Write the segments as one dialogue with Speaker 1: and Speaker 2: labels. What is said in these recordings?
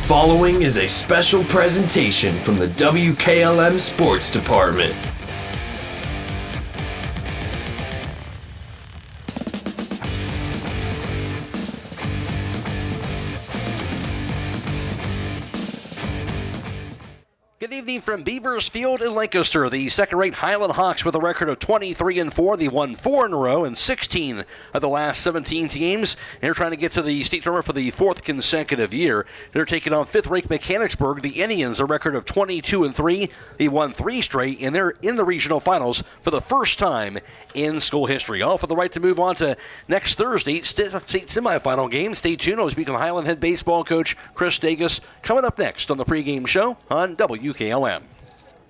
Speaker 1: following is a special presentation from the WKLM Sports Department.
Speaker 2: Good evening from Beaver Field in Lancaster. The second-rate Hiland Hawks with a record of 23-4. They won 4 in a row in 16 of the last 17 games. And they're trying to get to the state tournament for the 4th consecutive year. They're taking on 5th-ranked Mechanicsburg. The Indians, a record of 22-3. They won 3 straight, and they're in the regional finals for the first time in school history. All for the right to move on to next Thursday, state semifinal game. Stay tuned. I'll speak with Hiland head baseball coach Chris Dagus coming up next on the pregame show on WKLM.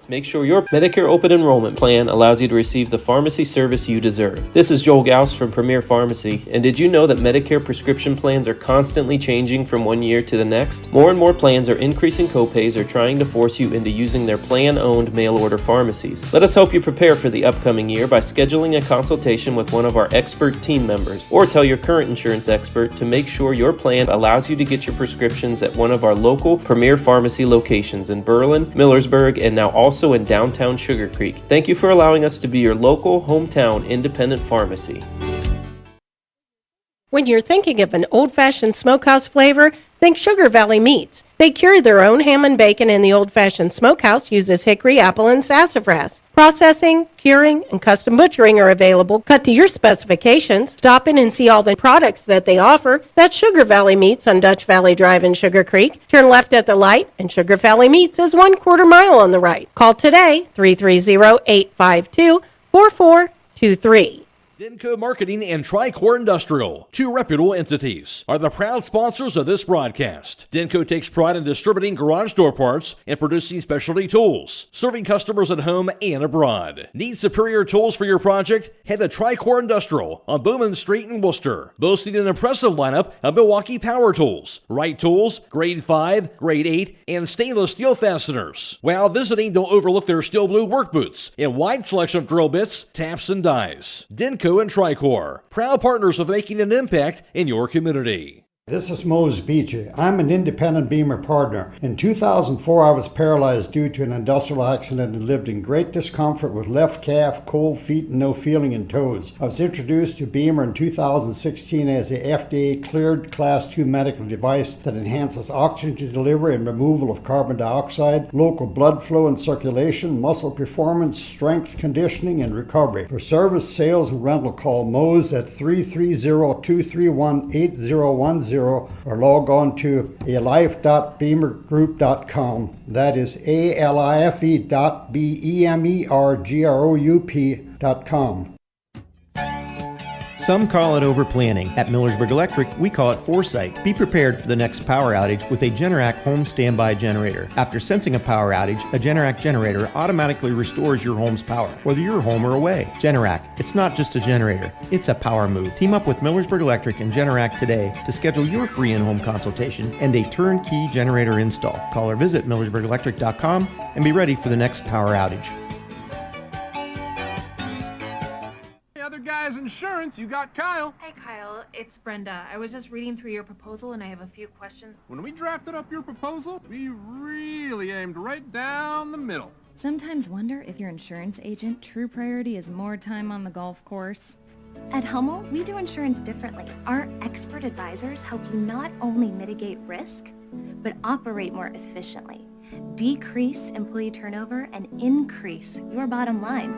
Speaker 3: Make sure your Medicare open enrollment plan allows you to receive the pharmacy service you deserve. This is Joel Gauss from Premier Pharmacy, and did you know that Medicare prescription plans are constantly changing from one year to the next? More and more plans are increasing copays or trying to force you into using their plan-owned mail-order pharmacies. Let us help you prepare for the upcoming year by scheduling a consultation with one of our expert team members, or tell your current insurance expert to make sure your plan allows you to get your prescriptions at one of our local Premier Pharmacy locations in Berlin, Millersburg, and now also in downtown Sugar Creek. Thank you for allowing us to be your local, hometown, independent pharmacy.
Speaker 4: When you're thinking of an old-fashioned smokehouse flavor, think Sugar Valley Meats. They cure their own ham and bacon, and the old-fashioned smokehouse uses hickory, apple, and sassafras. Processing, curing, and custom butchering are available, cut to your specifications. Stop in and see all the products that they offer. That's Sugar Valley Meats on Dutch Valley Drive in Sugar Creek. Turn left at the light, and Sugar Valley Meats is 1/4 mile on the right. Call today, 330-852-4423.
Speaker 2: Denko Marketing and Tricor Industrial, 2 reputable entities, are the proud sponsors of this broadcast. Denko takes pride in distributing garage door parts and producing specialty tools, serving customers at home and abroad. Need superior tools for your project? Head to Tricor Industrial on Bowman Street in Worcester, boasting an impressive lineup of Milwaukee power tools, Wright tools, grade 5, grade 8, and stainless steel fasteners. While visiting, don't overlook their steel blue work boots and wide selection of drill bits, taps, and dies. Denko and Tricor, proud partners of making an impact in your community.
Speaker 5: This is Mose Beachy. I'm an independent Beamer partner. In 2004, I was paralyzed due to an industrial accident and lived in great discomfort with left calf, cold feet, and no feeling in toes. I was introduced to Beamer in 2016 as a FDA-cleared Class 2 medical device that enhances oxygen delivery and removal of carbon dioxide, local blood flow and circulation, muscle performance, strength conditioning, and recovery. For service, sales, and rental, call Mose at 330-231-8010. Or log on to alife.beamergroup.com. That is alife.beamergroup.com.
Speaker 6: Some call it over-planning. At Millersburg Electric, we call it foresight. Be prepared for the next power outage with a Generac home standby generator. After sensing a power outage, a Generac generator automatically restores your home's power, whether you're home or away. Generac, it's not just a generator, it's a power move. Team up with Millersburg Electric and Generac today to schedule your free in-home consultation and a turnkey generator install. Call or visit millersburgelectric.com and be ready for the next power outage.
Speaker 7: Guys Insurance, you got Kyle.
Speaker 8: Hey Kyle, it's Brenda. I was just reading through your proposal and I have a few questions.
Speaker 7: When we drafted up your proposal, we really aimed right down the middle.
Speaker 9: Sometimes wonder if your insurance agent true priority is more time on the golf course. At Hummel, we do insurance differently. Our expert advisors help you not only mitigate risk, but operate more efficiently, decrease employee turnover, and increase your bottom line.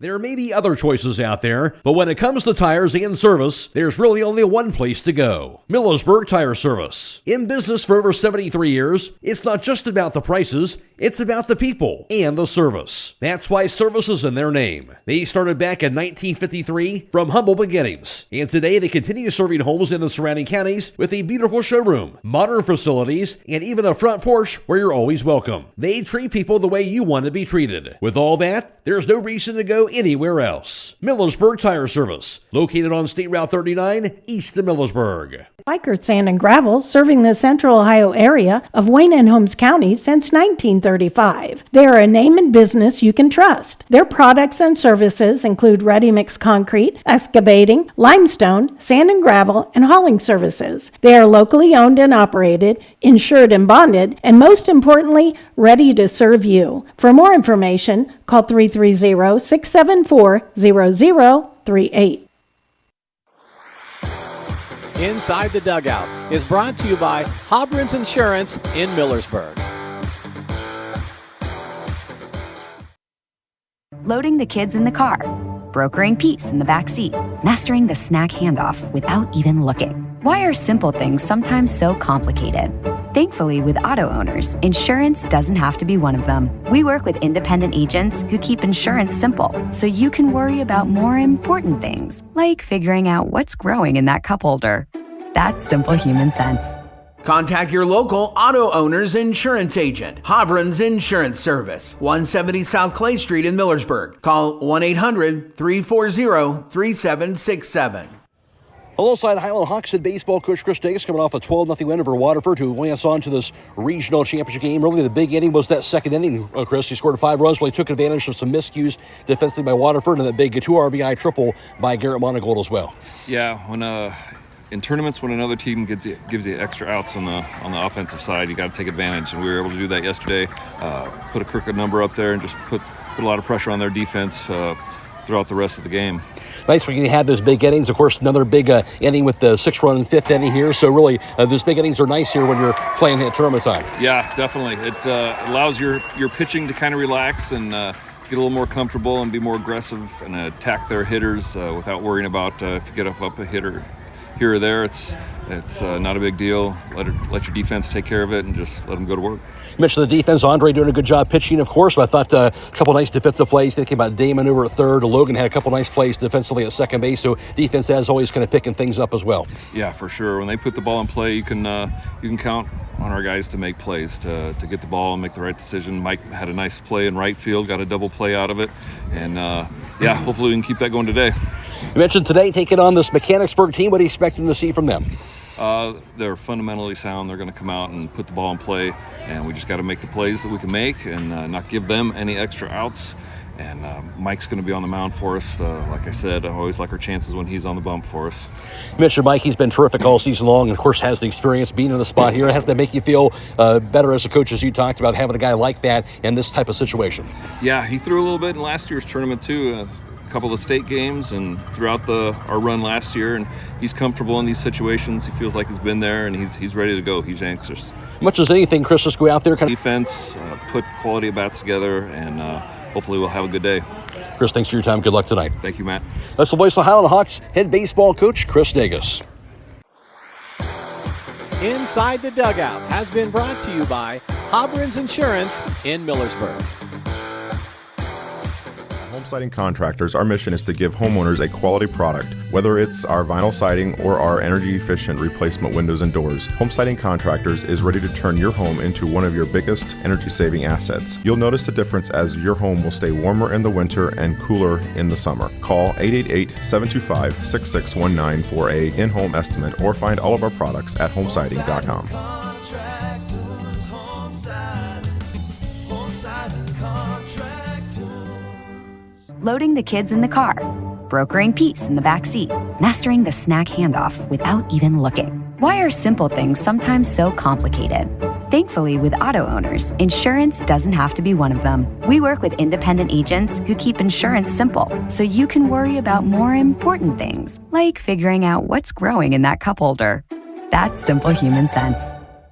Speaker 2: There may be other choices out there, but when it comes to tires and service, there's really only one place to go. Millersburg Tire Service. In business for over 73 years, it's not just about the prices, it's about the people and the service. That's why service is in their name. They started back in 1953 from humble beginnings, and today they continue serving homes in the surrounding counties with a beautiful showroom, modern facilities, and even a front porch where you're always welcome. They treat people the way you want to be treated. With all that, there's no reason to go anywhere else. Millersburg Tire Service, located on State Route 39, east of Millersburg.
Speaker 10: Biker Sand and Gravel, serving the central Ohio area of Wayne and Holmes County since 1935. They are a name and business you can trust. Their products and services include ready-mix concrete, excavating, limestone, sand and gravel, and hauling services. They are locally owned and operated, insured and bonded, and most importantly, ready to serve you. For more information, call 330-674-0038.
Speaker 11: Inside the Dugout is brought to you by Hobron's Insurance in Millersburg.
Speaker 12: Loading the kids in the car, brokering peace in the back seat, mastering the snack handoff without even looking. Why are simple things sometimes so complicated? Thankfully, with auto owners, insurance doesn't have to be one of them. We work with independent agents who keep insurance simple, so you can worry about more important things, like figuring out what's growing in that cup holder. That's simple human sense.
Speaker 1: Contact your local auto owner's insurance agent. Hobron's Insurance Service, 170 South Clay Street in Millersburg. Call 1-800-340-3767.
Speaker 2: Alongside Hiland Hawks head baseball coach Chris Davis coming off a 12-0 win over Waterford to win us on to this regional championship game. Really, the big inning was that second inning, Chris. He scored 5 runs, really took advantage of some miscues defensively by Waterford, and that big 2 RBI triple by Garrett Monigold as well.
Speaker 13: Yeah, when in tournaments, when another team gives you extra outs on the offensive side, you got to take advantage, and we were able to do that yesterday. Put a crooked number up there and just put a lot of pressure on their defense throughout the rest of the game.
Speaker 2: Nice when you had those big innings. Of course, another big inning with the 6-run 5th inning here. So really, those big innings are nice here when you're playing at tournament time.
Speaker 13: Yeah, definitely. It allows your pitching to kind of relax and get a little more comfortable and be more aggressive and attack their hitters without worrying about if you get up a hitter here or there. It's not a big deal. Let your defense take care of it and just let them go to work.
Speaker 2: You mentioned the defense. Andre doing a good job pitching, of course, but I thought a couple nice defensive plays. Thinking about Damon over at third. Logan had a couple nice plays defensively at second base, so defense, as always, kind of picking things up as well.
Speaker 13: Yeah, for sure. When they put the ball in play, you can count on our guys to make plays, to get the ball and make the right decision. Mike had a nice play in right field, got a double play out of it, and hopefully we can keep that going today.
Speaker 2: You mentioned today taking on this Mechanicsburg team. What are you expecting to see from them?
Speaker 13: They're fundamentally sound. They're going to come out and put the ball in play, and we just got to make the plays that we can make and not give them any extra outs. And Mike's going to be on the mound for us. Like I said, I always like our chances when he's on the bump for us.
Speaker 2: You mentioned Mike. He's been terrific all season long, and of course has the experience being in the spot here. Has to make you feel better as a coach, as you talked about, having a guy like that in this type of situation.
Speaker 13: Yeah, he threw a little bit in last year's tournament too. Couple of state games and throughout our run last year, and he's comfortable in these situations. He feels like he's been there, and he's ready to go. He's anxious.
Speaker 2: Much as anything, Chris, just go out there,
Speaker 13: defense, put quality at bats together, and hopefully we'll have a good day.
Speaker 2: Chris, thanks for your time. Good luck tonight.
Speaker 13: Thank you, Matt.
Speaker 2: That's the voice of Hiland Hawks head baseball coach Chris Davis.
Speaker 11: Inside the Dugout has been brought to you by Hobron's Insurance in Millersburg.
Speaker 14: Home Siding Contractors, our mission is to give homeowners a quality product, whether it's our vinyl siding or our energy-efficient replacement windows and doors. Home Siding Contractors is ready to turn your home into one of your biggest energy-saving assets. You'll notice the difference as your home will stay warmer in the winter and cooler in the summer. Call 888-725-6619 for a in-home estimate or find all of our products at homesiding.com.
Speaker 12: Loading the kids in the car, brokering peace in the back seat, mastering the snack handoff without even looking. Why are simple things sometimes so complicated? Thankfully, with auto owners, insurance doesn't have to be one of them. We work with independent agents who keep insurance simple, so you can worry about more important things, like figuring out what's growing in that cup holder. That's simple human sense.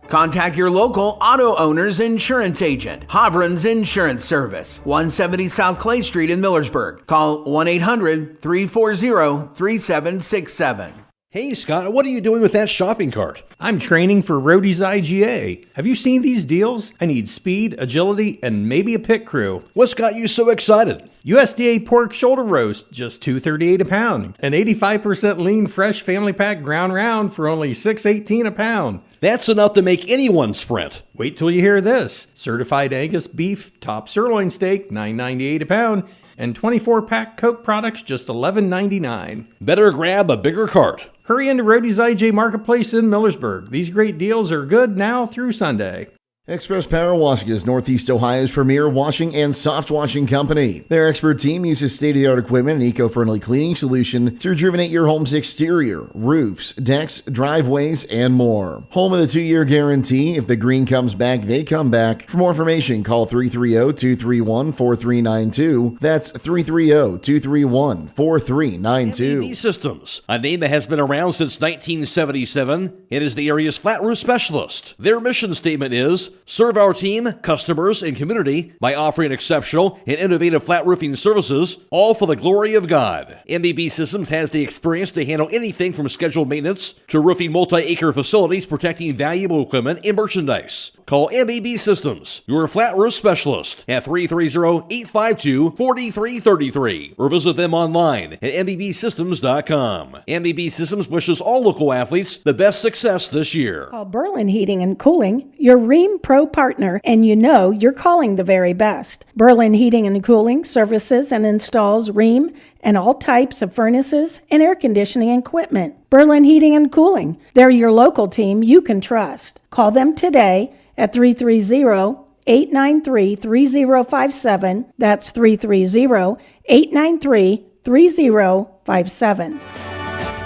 Speaker 1: Contact your local auto owner's insurance agent. Hobron's Insurance Service, 170 South Clay Street in Millersburg. Call 1-800-340-3767.
Speaker 2: Hey, Scott, what are you doing with that shopping cart?
Speaker 6: I'm training for Roadie's IGA. Have you seen these deals? I need speed, agility, and maybe a pit crew.
Speaker 2: What's got you so excited?
Speaker 6: USDA pork shoulder roast, just $2.38 a pound. An 85% lean fresh family pack ground round for only $6.18 a pound.
Speaker 2: That's enough to make anyone sprint.
Speaker 6: Wait till you hear this. Certified Angus beef, top sirloin steak, $9.98 a pound, and 24-pack Coke products, just $11.99.
Speaker 2: Better grab a bigger cart.
Speaker 6: Hurry into Roadie's IJ Marketplace in Millersburg. These great deals are good now through Sunday.
Speaker 15: Express Power Washing is Northeast Ohio's premier washing and soft washing company. Their expert team uses state-of-the-art equipment and eco-friendly cleaning solution to rejuvenate your home's exterior, roofs, decks, driveways, and more. Home with a 2-year guarantee. If the green comes back, they come back. For more information, call 330-231-4392. That's 330-231-4392.
Speaker 2: MAB Systems, a name that has been around since 1977. It is the area's flat roof specialist. Their mission statement is, serve our team, customers, and community by offering exceptional and innovative flat roofing services, all for the glory of God. MAB Systems has the experience to handle anything from scheduled maintenance to roofing multi-acre facilities protecting valuable equipment and merchandise. Call MAB Systems, your flat roof specialist, at 330-852-4333 or visit them online at mabsystems.com. MAB Systems wishes all local athletes the best success this year.
Speaker 10: Call Berlin Heating and Cooling, your Ream Pro partner, and you know you're calling the very best. Berlin Heating and Cooling services and installs Ream and all types of furnaces and air conditioning equipment. Berlin Heating and Cooling, they're your local team you can trust. Call them today at 330-893-3057. That's 330-893-3057.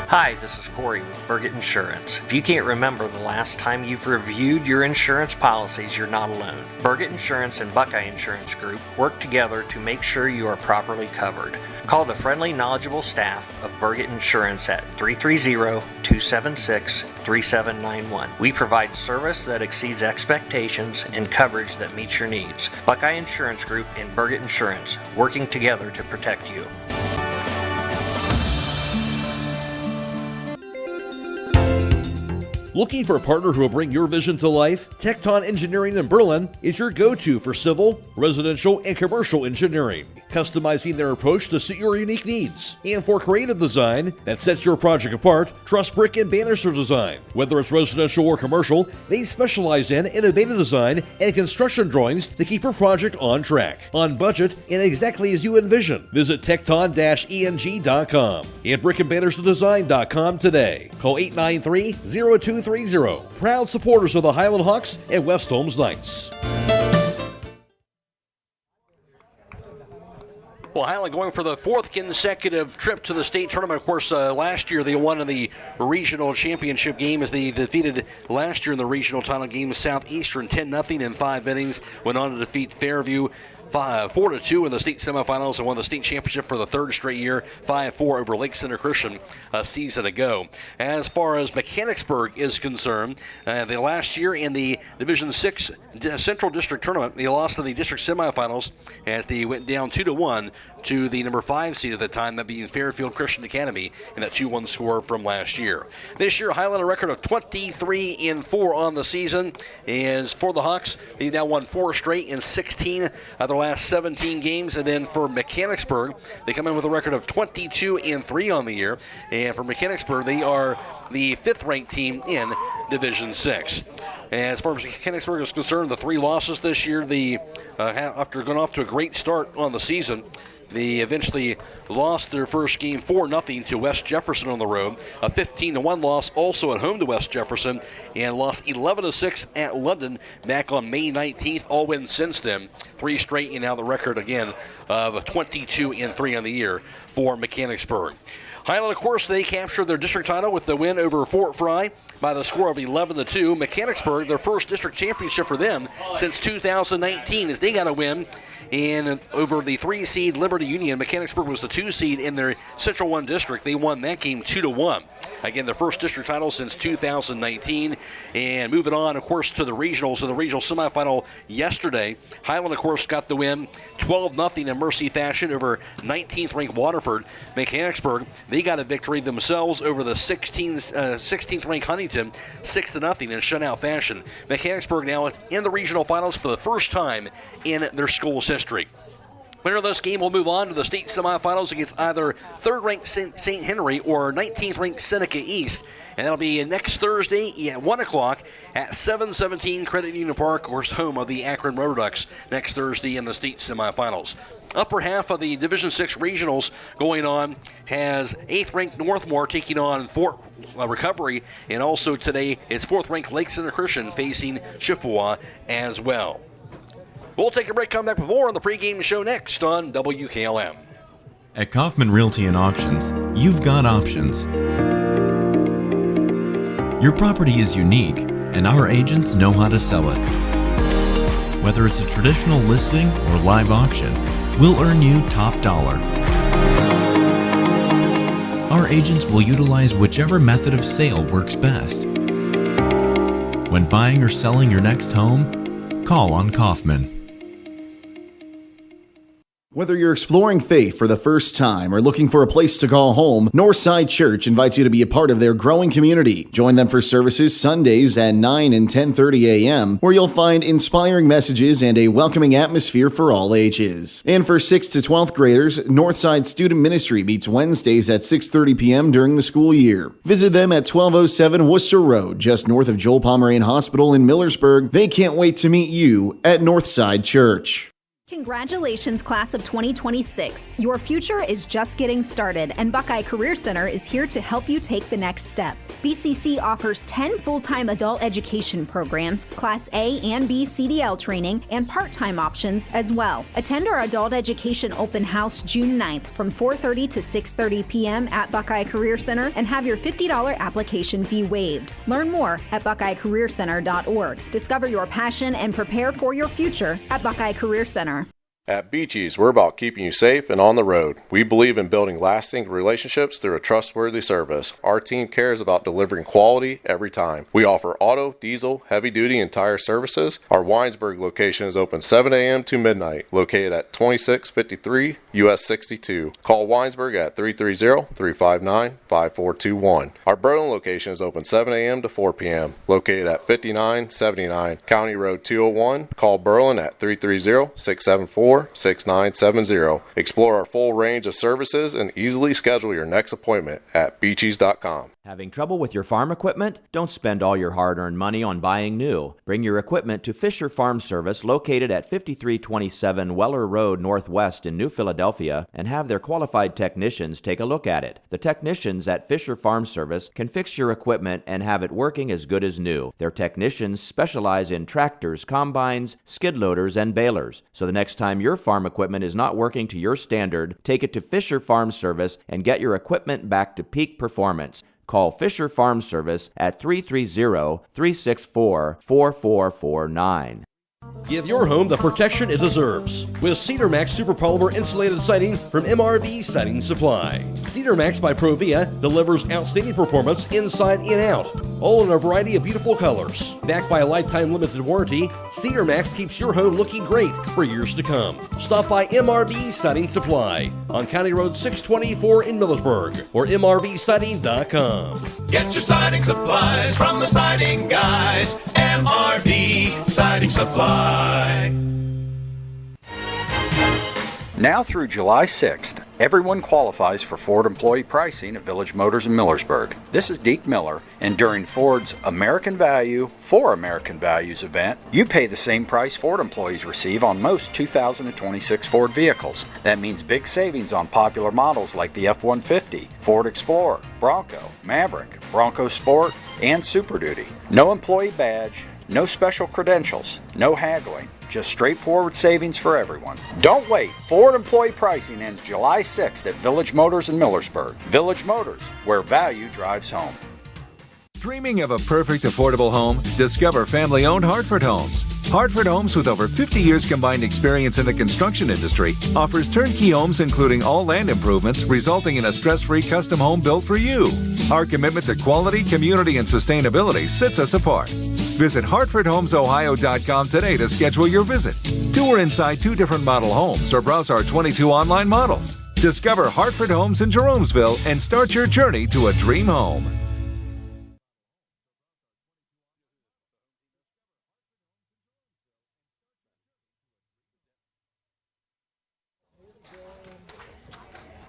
Speaker 16: Hi, this is Croy with Burgett Insurance. If you can't remember the last time you've reviewed your insurance policies, you're not alone. Burgett Insurance and Buckeye Insurance Group work together to make sure you are properly covered. Call the friendly, knowledgeable staff of Burgett Insurance at 330-276-3791. We provide service that exceeds expectations and coverage that meets your needs. Buckeye Insurance Group and Burgett Insurance, working together to protect you.
Speaker 2: Looking for a partner who will bring your vision to life? Tecton Engineering in Berlin is your go-to for civil, residential, and commercial engineering, customizing their approach to suit your unique needs. And for creative design that sets your project apart, truss brick and banister design. Whether it's residential or commercial, they specialize in innovative design and construction drawings to keep your project on track, on budget, and exactly as you envision. Visit tecton-eng.com and brickandbanisterdesign.com today. Call 893-0230. Proud supporters of the Hiland Hawks and West Holmes Knights.
Speaker 17: Well, Hiland going for the 4th consecutive trip to the state tournament. Of course, last year they won in the regional championship game as they defeated last year in the regional title game Southeastern 10-0 in 5 innings. Went on to defeat Fairview 4-2 in the state semifinals and won the state championship for the 3rd straight year, 5-4 over Lake Center Christian a season ago. As far as Mechanicsburg is concerned, they last year in the Division 6 Central District Tournament, they lost in the district semifinals as they went down 2-1 to the number 5 seed at the time, that being Fairfield Christian Academy, in that 2-1 score from last year. This year, Hiland a record of 23-4 on the season. As for the Hawks, they now won 4 straight in 16 of their last 17 games. And then for Mechanicsburg, they come in with a record of 22-3 on the year. And for Mechanicsburg, they are the 5th-ranked team in Division 6. As far as Mechanicsburg is concerned, the 3 losses this year, after going off to a great start on the season, they eventually lost their first game 4-0 to West Jefferson on the road. A 15-1 loss also at home to West Jefferson, and lost 11-6 at London back on May 19th. All wins since then. 3 straight, and now the record again of 22-3 on the year for Mechanicsburg. Hiland, of course, they captured their district title with the win over Fort Fry by the score of 11-2. Mechanicsburg, their first district championship for them since 2019, as they got a win and over the 3-seed Liberty Union. Mechanicsburg was the 2 seed in their Central 1 district. They won that game 2-1. Again, their first district title since 2019. And moving on, of course, to the regionals. In the regional semifinal yesterday, Hiland, of course, got the win 12-0 in mercy fashion over 19th-ranked Waterford. Mechanicsburg, they got a victory themselves over the 16th-ranked Huntington, 6-0 in shutout fashion. Mechanicsburg now in the regional finals for the first time in their school's history. Winner of this game will move on to the state semifinals against either third-ranked St. Henry or 19th-ranked Seneca East. And that'll be next Thursday at 1 o'clock at 717 Credit Union Park, of course, home of the Akron Motor Ducks next Thursday in the state semifinals. Upper half of the Division 6 regionals going on has 8th-ranked Northmore taking on Fort Recovery, and also today it's 4th-ranked Lake Center Christian facing Chippewa as well. We'll take a break, come back with more on the pregame show next on WKLM.
Speaker 18: At Kaufman Realty and Auctions, you've got options. Your property is unique, and our agents know how to sell it. Whether it's a traditional listing or live auction, we'll earn you top dollar. Our agents will utilize whichever method of sale works best. When buying or selling your next home, call on Kaufman.
Speaker 15: Whether you're exploring faith for the first time or looking for a place to call home, Northside Church invites you to be a part of their growing community. Join them for services Sundays at 9 and 10:30 a.m., where you'll find inspiring messages and a welcoming atmosphere for all ages. And for 6th to 12th graders, Northside Student Ministry meets Wednesdays at 6:30 p.m. during the school year. Visit them at 1207 Worcester Road, just north of Joel Pomeranian Hospital in Millersburg. They can't wait to meet you at Northside Church.
Speaker 19: Congratulations, class of 2026. Your future is just getting started, and Buckeye Career Center is here to help you take the next step. BCC offers 10 full-time adult education programs, Class A and B CDL training, and part-time options as well. Attend our Adult Education Open House June 9th from 4:30 to 6:30 p.m. at Buckeye Career Center and have your $50 application fee waived. Learn more at buckeyecareercenter.org. Discover your passion and prepare for your future at Buckeye Career Center.
Speaker 20: At Beaches, we're about keeping you safe and on the road. We believe in building lasting relationships through a trustworthy service. Our team cares about delivering quality every time. We offer auto, diesel, heavy duty, and tire services. Our Winesburg location is open 7 a.m. to midnight, located at 2653 US 62. Call Winesburg at 330-359-5421. Our Berlin location is open 7 a.m. to 4 p.m., located at 5979 County Road 201. Call Berlin at 330-674-6970. Explore our full range of services and easily schedule your next appointment at beaches.com.
Speaker 21: Having trouble with your farm equipment? Don't spend all your hard-earned money on buying new. Bring your equipment to Fisher Farm Service, located at 5327 Weller Road Northwest in New Philadelphia, and have their qualified technicians take a look at it. The technicians at Fisher Farm Service can fix your equipment and have it working as good as new. Their technicians specialize in tractors, combines, skid loaders, and balers. So the next time your farm equipment is not working to your standard, take it to Fisher Farm Service and get your equipment back to peak performance. Call Fisher Farm Service at 330-364-4449.
Speaker 2: Give your home the protection it deserves with Cedar Max Super Polymer Insulated Siding from MRV Siding Supply. Cedar Max by Provia delivers outstanding performance inside and out, all in a variety of beautiful colors. Backed by a lifetime limited warranty, Cedar Max keeps your home looking great for years to come. Stop by MRV Siding Supply on County Road 624 in Millersburg or mrvsiding.com.
Speaker 22: Get your siding supplies from the siding guys. MRV Siding Supply.
Speaker 23: Now through July 6th, everyone qualifies for Ford employee pricing at Village Motors in Millersburg. This is Deke Miller, and during Ford's American Value for American Values event, you pay the same price Ford employees receive on most 2026 Ford vehicles. That means big savings on popular models like the F-150, Ford Explorer, Bronco, Maverick, Bronco Sport, and Super Duty. No employee badge, no special credentials, no haggling. Just straightforward savings for everyone. Don't wait. Ford employee pricing ends July 6th at Village Motors in Millersburg. Village Motors, where value drives home.
Speaker 24: Dreaming of a perfect affordable home? Discover family-owned Hartford Homes. Hartford Homes, with over 50 years combined experience in the construction industry, offers turnkey homes including all land improvements, resulting in a stress-free custom home built for you. Our commitment to quality, community, and sustainability sets us apart. Visit HartfordHomesOhio.com today to schedule your visit. Tour inside 2 different model homes or browse our 22 online models. Discover Hartford Homes in Jeromesville and start your journey to a dream home.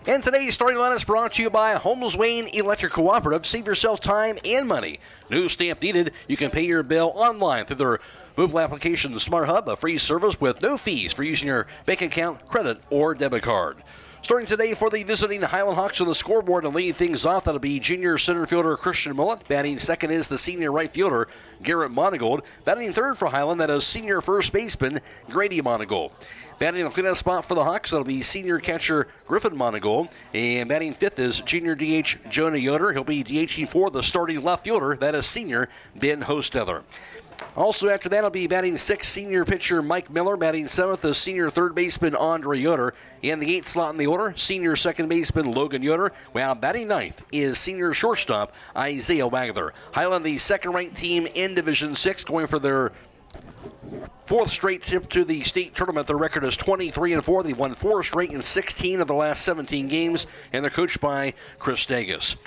Speaker 17: And today's starting line is brought to you by Holmes Wayne Electric Cooperative. Save yourself time and money. No stamp needed. You can pay your bill online through their mobile application Smart Hub, a free service with no fees for using your bank account, credit, or debit card. Starting today for the visiting Hiland Hawks on the scoreboard and leading things off, that'll be junior center fielder Christian Millett. Batting second is the senior right fielder Garrett Monigold. Batting third for Hiland, that is senior first baseman Grady Monigold. Batting the cleanup spot for the Hawks, that'll be senior catcher Griffin Monigold. And batting fifth is junior DH Jonah Yoder. He'll be DHing for the starting left fielder, that is senior Ben Hostetler. Also after that, will be batting sixth, senior pitcher Mike Miller. Batting seventh is senior third baseman Andre Yoder. In the eighth slot in the order, senior second baseman Logan Yoder. While batting ninth is senior shortstop Isaiah Wagler. Hiland, the second-ranked team in Division 6, going for their fourth straight trip to the state tournament. Their record is 23-4. They've won 4 straight in 16 of the last 17 games, and they're coached by Chris Dagus.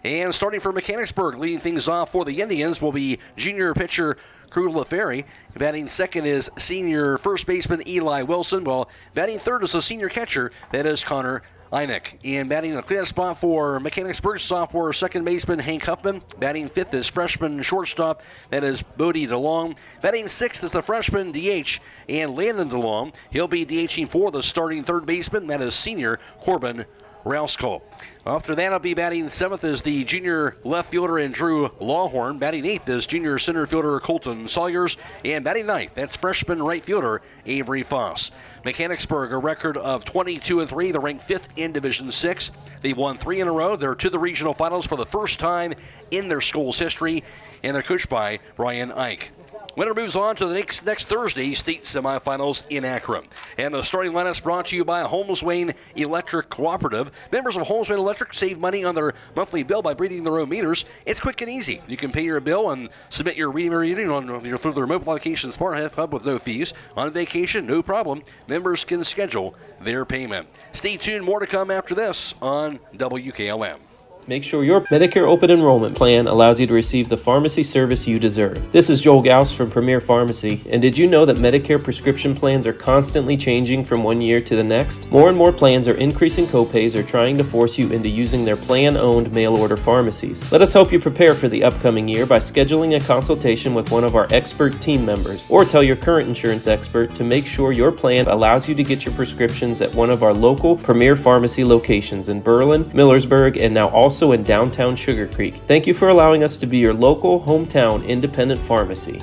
Speaker 17: And starting for Mechanicsburg, leading things off for the Indians will be junior pitcher Crew LaFerry. Batting second is senior first baseman Eli Wilson, while batting third is a senior catcher, that is Connor Einek. And batting the cleanup spot for Mechanicsburg, sophomore second baseman Hank Huffman. Batting fifth is freshman shortstop, that is Bodie DeLong. Batting sixth is the freshman DH and Landon DeLong. He'll be DHing for the starting third baseman, that is senior Corbin Rouskol. After that, I'll be batting seventh is the junior left fielder Andrew Lawhorn. Batting eighth is junior center fielder Colton Sawyers. And batting ninth, that's freshman right fielder Avery Foss. Mechanicsburg, a record of 22-3. They're ranked fifth in Division 6. They've won 3 in a row. They're to the regional finals for the first time in their school's history. And they're coached by Brian Ike. Winner moves on to the next Thursday state semifinals in Akron. And the starting lineup is brought to you by Holmes Wayne Electric Cooperative. Members of Holmes Wayne Electric save money on their monthly bill by reading their own meters. It's quick and easy. You can pay your bill and submit your reading through their mobile application Smart Hub with no fees. On vacation, no problem. Members can schedule their payment. Stay tuned. More to come after this on WKLM.
Speaker 3: Make sure your Medicare open enrollment plan allows you to receive the pharmacy service you deserve. This is Joel Gauss from Premier Pharmacy, and did you know that Medicare prescription plans are constantly changing from one year to the next? More and more plans are increasing copays or trying to force you into using their plan-owned mail-order pharmacies. Let us help you prepare for the upcoming year by scheduling a consultation with one of our expert team members, or tell your current insurance expert to make sure your plan allows you to get your prescriptions at one of our local Premier Pharmacy locations in Berlin, Millersburg, and now also in downtown Sugar Creek. Thank you for allowing us to be your local, hometown, independent pharmacy.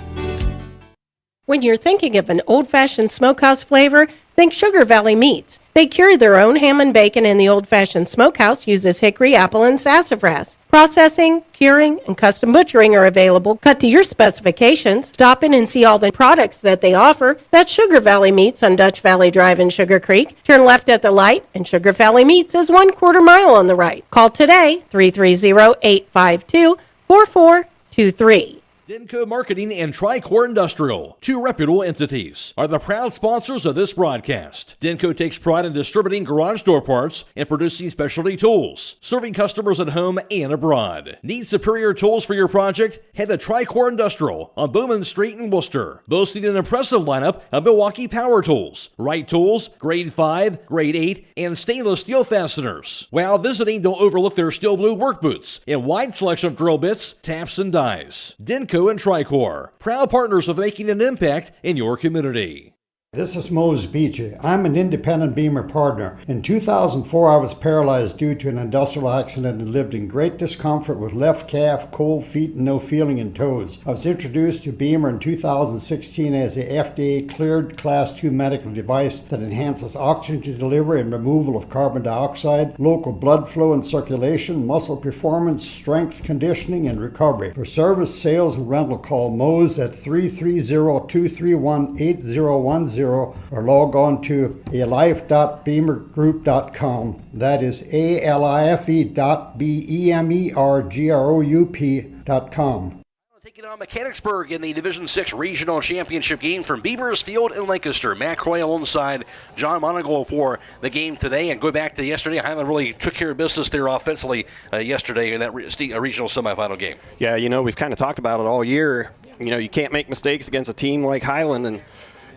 Speaker 10: When you're thinking of an old-fashioned smokehouse flavor, think Sugar Valley Meats. They cure their own ham and bacon, and the old-fashioned smokehouse uses hickory, apple, and sassafras. Processing, curing, and custom butchering are available, cut to your specifications. Stop in and see all the products that they offer. That's Sugar Valley Meats on Dutch Valley Drive in Sugar Creek. Turn left at the light, and Sugar Valley Meats is 1/4 mile on the right. Call today, 330-852-4423.
Speaker 2: Denko Marketing and Tricor Industrial, 2 reputable entities, are the proud sponsors of this broadcast. Denko takes pride in distributing garage door parts and producing specialty tools, serving customers at home and abroad. Need superior tools for your project? Head to Tricor Industrial on Bowman Street in Worcester, boasting an impressive lineup of Milwaukee power tools, Wright tools, grade 5, grade 8, and stainless steel fasteners. While visiting, don't overlook their steel blue work boots and wide selection of drill bits, taps, and dies. Denko and Tricor, proud partners of making an impact in your community.
Speaker 4: This is Mose Beachy. I'm an independent Beamer partner. In 2004, I was paralyzed due to an industrial accident and lived in great discomfort with left calf, cold feet, and no feeling in toes. I was introduced to Beamer in 2016 as a FDA-cleared Class 2 medical device that enhances oxygen delivery and removal of carbon dioxide, local blood flow and circulation, muscle performance, strength, conditioning, and recovery. For service, sales, and rental, call Mose at 330-231-8010 or log on to alife.beamergroup.com. That is alife.beamergroup.com.
Speaker 17: Taking on Mechanicsburg in the Division 6 Regional Championship game from Beaver Field in Lancaster. Matt Croy alongside John Monigold for the game today. And going back to yesterday, Hiland really took care of business there offensively yesterday in that regional semifinal game.
Speaker 5: Yeah, we've kind of talked about it all year. You can't make mistakes against a team like Hiland, and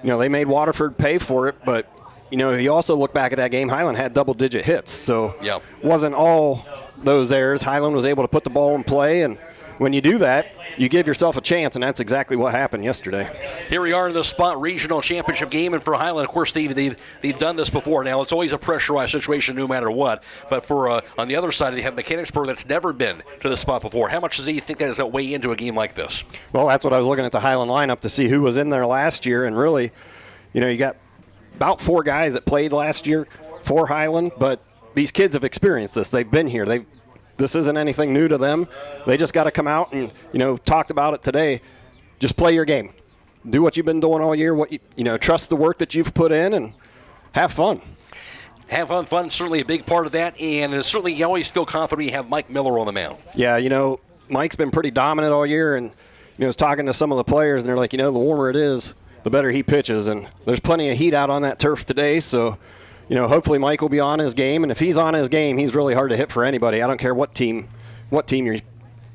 Speaker 5: they made Waterford pay for it, but you also look back at that game, Hiland had double-digit hits, so
Speaker 17: yeah.
Speaker 5: Wasn't all those errors. Hiland was able to put the ball in play, and when you do that, you give yourself a chance, and that's exactly what happened yesterday.
Speaker 17: Here we are in the spot regional championship game, and for Hiland, of course, they've done this before. Now, it's always a pressurized situation no matter what, but for on the other side, they have Mechanicsburg that's never been to this spot before. How much do you think that does that weigh into a game like this?
Speaker 5: Well, that's what I was looking at the Hiland lineup to see who was in there last year, and really, you got about 4 guys that played last year for Hiland, but these kids have experienced this. They've been here. This isn't anything new to them. They just got to come out and, talked about it today. Just play your game. Do what you've been doing all year. Trust the work that you've put in and have fun.
Speaker 17: Have fun, certainly a big part of that, and certainly you always feel confident you have Mike Miller on the mound.
Speaker 5: Yeah, Mike's been pretty dominant all year, and I was talking to some of the players, and they're like, the warmer it is, the better he pitches, and there's plenty of heat out on that turf today, so hopefully Mike will be on his game, and if he's on his game, he's really hard to hit for anybody. I don't care what team you're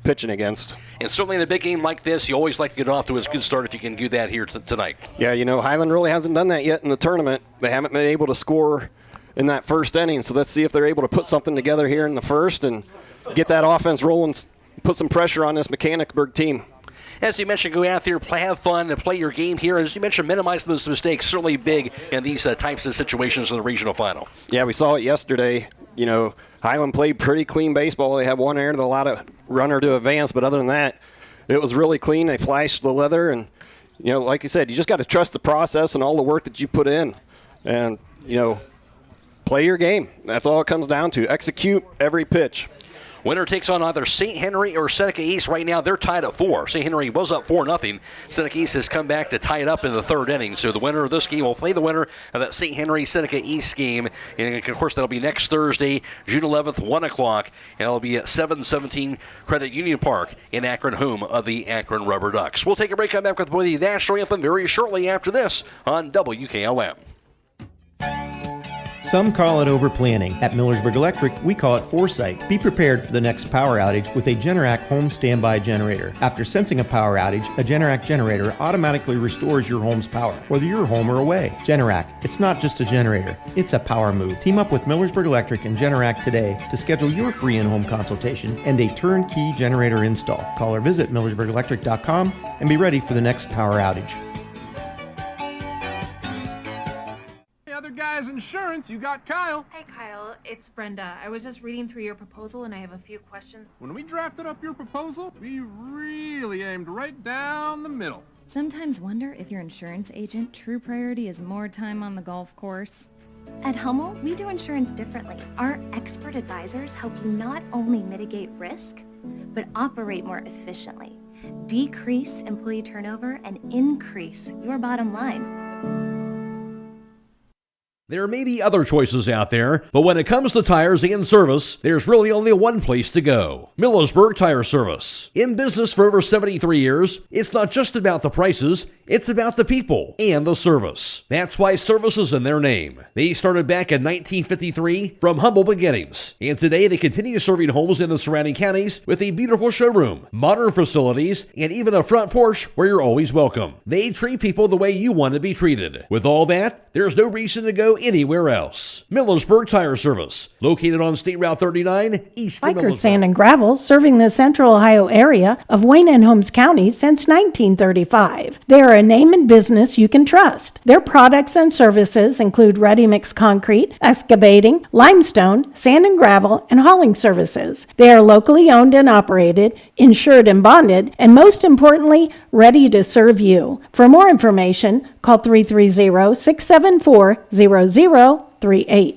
Speaker 5: pitching against.
Speaker 17: And certainly in a big game like this, you always like to get off to a good start if you can do that here tonight.
Speaker 5: Yeah, Hiland really hasn't done that yet in the tournament. They haven't been able to score in that first inning, so let's see if they're able to put something together here in the first and get that offense rolling, put some pressure on this Mechanicsburg team.
Speaker 17: As you mentioned, go out there, have fun, and play your game here. As you mentioned, minimize those mistakes, certainly big in these types of situations in the regional final.
Speaker 5: Yeah, we saw it yesterday. Hiland played pretty clean baseball. They had one error that allowed a runner to advance, but other than that, it was really clean. They flashed the leather, and, like you said, you just got to trust the process and all the work that you put in. And, play your game. That's all it comes down to. Execute every pitch.
Speaker 17: Winner takes on either St. Henry or Seneca East. Right now, they're tied at 4. St. Henry was up 4-0. Seneca East has come back to tie it up in the third inning. So the winner of this game will play the winner of that St. Henry-Seneca East game. And, of course, that'll be next Thursday, June 11th, 1 o'clock. And it'll be at 717 Credit Union Park in Akron, home of the Akron Rubber Ducks. We'll take a break. Come back with the national anthem very shortly after this on WKLM.
Speaker 6: Some call it overplanning. At Millersburg Electric, we call it foresight. Be prepared for the next power outage with a Generac home standby generator. After sensing a power outage, a Generac generator automatically restores your home's power, whether you're home or away. Generac, it's not just a generator, it's a power move. Team up with Millersburg Electric and Generac today to schedule your free in-home consultation and a turnkey generator install. Call or visit millersburgelectric.com and be ready for the next power outage.
Speaker 7: Guys Insurance, you got Kyle.
Speaker 8: Hey Kyle, it's Brenda. I was just reading through your proposal and I have a few questions.
Speaker 7: When we drafted up your proposal, we really aimed right down the middle.
Speaker 9: Sometimes wonder if your insurance agent true priority is more time on the golf course. At Hummel, we do insurance differently. Our expert advisors help you not only mitigate risk, but operate more efficiently, decrease employee turnover, and increase your bottom line.
Speaker 2: There may be other choices out there, but when it comes to tires and service, there's really only one place to go. Millersburg Tire Service. In business for over 73 years, it's not just about the prices, it's about the people and the service. That's why service is in their name. They started back in 1953 from humble beginnings, and today they continue serving homes in the surrounding counties with a beautiful showroom, modern facilities, and even a front porch where you're always welcome. They treat people the way you want to be treated. With all that, there's no reason to go anywhere else. Millersburg Tire Service, located on State Route 39, east of
Speaker 10: Biker
Speaker 2: Millersburg.
Speaker 10: Sand and Gravel, serving the central Ohio area of Wayne and Holmes County since 1935. They are a name and business you can trust. Their products and services include ready-mix concrete, excavating, limestone, sand and gravel, and hauling services. They are locally owned and operated, insured and bonded, and most importantly, ready to serve you. For more information, call 330-674-0038.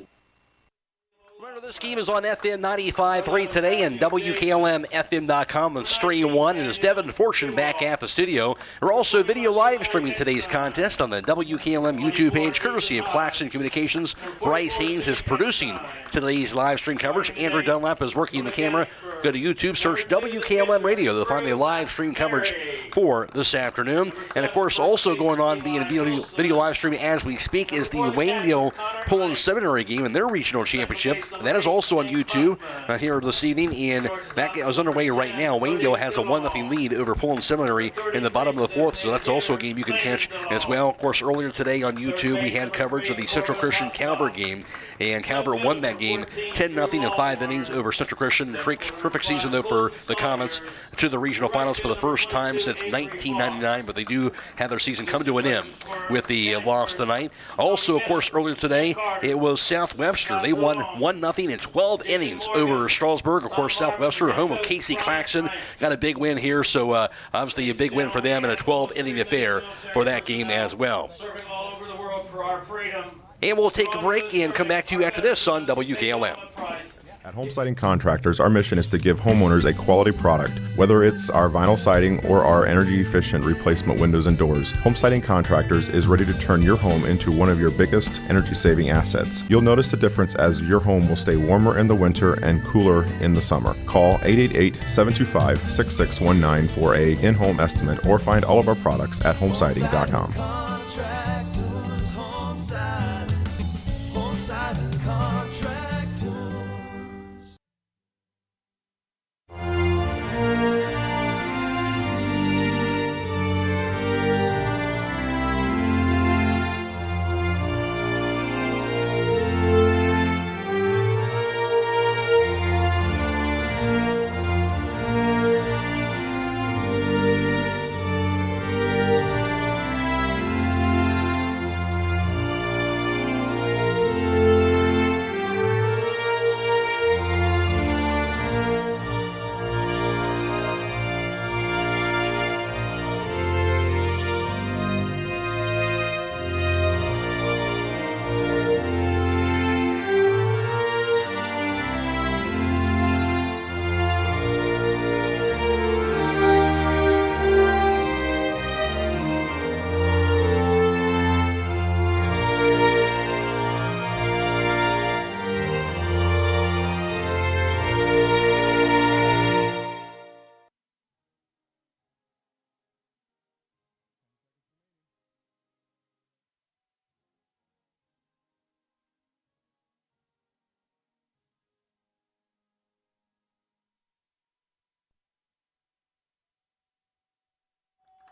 Speaker 17: This game is on FM 95.3 today and WKLM-FM.com on Stream 1. And as Devin Fortune back at the studio, we're also video live streaming today's contest on the WKLM YouTube page, courtesy of Claxon Communications. Bryce Hains is producing today's live stream coverage. Andrew Dunlap is working the camera. Go to YouTube, search WKLM Radio to find the live stream coverage for this afternoon. And, of course, also going on being a video live streaming as we speak is the Waynedale Poland Seminary game in their regional championship. And that is also on YouTube here this evening, and that is underway right now. Waynedale has a 1-0 lead over Poland Seminary in the bottom of the fourth, so that's also a game you can catch as well. Of course, earlier today on YouTube, we had coverage of the Central Christian Calvert game, and Calvert won that game 10-0 in 5 innings over Central Christian. Terrific season, though, for the Comets to the regional finals for the first time since 1999, but they do have their season come to an end with the loss tonight. Also, of course, earlier today, it was South Webster. They won 1-0 in 12 innings over Strasburg. Of course, South Webster, home of Casey Claxon, got a big win here, so obviously a big win for them in a 12-inning affair for that game as well. And we'll take a break and come back to you after this on WKLM.
Speaker 11: At Home Siding Contractors, our mission is to give homeowners a quality product, whether it's our vinyl siding or our energy-efficient replacement windows and doors. Home Siding Contractors is ready to turn your home into one of your biggest energy-saving assets. You'll notice the difference as your home will stay warmer in the winter and cooler in the summer. Call 888-725-6619 for a in-home estimate or find all of our products at homesiding.com.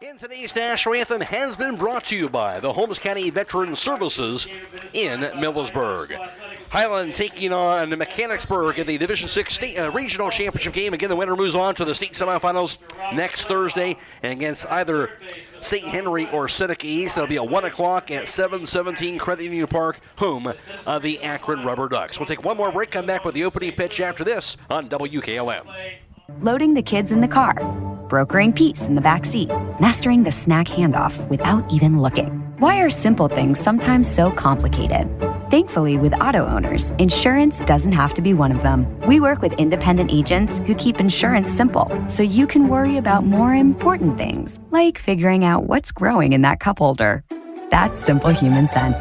Speaker 17: And today's national anthem has been brought to you by the Holmes County Veteran Services in Millersburg. Hiland taking on Mechanicsburg in the Division 6 state regional championship game. Again, the winner moves on to the state semifinals next Thursday and against either St. Henry or Seneca East. That'll be at 1 o'clock at 717 Credit Union Park, home of the Akron Rubber Ducks. We'll take one more break, come back with the opening pitch after this on WKLM.
Speaker 12: Loading the kids in the car, brokering peace in the back seat, mastering the snack handoff without even looking. Why are simple things sometimes so complicated? Thankfully, with auto owners, insurance doesn't have to be one of them. We work with independent agents who keep insurance simple, so you can worry about more important things, like figuring out what's growing in that cup holder. That's simple human sense.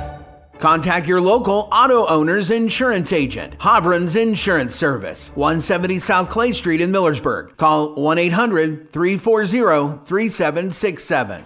Speaker 1: Contact your local auto owner's insurance agent. Hobron's Insurance Service, 170 South Clay Street in Millersburg. Call 1-800-340-3767.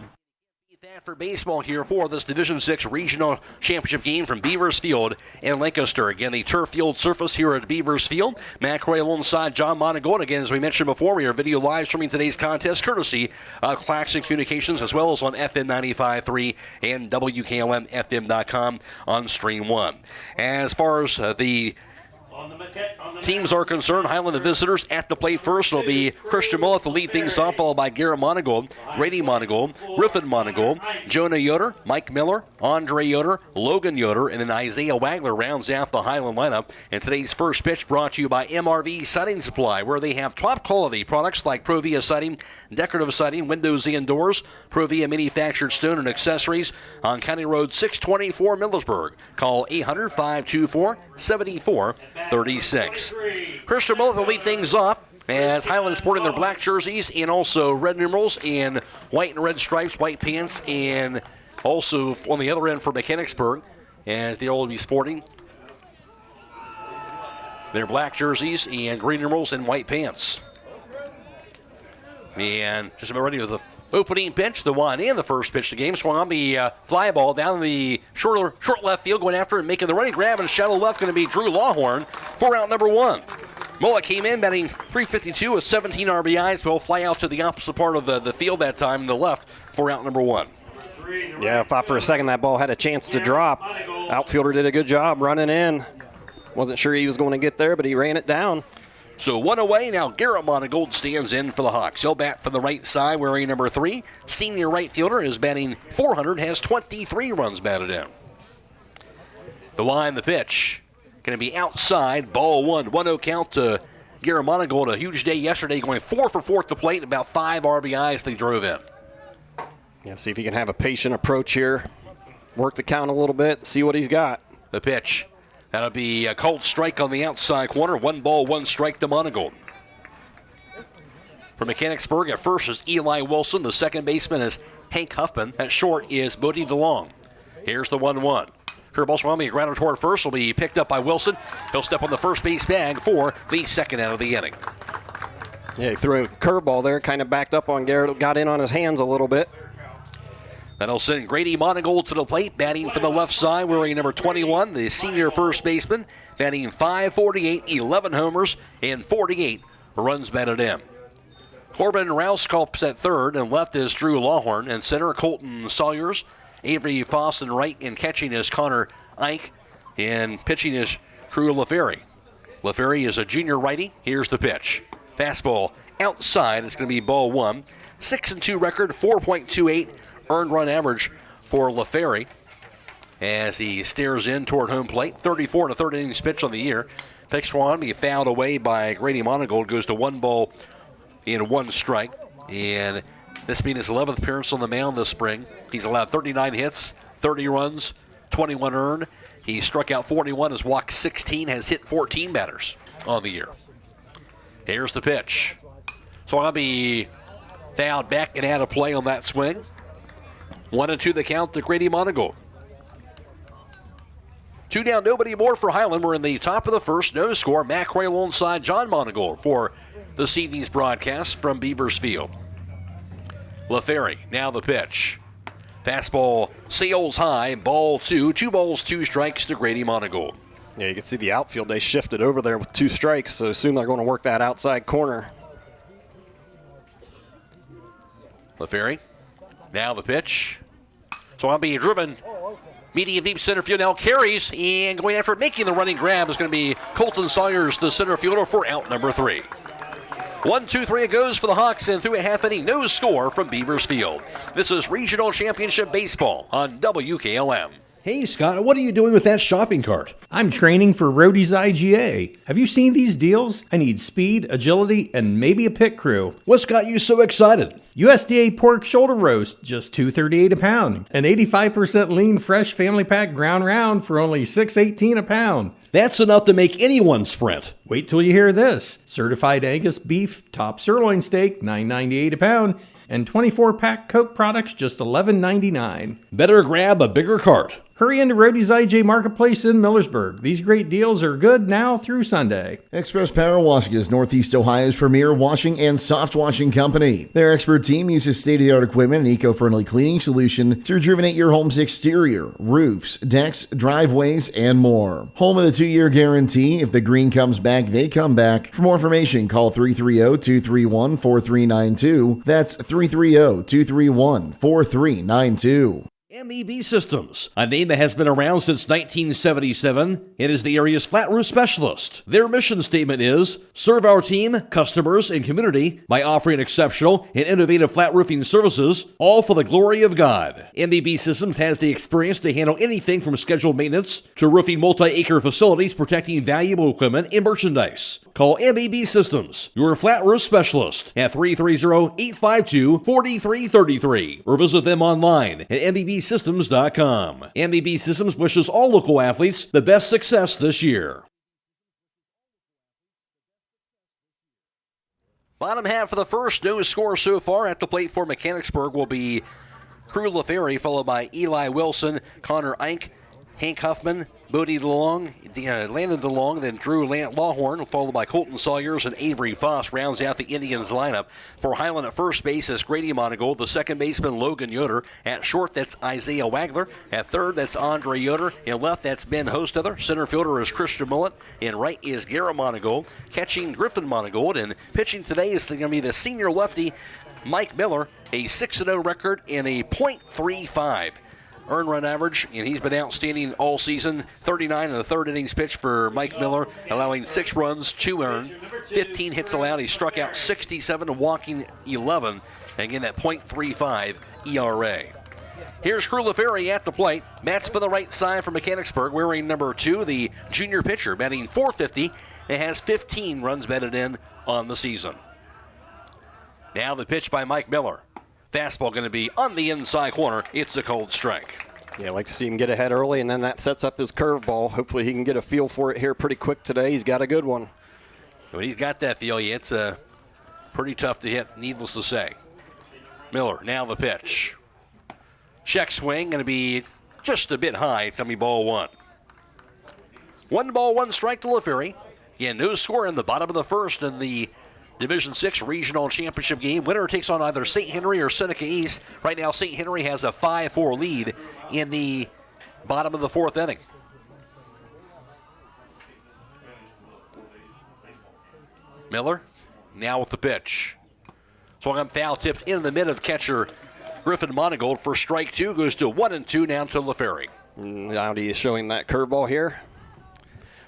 Speaker 17: For baseball here for this Division 6 regional championship game from Beaver Field in Lancaster. Again, the turf field surface here at Beaver Field. Matt Croy alongside John Monigold. Again, as we mentioned before, we are video live streaming today's contest courtesy of Claxon Communications, as well as on FM 95.3 and WKLM-FM.com on Stream 1. As far as the teams are concerned, Hiland, the visitors at the plate first. It'll be Christian Mullet to lead things off, followed by Garrett Monigold, Grady Monigold, Griffin Monigold, Jonah Yoder, Mike Miller, Andre Yoder, Logan Yoder, and then Isaiah Wagler rounds out the Hiland lineup. And today's first pitch brought to you by MRV Siding Supply, where they have top quality products like Provia Siding, decorative siding, windows and doors, Provia manufactured stone and accessories on County Road 624 Millersburg. Call 800-524-7436. Christian Mullet will lead things off as Hiland is sporting their black jerseys and also red numerals and white and red stripes, white pants, and also on the other end for Mechanicsburg, as they will be sporting their black jerseys and green numerals and white pants. And just about ready with the Opening pitch, the one and the first pitch of the game, swung on the fly ball down the short left field, going after it and making the running grab, and shallow left going to be Drew Lawhorn for out number 1. Mullet came in batting .352 with 17 RBIs, but will fly out to the opposite part of the field that time, the left, for out number 1.
Speaker 5: Yeah, I thought for a second that ball had a chance to drop. Outfielder did a good job running in. Wasn't sure he was going to get there, but he ran it down.
Speaker 17: So 1 away. Now Garrett Monigold stands in for the Hawks. He'll bat from the right side wearing number 3. Senior right fielder is batting .400, has 23 runs batted in. The line, the pitch, going to be outside. Ball 1. 1-0 count to Garrett Monigold. A huge day yesterday, going 4 for 4 at the plate, about 5 RBIs they drove in.
Speaker 5: Yeah, see if he can have a patient approach here. Work the count a little bit, see what he's got.
Speaker 17: The pitch. That'll be a cold strike on the outside corner. 1 ball, 1 strike to Monigold. For Mechanicsburg, at first is Eli Wilson. The second baseman is Hank Huffman. At short is Bodie DeLong. Here's the 1-1. Curveball swung, a grounded toward first, will be picked up by Wilson. He'll step on the first base bag for the second out of the inning.
Speaker 5: Yeah, he threw a curveball there, kind of backed up on Garrett, got in on his hands a little bit.
Speaker 17: That'll send Grady Monigold to the plate, batting from the left side, wearing number 21, the senior first baseman, batting .548, 11 homers, and 48 runs batted in. Corbin Rouse calls at third, and left is Drew Lawhorn, and center Colton Sawyers, Avery Foss in right, and catching is Connor Ike, and pitching is Crew LaFerry. LaFerry is a junior righty. Here's the pitch. Fastball outside. It's going to be ball 1. 6-2 record, 4.28 earned run average for LaFerry as he stares in toward home plate. 34 and a third innings pitch on the year. Pitch one be fouled away by Grady Monigold. Goes to 1 ball and 1 strike. And this being his 11th appearance on the mound this spring. He's allowed 39 hits, 30 runs, 21 earned. He struck out 41, has walked 16, has hit 14 batters on the year. Here's the pitch. So I'll be fouled back and out of play on that swing. 1-2 the count to Grady Monigold. 2 down, nobody more for Hiland. We're in the top of the first, no score. Matt Croy alongside John Monigold for this evening's broadcast from Beaver Field. LaFerry, now the pitch. Fastball sails high, ball 2. 2 balls, 2 strikes to Grady Monigold.
Speaker 5: Yeah, you can see the outfield. They shifted over there with 2 strikes, so soon they're going to work that outside corner.
Speaker 17: LaFerry, now the pitch. So I'll be driven medium deep center field. Now carries, and going after it, making the running grab is going to be Colton Sawyers, the center fielder, for out number 3. 1-2-3 it goes for the Hawks, and through a half inning, no score from Beavers Field. This is Regional Championship Baseball on WKLM.
Speaker 2: Hey, Scott, what are you doing with that shopping cart?
Speaker 6: I'm training for Roadie's IGA. Have you seen these deals? I need speed, agility, and maybe a pit crew.
Speaker 2: What's got you so excited?
Speaker 6: USDA pork shoulder roast, just $2.38 a pound. An 85% lean fresh family pack ground round for only $6.18 a pound.
Speaker 2: That's enough to make anyone sprint.
Speaker 6: Wait till you hear this. Certified Angus beef top sirloin steak, $9.98 a pound. And 24-pack Coke products, just $11.99.
Speaker 2: Better grab a bigger cart.
Speaker 6: Hurry into Roadie's IJ Marketplace in Millersburg. These great deals are good now through Sunday.
Speaker 15: Express Power Washing is Northeast Ohio's premier washing and soft washing company. Their expert team uses state-of-the-art equipment and eco-friendly cleaning solution to rejuvenate your home's exterior, roofs, decks, driveways, and more. Home of the 2-year guarantee. If the green comes back, they come back. For more information, call 330-231-4392. That's 330-231-4392.
Speaker 2: MEB Systems, a name that has been around since 1977. It is the area's flat roof specialist. Their mission statement is, serve our team, customers, and community by offering exceptional and innovative flat roofing services, all for the glory of God. MEB Systems has the experience to handle anything from scheduled maintenance to roofing multi-acre facilities protecting valuable equipment and merchandise. Call MEB Systems, your flat roof specialist, at 330-852-4333 or visit them online at MEBsystems.com. MEB Systems wishes all local athletes the best success this year.
Speaker 17: Bottom half of the first, no score so far. At the plate for Mechanicsburg will be Crew LaFerry, followed by Eli Wilson, Connor Ike, Hank Huffman, Bodie DeLong, Landon DeLong, then Drew Lawhorn, followed by Colton Sawyers and Avery Foss, rounds out the Indians lineup. For Hiland at first base is Grady Monigold. The second baseman, Logan Yoder. At short, that's Isaiah Wagler. At third, that's Andre Yoder. In left, that's Ben Hostether. Center fielder is Christian Mullet. In right is Garrett Monigold. Catching Griffin Monigold. And pitching today is going to be the senior lefty, Mike Miller. A 6-0 record and a .35 earned run average, and he's been outstanding all season. 39 in the third innings pitched for Mike Miller, allowing 6 runs, 2 earned, 15 hits allowed. He struck out 67, walking 11, and again that .35 ERA. Here's Crew LaFerry at the plate. Matt's for the right side for Mechanicsburg, wearing number 2, the junior pitcher, batting .450, and has 15 runs batted in on the season. Now the pitch by Mike Miller. Fastball going to be on the inside corner. It's a cold strike.
Speaker 5: Yeah, I'd like to see him get ahead early, and then that sets up his curveball. Hopefully he can get a feel for it here pretty quick today. He's got a good one.
Speaker 17: Well, he's got that feel. Yeah, it's pretty tough to hit, needless to say. Miller, now the pitch. Check swing, going to be just a bit high. It's going to be ball 1. 1 ball, 1 strike to LaFerry. Again, no score in the bottom of the first in the Division 6 Regional Championship game. Winner takes on either St. Henry or Seneca East. Right now, St. Henry has a 5-4 lead in the bottom of the 4th inning. Miller, now with the pitch. Swung on foul, tipped in the mid of catcher Griffin Monigold for strike 2. Goes to 1-2 now to LaFerry.
Speaker 5: Now he's showing that curveball here.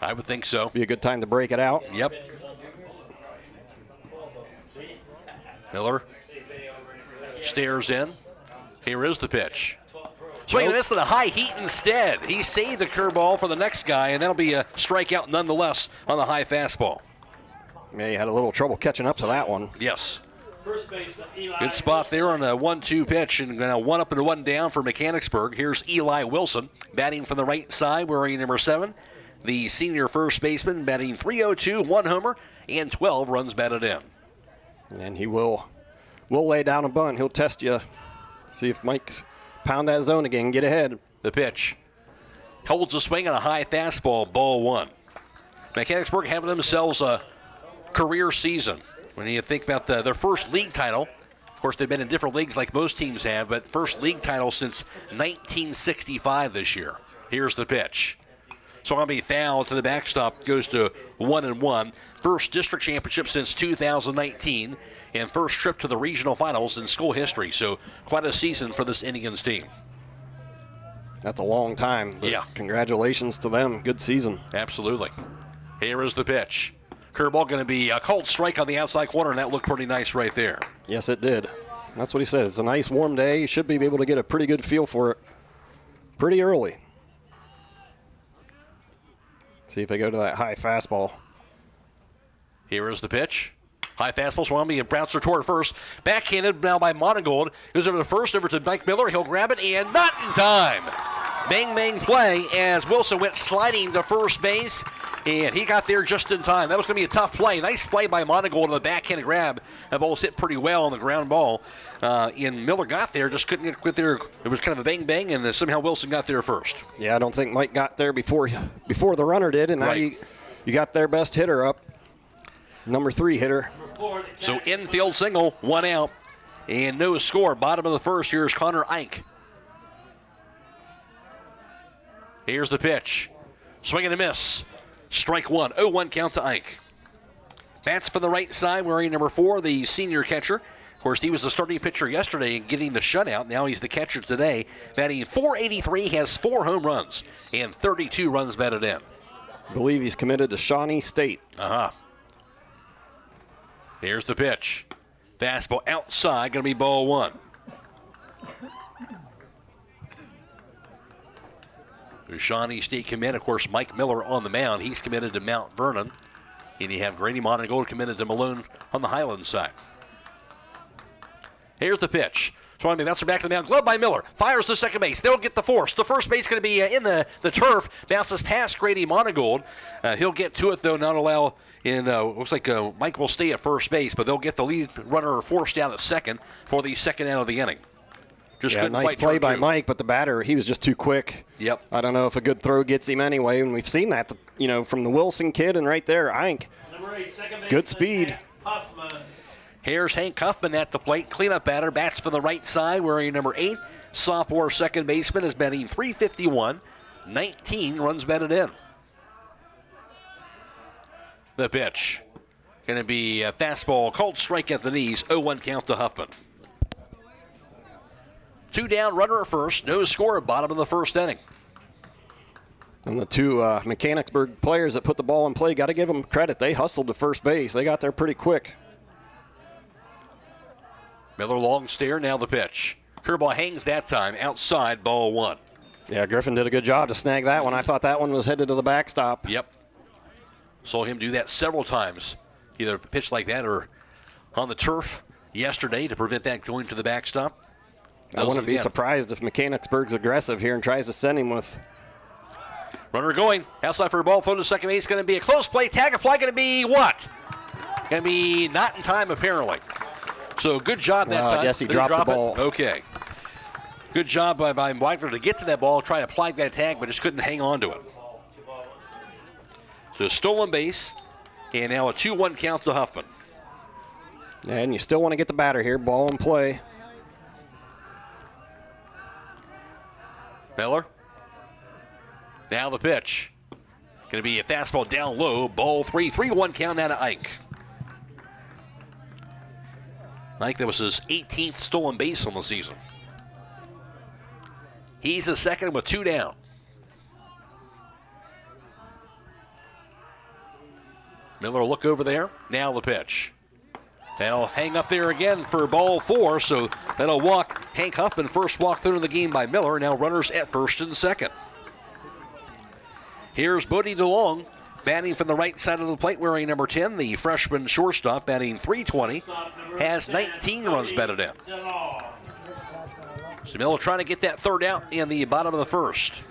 Speaker 17: I would think so.
Speaker 5: Be a good time to break it out.
Speaker 17: Yep. Miller stares in. Here is the pitch. Swing and a miss to the high heat instead. He saved the curveball for the next guy, and that'll be a strikeout nonetheless on the high fastball.
Speaker 5: Yeah, he had a little trouble catching up to that one.
Speaker 17: Yes. Good spot there on a 1-2 pitch, and now 1 up and 1 down for Mechanicsburg. Here's Eli Wilson batting from the right side, wearing number 7. The senior first baseman batting .302, 1 homer, and 12 runs batted in.
Speaker 5: And he will lay down a bunt. He'll test you. See if Mike's pound that zone again, get ahead.
Speaker 17: The pitch. Holds a swing on a high fastball, ball 1. Mechanicsburg having themselves a career season. When you think about their first league title, of course they've been in different leagues like most teams have, but first league title since 1965 this year. Here's the pitch. So going to be foul to the backstop, goes to 1-1. First district championship since 2019, and first trip to the regional finals in school history. So quite a season for this Indians team.
Speaker 5: That's a long time.
Speaker 17: Yeah.
Speaker 5: Congratulations to them. Good season.
Speaker 17: Absolutely. Here is the pitch. Curveball going to be a cold strike on the outside corner, and that looked pretty nice right there.
Speaker 5: Yes, it did. That's what he said. It's a nice warm day. You should be able to get a pretty good feel for it pretty early. See if they go to that high fastball.
Speaker 17: Here is the pitch. High fastball, Swami and bouncer toward first. Backhanded now by Monigold. Goes over to first, over to Mike Miller. He'll grab it, and not in time. Bang, bang play as Wilson went sliding to first base, and he got there just in time. That was going to be a tough play. Nice play by Monigold on the backhanded grab. That ball was hit pretty well on the ground ball. And Miller got there, just couldn't get there. It was kind of a bang, bang, and somehow Wilson got there first.
Speaker 5: Yeah, I don't think Mike got there before the runner did, and now you got their best hitter up. Number 3 hitter.
Speaker 17: So infield single, 1 out, and no score. Bottom of the first, here's Connor Ike. Here's the pitch. Swing and a miss. Strike 1. 0-1 count to Ike. Bats for the right side, wearing number 4, the senior catcher. Of course, he was the starting pitcher yesterday and getting the shutout. Now he's the catcher today. Batting .483, has 4 home runs and 32 runs batted in.
Speaker 5: I believe he's committed to Shawnee State.
Speaker 17: Here's the pitch. Fastball outside, going to be ball 1. Shawnee State commit, of course, Mike Miller on the mound. He's committed to Mount Vernon. And you have Grady Monigold committed to Malone on the Highland side. Here's the pitch. Swami bouncer back to the mound. Glove by Miller. Fires to second base. They'll get the force. The first base going to be in the turf. Bounces past Grady Monigold. He'll get to it, though, not allow in. Looks like Mike will stay at first base, but they'll get the lead runner forced down at second for the second out of the inning. Just
Speaker 5: yeah,
Speaker 17: couldn't
Speaker 5: nice
Speaker 17: quite
Speaker 5: play
Speaker 17: turn
Speaker 5: by
Speaker 17: two.
Speaker 5: Mike, but the batter, he was just too quick.
Speaker 17: Yep.
Speaker 5: I don't know if a good throw gets him anyway, and we've seen that, from the Wilson kid and right there, Ink. Good speed.
Speaker 17: Here's Hank Huffman at the plate. Cleanup batter, bats for the right side, wearing number 8. Sophomore second baseman is batting .351. 19 runs batted in. The pitch. Going to be a fastball, cold strike at the knees, 0-1 count to Huffman. 2 down, runner at first, no score at bottom of the first inning.
Speaker 5: And the two Mechanicsburg players that put the ball in play, got to give them credit. They hustled to first base. They got there pretty quick.
Speaker 17: Miller long stare, now the pitch. Curveball hangs that time, outside, ball 1.
Speaker 5: Yeah, Griffin did a good job to snag that one. I thought that one was headed to the backstop.
Speaker 17: Yep. Saw him do that several times, either pitch like that or on the turf yesterday to prevent that going to the backstop.
Speaker 5: I wouldn't be surprised if Mechanicsburg's aggressive here and tries to send him with.
Speaker 17: Runner going, outside for a ball, thrown to second base. Going to be a close play. Tag and fly going to be what? Going to be not in time, apparently. So good job that time.
Speaker 5: I guess he
Speaker 17: Did
Speaker 5: dropped the
Speaker 17: drop
Speaker 5: ball.
Speaker 17: it? Okay. Good job by Weigler to get to that ball, try to apply that tag, but just couldn't hang on to it. So stolen base, and now a 2-1 count to Huffman.
Speaker 5: And you still want to get the batter here. Ball in play.
Speaker 17: Miller. Now the pitch. Going to be a fastball down low. Ball 3. 3-1 count now to Ike. Ike, that was his 18th stolen base on the season. He's the second with 2 down. Miller look over there. Now the pitch. They'll hang up there again for ball 4, so that'll walk Hank Huffman. First walk through the game by Miller. Now runners at first and second. Here's Bodie DeLong batting from the right side of the plate, wearing number 10, the freshman shortstop, batting .320, has 19 runs batted in. So Miller trying to get that third out in the bottom of the first.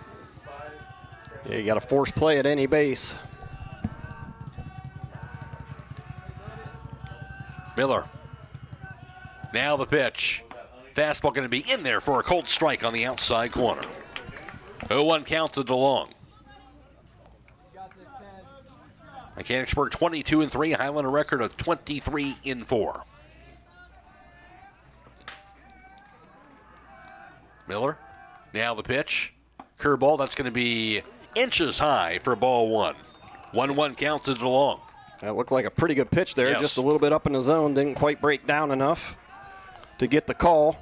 Speaker 5: Yeah, you got to force play at any base.
Speaker 17: Miller. Now the pitch. Fastball going to be in there for a cold strike on the outside corner. 0-1 count to DeLong. Mechanicsburg 22-3, Hiland a record of 23-4. Miller, now the pitch. Curveball, that's going to be inches high for ball 1. 1-1 count to DeLong.
Speaker 5: That looked like a pretty good pitch there,
Speaker 17: Yes.
Speaker 5: just a little bit up in the zone. Didn't quite break down enough to get the call.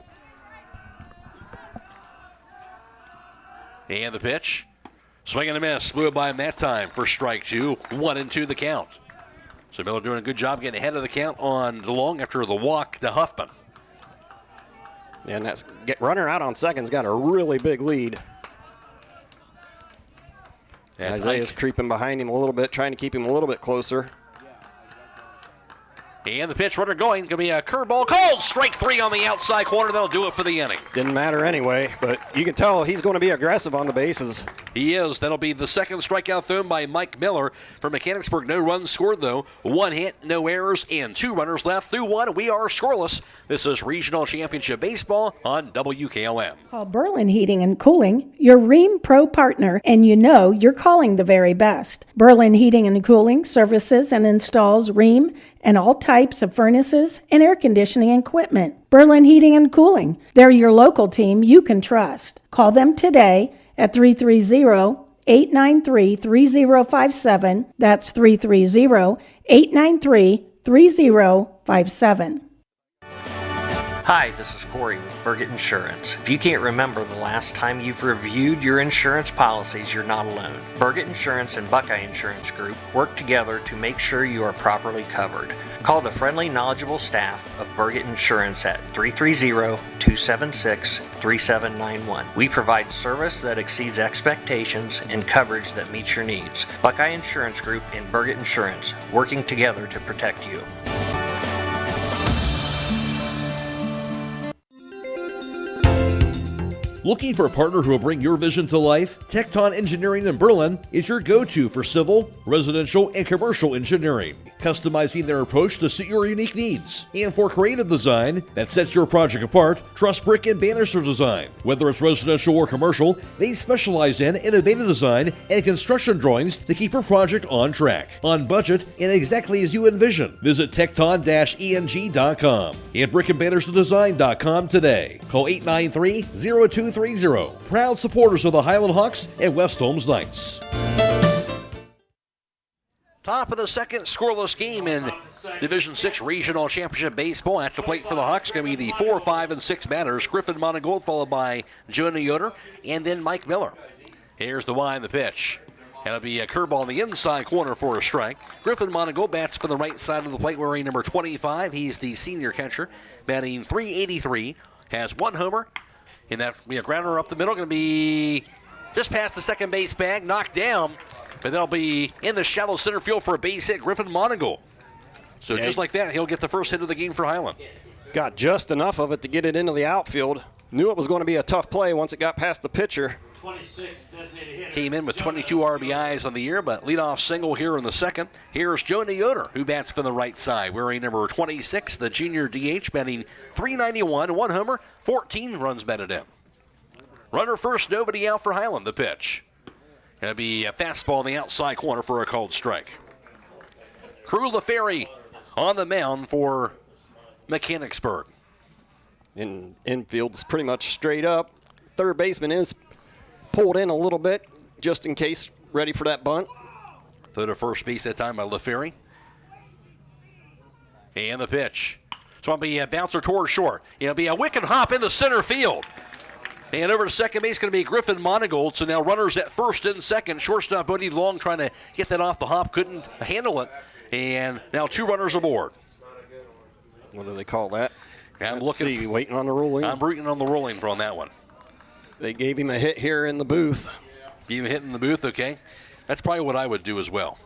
Speaker 17: And the pitch. Swing and a miss. Blew it by him that time for strike 2. 1-2 the count. So Miller doing a good job getting ahead of the count on DeLong after the walk to Huffman.
Speaker 5: And that's runner out on second's got a really big lead.
Speaker 17: That's
Speaker 5: Isaiah's creeping behind him a little bit, trying to keep him a little bit closer.
Speaker 17: And the pitch runner going. Going to be a curveball. Cold strike 3 on the outside corner. That'll do it for the inning.
Speaker 5: Didn't matter anyway, but you can tell he's going to be aggressive on the bases.
Speaker 17: He is. That'll be the second strikeout thrown by Mike Miller. For Mechanicsburg, no runs scored, though. 1 hit, no errors, and 2 runners left. Through 1, we are scoreless. This is Regional Championship Baseball on WKLM.
Speaker 10: Call Berlin Heating and Cooling, your Rheem Pro partner, and you know you're calling the very best. Berlin Heating and Cooling services and installs Rheem and all types of furnaces and air conditioning equipment. Berlin Heating and Cooling, they're your local team you can trust. Call them today at 330-893-3057. That's 330-893-3057.
Speaker 13: Hi, this is Corey with Burgett Insurance. If you can't remember the last time you've reviewed your insurance policies, you're not alone. Burgett Insurance and Buckeye Insurance Group work together to make sure you are properly covered. Call the friendly, knowledgeable staff of Burgett Insurance at 330-276-3791. We provide service that exceeds expectations and coverage that meets your needs. Buckeye Insurance Group and Burgett Insurance, working together to protect you.
Speaker 2: Looking for a partner who will bring your vision to life? Tecton Engineering in Berlin is your go-to for civil, residential, and commercial engineering, customizing their approach to suit your unique needs. And for creative design that sets your project apart, trust Brick and Banister Design. Whether it's residential or commercial, they specialize in innovative design and construction drawings to keep your project on track, on budget, and exactly as you envision. Visit tecton-eng.com and brickandbannisterdesign.com today. Call 893-0230. Proud supporters of the Hiland Hawks and West Holmes Knights.
Speaker 17: Top of the second, scoreless game in Division 6 Regional Championship Baseball. At the plate for the Hawks going to be the 4, 5, and 6 batters. Griffin Monigold, followed by Jonah Yoder, and then Mike Miller. Here's the wind, the pitch. That'll be a curveball in the inside corner for a strike. Griffin Monigold bats for the right side of the plate, wearing number 25. He's the senior catcher, batting .383, has 1 homer. And that will be a grounder up the middle, going to be just past the second base bag, knocked down. But that'll be in the shallow center field for a base hit, Griffin Monigold. So just like that, he'll get the first hit of the game for Hiland.
Speaker 5: Got just enough of it to get it into the outfield. Knew it was going to be a tough play once it got past the pitcher.
Speaker 14: 26 designated hitter.
Speaker 17: Came in with 22 RBIs on the year, but leadoff single here in the second. Here's Jonah Yoder, who bats for the right side, wearing number 26, the junior DH, batting .391, 1 homer, 14 runs batted in. Runner first, nobody out for Hiland. The pitch. It'll be a fastball in the outside corner for a called strike. Crew LaFerry on the mound for Mechanicsburg.
Speaker 5: Infield's pretty much straight up. Third baseman is pulled in a little bit just in case, ready for that bunt.
Speaker 17: Throw to first base that time by LaFerry. And the pitch. So it'll be a bouncer toward short. It'll be a wicked hop in the center field. And over to second base going to be Griffin Monigold. So now runners at first and second. Shortstop Bodie Long trying to get that off the hop. Couldn't handle it. And now 2 runners aboard.
Speaker 5: What do they call that?
Speaker 17: I'm
Speaker 5: Let's see, waiting on the ruling.
Speaker 17: I'm rooting on the ruling for on that one.
Speaker 5: They gave him a hit here in the booth.
Speaker 17: Gave him a hit in the booth, okay. That's probably what I would do as well.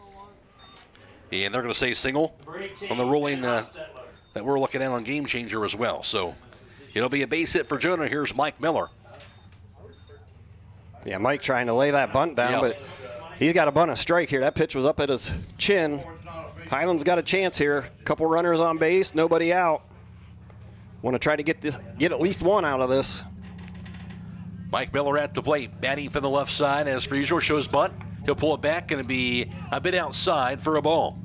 Speaker 17: And they're going to say single on the ruling that we're looking at on Game Changer as well. So it'll be a base hit for Jonah. Here's Mike Miller.
Speaker 5: Yeah, Mike trying to lay that bunt down, but he's got a bunt, a strike here. That pitch was up at his chin. Hiland's got a chance here. A couple runners on base, nobody out. Want to try to get at least one out of this.
Speaker 17: Mike Miller at the plate, batting for the left side. As for usual, shows bunt. He'll pull it back, going to be a bit outside for a ball.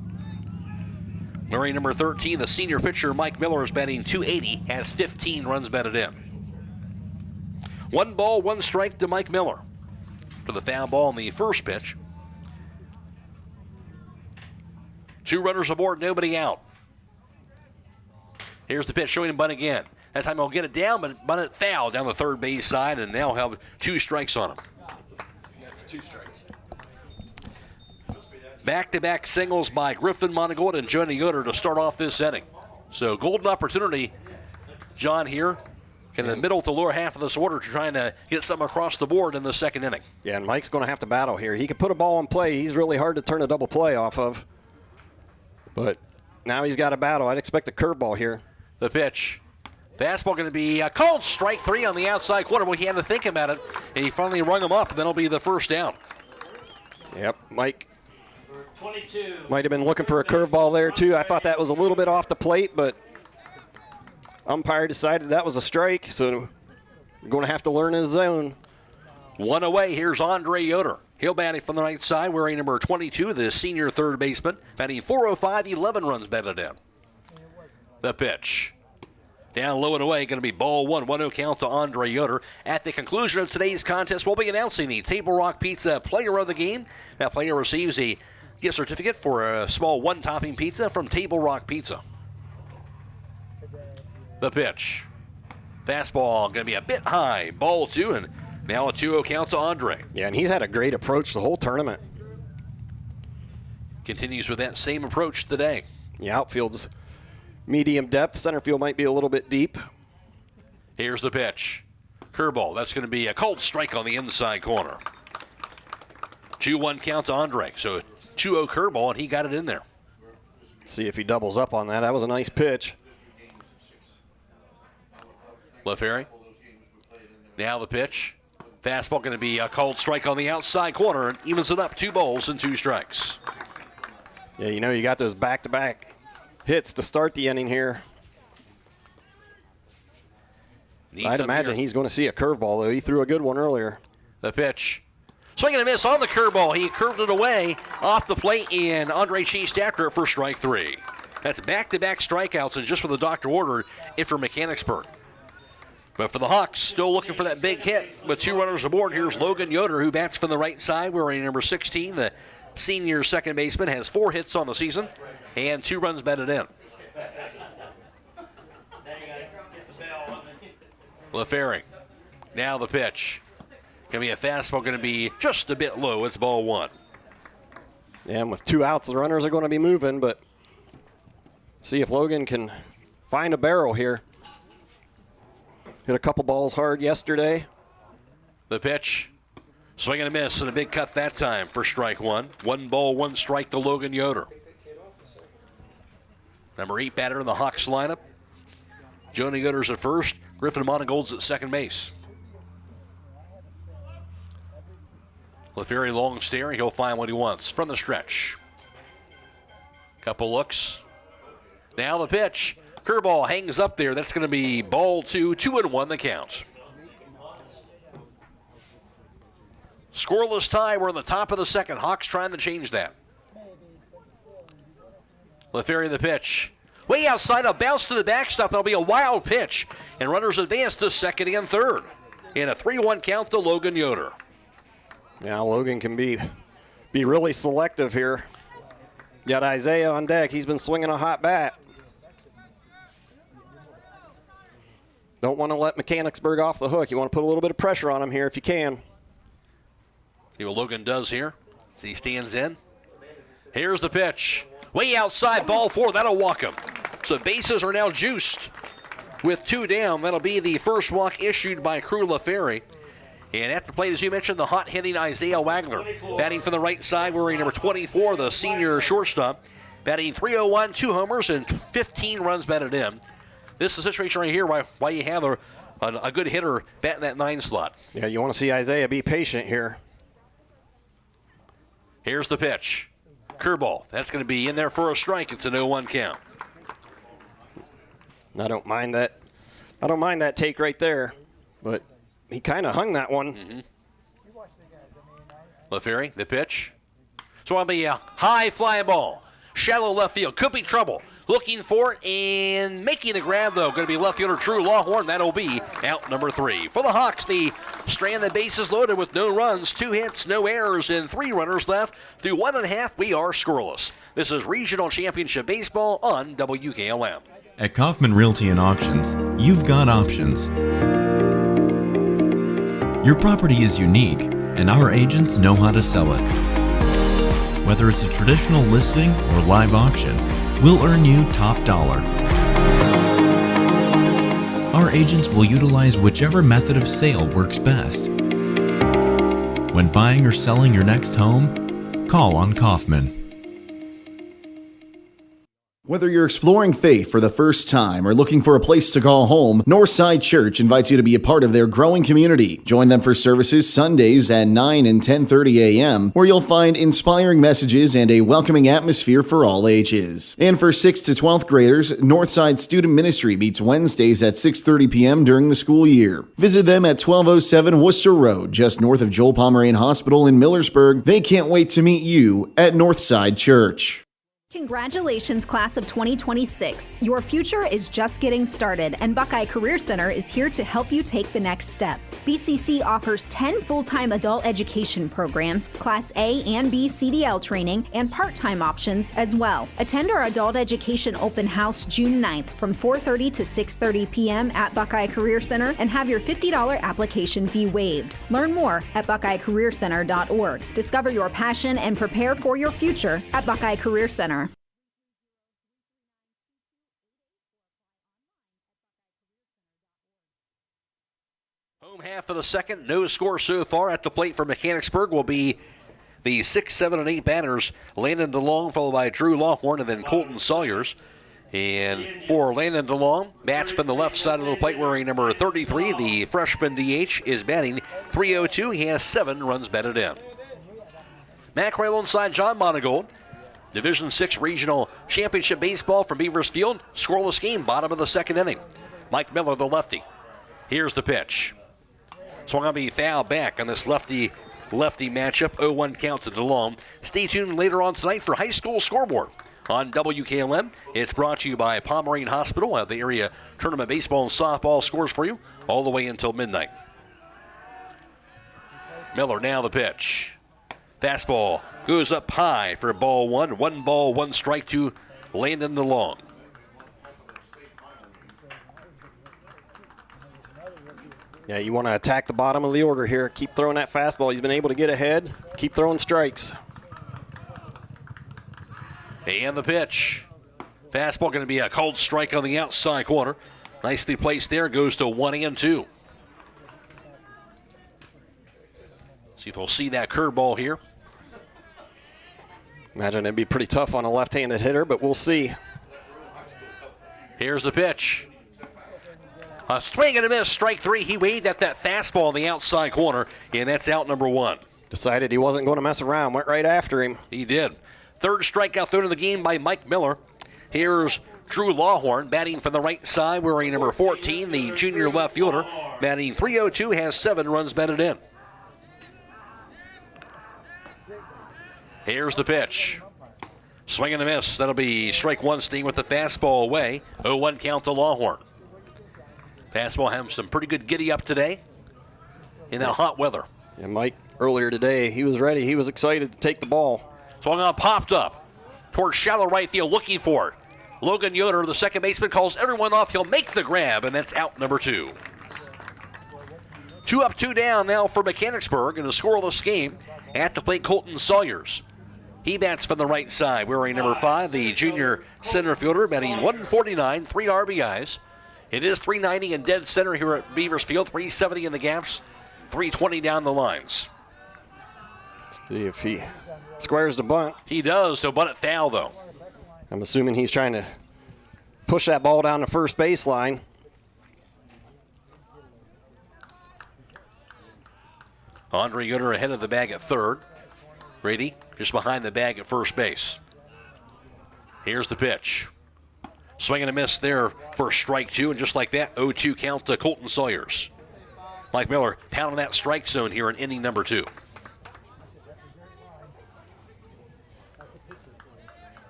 Speaker 17: Wearing number 13, the senior pitcher, Mike Miller, is batting .280, has 15 runs batted in. 1 ball, 1 strike to Mike Miller. For the foul ball in the first pitch. 2 runners aboard, nobody out. Here's the pitch, showing him bunt again. That time he'll get it down, but bunt it foul down the third base side, and now have 2 strikes on him.
Speaker 5: That's 2 strikes.
Speaker 17: Back-to-back singles by Griffin Monigold and Jonah Yoder to start off this inning. So golden opportunity, John, here in the middle to lower half of this order to trying to get something across the board in the second inning.
Speaker 5: Yeah, and Mike's going to have to battle here. He can put a ball in play. He's really hard to turn a double play off of. But now he's got a battle. I'd expect a curveball here.
Speaker 17: The pitch. Fastball going to be a called strike 3 on the outside corner. Well, he had to think about it, and he finally rung him up, and then it'll be the first down.
Speaker 5: Yep, Mike
Speaker 14: 22.
Speaker 5: Might have been looking for a curveball there, too. I thought that was a little bit off the plate, but umpire decided that was a strike, so we're going to have to learn his zone.
Speaker 17: 1 away. Here's Andre Yoder. He'll bat it from the right side, wearing number 22, the senior third baseman. Batting .405, 11 runs batted in. The pitch. Down low and away, going to be ball 1. 1-0 count to Andre Yoder. At the conclusion of today's contest, we'll be announcing the Table Rock Pizza player of the game. That player receives a gift certificate for a small 1-topping pizza from Table Rock Pizza. The pitch. Fastball going to be a bit high. Ball 2, and now a 2-0 count to Andre.
Speaker 5: Yeah, and he's had a great approach the whole tournament.
Speaker 17: Continues with that same approach today.
Speaker 5: Yeah, outfield's medium depth. Center field might be a little bit deep.
Speaker 17: Here's the pitch. Curveball. That's going to be a called strike on the inside corner. 2-1 count to Andre. So 2-0 curveball, and he got it in there.
Speaker 5: See if he doubles up on that. That was a nice pitch.
Speaker 17: LaFerry. Now the pitch. Fastball going to be a called strike on the outside corner and evens it up 2 balls and 2 strikes.
Speaker 5: Yeah, you got those back-to-back hits to start the inning here. I'd imagine he's going to see a curveball, though. He threw a good one earlier.
Speaker 17: The pitch. Swinging and a miss on the curveball. He curved it away off the plate, and Andre chased after it for strike 3. That's back-to-back strikeouts, and just for the doctor ordered it for Mechanicsburg. But for the Hawks, still looking for that big hit with 2 runners aboard. Here's Logan Yoder, who bats from the right side, wearing number 16. The senior second baseman has 4 hits on the season and 2 runs batted in. LaFerry. Now the pitch. Going to be a fastball, going to be just a bit low. It's ball 1.
Speaker 5: Yeah, and with 2 outs, the runners are going to be moving, but see if Logan can find a barrel here. Hit a couple balls hard yesterday.
Speaker 17: The pitch. Swing and a miss, and a big cut that time for strike 1. 1 ball, 1 strike to Logan Yoder. Number 8 batter in the Hawks lineup. Jonah Yoder's at first. Griffin Monigold's at second base. LaFerry long staring. He'll find what he wants from the stretch. Couple looks. Now the pitch. Curveball hangs up there. That's going to be ball 2, 2-1 the count. Scoreless tie. We're in the top of the second. Hawks trying to change that. LaFerry the pitch. Way outside, a bounce to the backstop. That'll be a wild pitch. And runners advance to second and third. And a 3-1 count to Logan Yoder.
Speaker 5: Now Logan can be really selective here. Got Isaiah on deck. He's been swinging a hot bat. Don't want to let Mechanicsburg off the hook. You want to put a little bit of pressure on him here if you can.
Speaker 17: See what Logan does here as he stands in. Here's the pitch. Way outside, ball 4. That'll walk him. So bases are now juiced with 2 down. That'll be the first walk issued by Crew LaFerry. And at the plate, as you mentioned, the hot-hitting Isaiah Wagner. Batting from the right side, wearing number 24, the senior shortstop. Batting .301, 2 homers, and 15 runs batted in. This is a situation right here why you have a good hitter batting that 9 slot.
Speaker 5: Yeah, you want to see Isaiah be patient here.
Speaker 17: Here's the pitch. Curveball. That's going to be in there for a strike. It's an 0-1 count.
Speaker 5: I don't mind that take right there, but he kind of hung that one.
Speaker 17: Mm-hmm. LaFerry, the pitch. So it'll be a high fly ball. Shallow left field. Could be trouble. Looking for it and making the grab, though. Going to be left fielder Drew Lawhorn. That'll be out number 3. For the Hawks, the strand the bases loaded with no runs, 2 hits, no errors, and 3 runners left. Through 1.5, we are scoreless. This is Regional Championship Baseball on WKLM.
Speaker 16: At Kaufman Realty and Auctions, you've got options. Your property is unique, and our agents know how to sell it. Whether it's a traditional listing or live auction, we'll earn you top dollar. Our agents will utilize whichever method of sale works best. When buying or selling your next home, call on Kaufman.
Speaker 15: Whether you're exploring faith for the first time or looking for a place to call home, Northside Church invites you to be a part of their growing community. Join them for services Sundays at 9 and 10:30 a.m., where you'll find inspiring messages and a welcoming atmosphere for all ages. And for 6th to 12th graders, Northside Student Ministry meets Wednesdays at 6:30 p.m. during the school year. Visit them at 1207 Worcester Road, just north of Joel Pomeranian Hospital in Millersburg. They can't wait to meet you at Northside Church.
Speaker 18: Congratulations, class of 2026. Your future is just getting started, and Buckeye Career Center is here to help you take the next step. BCC offers 10 full-time adult education programs, Class A and B CDL training, and part-time options as well. Attend our Adult Education Open House June 9th from 4:30 to 6:30 p.m. at Buckeye Career Center and have your $50 application fee waived. Learn more at buckeyecareercenter.org. Discover your passion and prepare for your future at Buckeye Career Center.
Speaker 17: Half of the second, no score so far. At the plate for Mechanicsburg will be the 6, 7, and 8 batters. Landon DeLong, followed by Drew Lawhorn, and then Colton Sawyers. And for Landon DeLong, bats from the left side of the plate wearing number 33. The freshman DH is batting .302. He has 7 runs batted in. Matt Rail inside John Monigold. Division VI Regional Championship Baseball from Beavers Field. Scoreless game, bottom of the second inning. Mike Miller, the lefty. Here's the pitch. Swung on be foul back on this lefty matchup. 0-1 count to DeLong. Stay tuned later on tonight for High School Scoreboard on WKLM. It's brought to you by Pomeranian Hospital. Have the area tournament baseball and softball scores for you all the way until midnight. Miller now the pitch. Fastball goes up high for ball 1. 1 ball, 1 strike to Landon DeLong.
Speaker 5: Yeah, you want to attack the bottom of the order here. Keep throwing that fastball. He's been able to get ahead. Keep throwing strikes.
Speaker 17: And the pitch. Fastball going to be a cold strike on the outside corner. Nicely placed there. Goes to 1-2. See if we'll see that curveball here.
Speaker 5: Imagine it'd be pretty tough on a left-handed hitter, but we'll see.
Speaker 17: Here's the pitch. A swing and a miss, strike 3. He waved at that fastball on the outside corner, and that's out number 1.
Speaker 5: Decided he wasn't going to mess around. Went right after him.
Speaker 17: He did. Third strikeout thrown in the game by Mike Miller. Here's Drew Lawhorn batting from the right side, wearing number 14, the junior left fielder. Batting .302, has 7 runs batted in. Here's the pitch. Swing and a miss. That'll be strike 1, staying with the fastball away. 0-1 count to Lawhorn. Fastball having some pretty good giddy up today in that hot weather.
Speaker 5: And Mike, earlier today, he was ready. He was excited to take the ball.
Speaker 17: Swung on, popped up towards shallow right field, looking for it. Logan Yoder, the second baseman, calls everyone off. He'll make the grab, and that's out number 2. 2 up, 2 down now for Mechanicsburg in a scoreless game. At the plate, Colton Sawyers. He bats from the right side, wearing number 5, the junior center fielder, batting .149, 3 RBIs. It is .390 in dead center here at Beavers Field, .370 in the gaps, .320 down the lines.
Speaker 5: Let's see if he squares the bunt.
Speaker 17: He does, so bunt it foul, though.
Speaker 5: I'm assuming he's trying to push that ball down the first baseline.
Speaker 17: Andre Yoder ahead of the bag at third. Brady just behind the bag at first base. Here's the pitch. Swing and a miss there for strike 2, and just like that, 0-2 count to Colton Sawyers. Mike Miller pounding that strike zone here in inning number 2.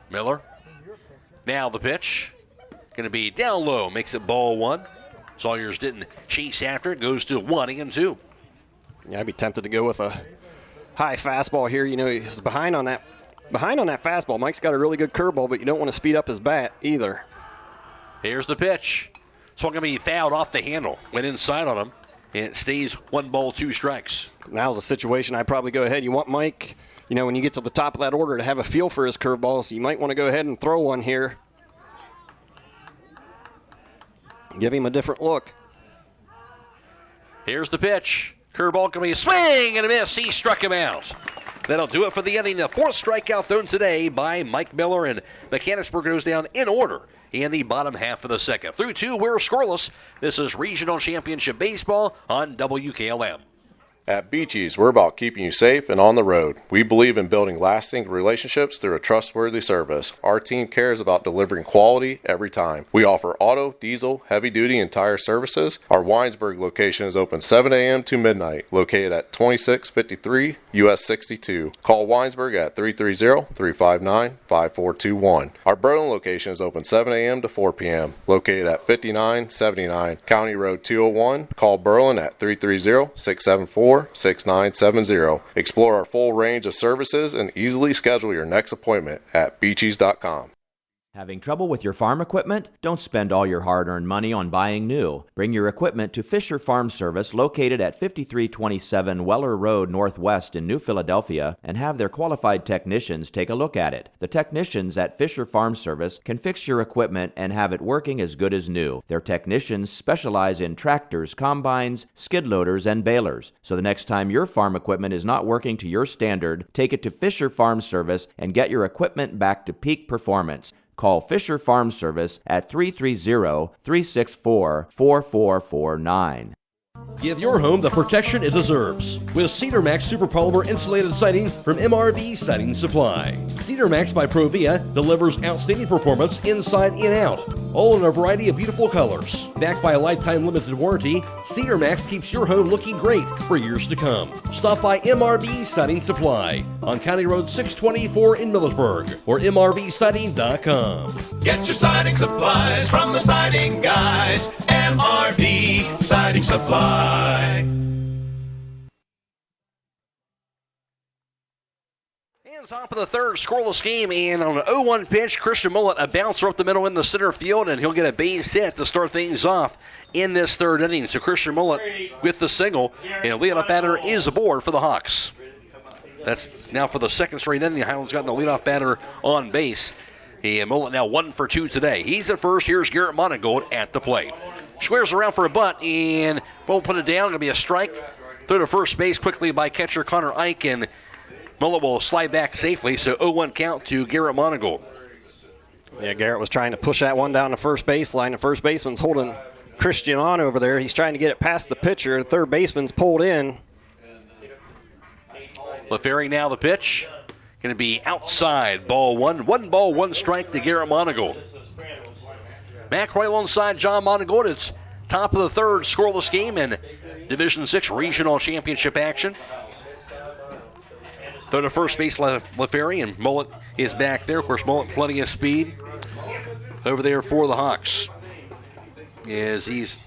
Speaker 17: Miller, now the pitch. Going to be down low, makes it ball 1. Sawyers didn't chase after it, goes to 1-2.
Speaker 5: Yeah, I'd be tempted to go with a high fastball here. You know, he's behind on that fastball. Mike's got a really good curveball, but you don't want to speed up his bat either.
Speaker 17: Here's the pitch. Swung going to be fouled off the handle. Went inside on him, and it stays 1 ball, 2 strikes.
Speaker 5: Now's a situation I'd probably go ahead. You want Mike, you know, when you get to the top of that order, to have a feel for his curveball, so you might want to go ahead and throw one here. Give him a different look.
Speaker 17: Here's the pitch. Curveball going to be a swing and a miss. He struck him out. That'll do it for the inning. The 4th strikeout thrown today by Mike Miller, and Mechanicsburg goes down in order in the bottom half of the second. Through 2, we're scoreless. This is Regional Championship Baseball on WKLM.
Speaker 11: At Beaches, we're about keeping you safe and on the road. We believe in building lasting relationships through a trustworthy service. Our team cares about delivering quality every time. We offer auto, diesel, heavy-duty, and tire services. Our Winesburg location is open 7 a.m. to midnight, located at 2653 US 62. Call Winesburg at 330-359-5421. Our Berlin location is open 7 a.m. to 4 p.m., located at 5979 County Road 201. Call Berlin at 330-674-6970. Explore our full range of services and easily schedule your next appointment at beaches.com.
Speaker 19: Having trouble with your farm equipment? Don't spend all your hard-earned money on buying new. Bring your equipment to Fisher Farm Service, located at 5327 Weller Road Northwest in New Philadelphia, and have their qualified technicians take a look at it. The technicians at Fisher Farm Service can fix your equipment and have it working as good as new. Their technicians specialize in tractors, combines, skid loaders, and balers. So the next time your farm equipment is not working to your standard, take it to Fisher Farm Service and get your equipment back to peak performance. Call Fisher Farm Service at 330-364-4449.
Speaker 2: Give your home the protection it deserves with Cedar Max Super Polymer Insulated Siding from MRV Siding Supply. Cedar Max by Provia delivers outstanding performance inside and out, all in a variety of beautiful colors. Backed by a lifetime limited warranty, Cedar Max keeps your home looking great for years to come. Stop by MRV Siding Supply on County Road 624 in Millersburg or mrvsiding.com.
Speaker 20: Get your siding supplies from the siding guys. MRV Siding Supply.
Speaker 17: Top of the third, scoreless game, and on an 0-1 pitch, Christian Mullet, a bouncer up the middle in the center field, and he'll get a base hit to start things off in this third inning. So Christian Mullet with the single, and leadoff batter is aboard for the Hawks. That's now for the second straight inning. Hiland's gotten the leadoff batter on base. And Mullet now 1 for 2 today. He's at first. Here's Garrett Monigold at the plate. Squares around for a bunt and won't put it down. Going to be a strike. Throw to first base quickly by catcher Connor Ike, and Mullet will slide back safely, so 0-1 count to Garrett Monigold.
Speaker 5: Yeah, Garrett was trying to push that one down the first baseline. The first baseman's holding Christian on over there. He's trying to get it past the pitcher. The third baseman's pulled in.
Speaker 17: LaFerry now the pitch. Going to be outside, ball one. 1 ball, 1 strike to Garrett Monigold. Matt Croy alongside John Monigold. It's top of the third, scoreless game in Division 6 Regional Championship action. Throw to first base, LaFerry, and Mullet is back there. Of course, Mullet plenty of speed over there for the Hawks, as he's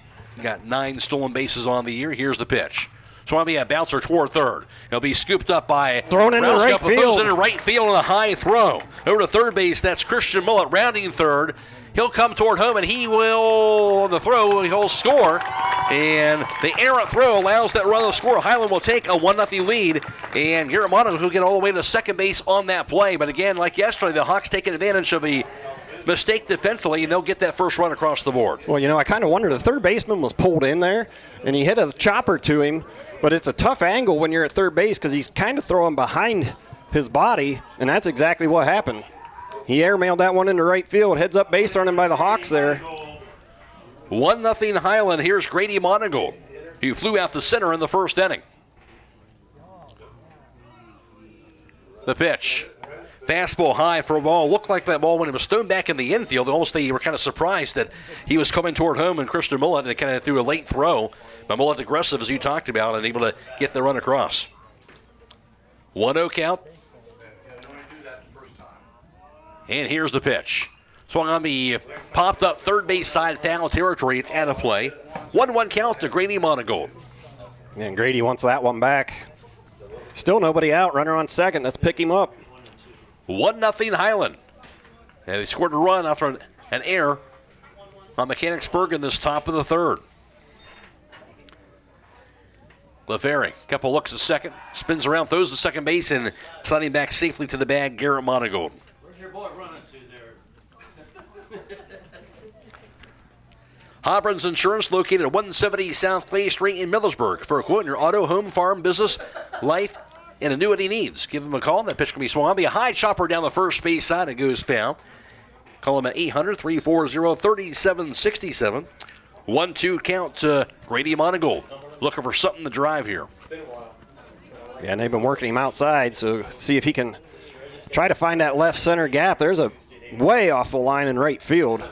Speaker 17: got 9 stolen bases on the year. Here's the pitch. So it'll be a bouncer toward third. He'll be scooped up by
Speaker 5: thrown into right field.
Speaker 17: Throws into right field on a high throw. Over to third base, that's Christian Mullet rounding third. He'll come toward home, and he will, on the throw, he'll score. And the errant throw allows that run to score. Hiland will take a 1-0 lead, and Garrett Monigold will get all the way to second base on that play. But again, like yesterday, the Hawks taking advantage of a mistake defensively, and they'll get that first run across the board.
Speaker 5: Well, you know, I kind of wonder, the third baseman was pulled in there, and he hit a chopper to him, but it's a tough angle when you're at third base because he's kind of throwing behind his body, and that's exactly what happened. He airmailed that one into right field. Heads up base running by the Hawks there.
Speaker 17: 1-0 Hiland. Here's Grady Monigold, who flew out the center in the first inning. The pitch. Fastball high for a ball. Looked like that ball when it was thrown back in the infield. Almost they were kind of surprised that he was coming toward home, and Christian Mullet kind of threw a late throw. But Mullet aggressive, as you talked about, and able to get the run across. 1-0 count. And here's the pitch. Swung on the popped up third base side, foul territory. It's out of play. 1-1 count to Grady Monigold.
Speaker 5: And Grady wants that one back. Still nobody out. Runner on second. Let's pick him up.
Speaker 17: 1-0 Hiland. And they scored a run after an error on Mechanicsburg in this top of the third. LaFerry, couple looks at second, spins around, throws to second base, and sliding back safely to the bag, Garrett Monigold.
Speaker 14: Where's your boy running to there?
Speaker 17: Hobron's Insurance, located at 170 South Clay Street in Millersburg. For a quote on your auto, home, farm, business, life, and annuity needs, give them a call. That pitch can be swung on. Be a high chopper down the first base side. It goes foul. Call them at 800-340-3767. 1-2 count to Grady Monigold. Looking for something to drive here.
Speaker 5: Yeah, and they've been working him outside, so see if he can try to find that left center gap. There's a way off the line in right field.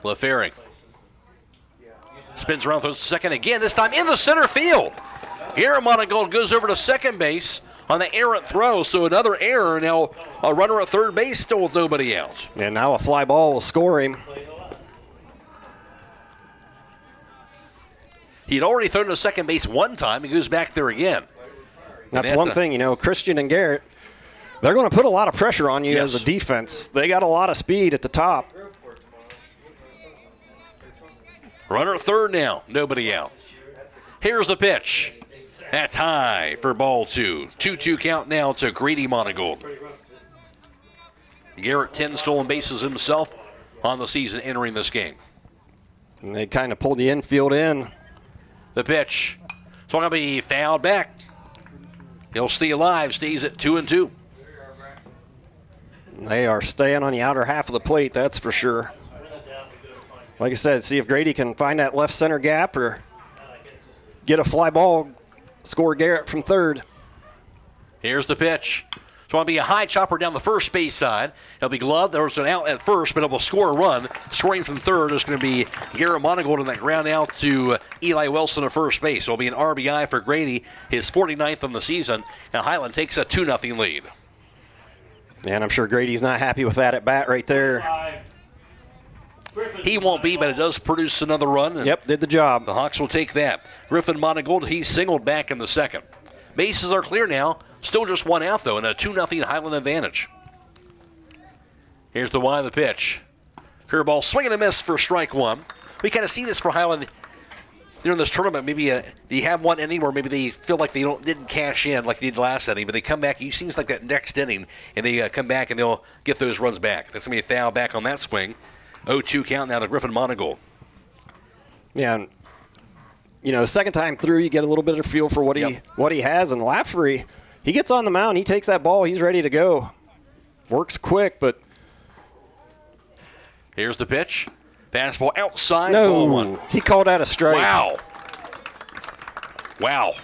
Speaker 17: LaFerry spins around, throws to second again, this time in the center field. Garrett Monigold goes over to second base on the errant throw, so another error. Now a runner at third base still with nobody out.
Speaker 5: And now a fly ball will score him.
Speaker 17: He had already thrown to second base one time. He goes back there again.
Speaker 5: That's one thing, you know, Christian and Garrett, they're going to put a lot of pressure on you as a defense. They got a lot of speed at the top.
Speaker 17: Runner at third now, nobody out. Here's the pitch. That's high for ball two. 2-2 count now to Grady Monigold. Garrett, 10 stolen bases himself on the season entering this game.
Speaker 5: And they kind of pulled the infield in.
Speaker 17: The pitch. So going to be fouled back. He'll stay alive, stays at 2-2.
Speaker 5: They are staying on the outer half of the plate, that's for sure. Like I said, see if Grady can find that left center gap or get a fly ball, score Garrett from third.
Speaker 17: Here's the pitch. It's going to be a high chopper down the first base side. It'll be gloved. There's an out at first, but it will score a run. Scoring from third is going to be Garrett Monigold on that ground out to Eli Wilson at first base. It'll be an RBI for Grady, his 49th on the season. And Hiland takes a 2-0 lead.
Speaker 5: And I'm sure Grady's not happy with that at bat right there.
Speaker 17: He won't be, but it does produce another run.
Speaker 5: Yep, did the job.
Speaker 17: The Hawks will take that. Griffin Monigold, he's singled back in the second. Bases are clear now. Still just one out, though, and a 2-0 Hiland advantage. Here's the Y of the pitch. Curveball, swing and a miss for strike one. We kind of see this for Hiland during this tournament. Maybe you have one inning where maybe they feel like they didn't cash in like they did last inning, but they come back. It seems like that next inning, and they come back and they'll get those runs back. That's going to be a foul back on that swing. 0-2 count now to Griffin Monigold.
Speaker 5: Yeah, and, you know, second time through, you get a little bit of feel for what he has. And Lafferty, he gets on the mound, he takes that ball, he's ready to go. Works quick, but
Speaker 17: here's the pitch. Fastball outside.
Speaker 5: No,
Speaker 17: ball one.
Speaker 5: He called out a strike.
Speaker 17: Wow.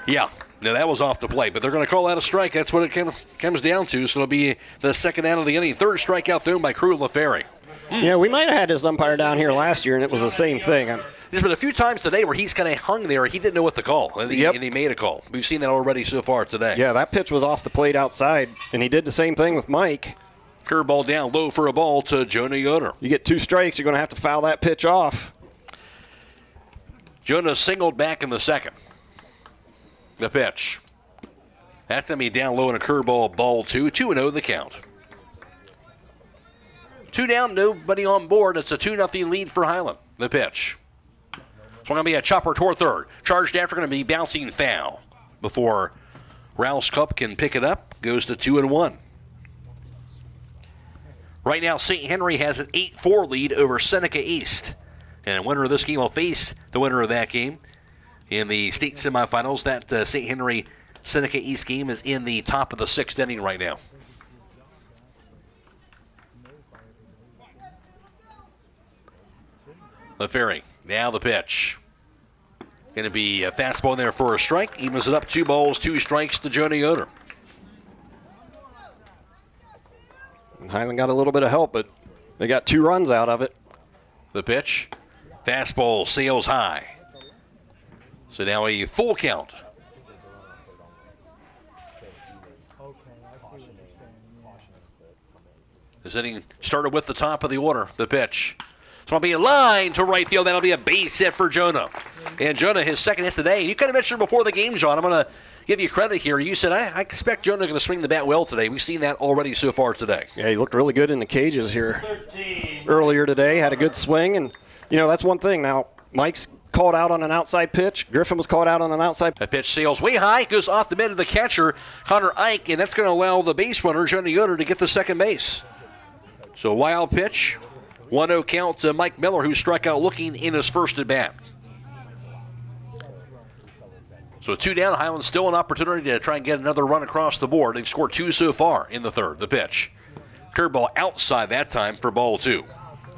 Speaker 17: Yeah. No, that was off the plate, but they're going to call that a strike. That's what it comes down to. So it'll be the second out of the inning. Third strikeout thrown by Croy LaFerry.
Speaker 5: Yeah, we might have had this umpire down here last year, and it was the same thing.
Speaker 17: There's been a few times today where he's kind of hung there. He didn't know what to call, and he made a call. We've seen that already so far today.
Speaker 5: Yeah, that pitch was off the plate outside, and he did the same thing with Mike.
Speaker 17: Curveball down low for a ball to Jonah Yoder.
Speaker 5: You get 2 strikes, you're going to have to foul that pitch off.
Speaker 17: Jonah singled back in the second. The pitch. That's going to be down low and a curveball, ball 2. 2-0 the count. 2 down, nobody on board. It's a 2-0 lead for Hiland. The pitch. It's going to be a chopper toward third. Charged after, going to be bouncing foul before Rouse Cup can pick it up. Goes to 2-1. Right now, St. Henry has an 8-4 lead over Seneca East. And the winner of this game will face the winner of that game in the state semifinals. That St. Henry-Seneca East game is in the top of the 6th inning right now. LaFerry, now the pitch. Going to be a fastball in there for a strike. Evens it up, 2 balls, 2 strikes to Jonah Yoder.
Speaker 5: Hiland got a little bit of help, but they got 2 runs out of it.
Speaker 17: The pitch. Fastball sails high. So now a full count. This inning started with the top of the order. The pitch. It's going to be a line to right field. That'll be a base hit for Jonah. And Jonah, his second hit today. You kind of mentioned before the game, John. I'm going to give you credit here. You said, I expect Jonah going to swing the bat well today. We've seen that already so far today.
Speaker 5: Yeah, he looked really good in the cages here earlier today. Had a good swing. And, you know, that's one thing. Now, Mike's called out on an outside pitch. Griffin was called out on an outside.
Speaker 17: That pitch sails way high, goes off the mid of the catcher, Connor Ike, and that's going to allow the base runner, Jonah Yoder, to get the second base. So a wild pitch. 1-0 count to Mike Miller, who struck out looking in his first at bat. So 2 down, Hiland still an opportunity to try and get another run across the board. They've scored 2 so far in the third. The pitch. Curveball outside that time for ball 2.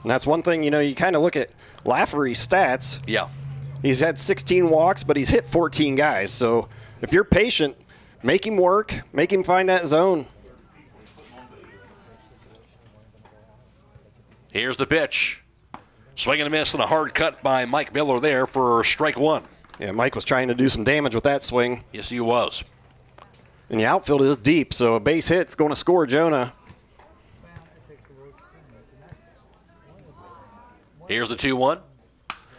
Speaker 5: And that's one thing, you know, you kind of look at Lafferty's stats.
Speaker 17: Yeah.
Speaker 5: He's had 16 walks, but he's hit 14 guys. So if you're patient, make him work, make him find that zone.
Speaker 17: Here's the pitch. Swing and a miss and a hard cut by Mike Miller there for strike 1.
Speaker 5: Yeah, Mike was trying to do some damage with that swing.
Speaker 17: Yes, he was.
Speaker 5: And the outfield is deep, so a base hit's going to score Jonah.
Speaker 17: Here's the 2-1.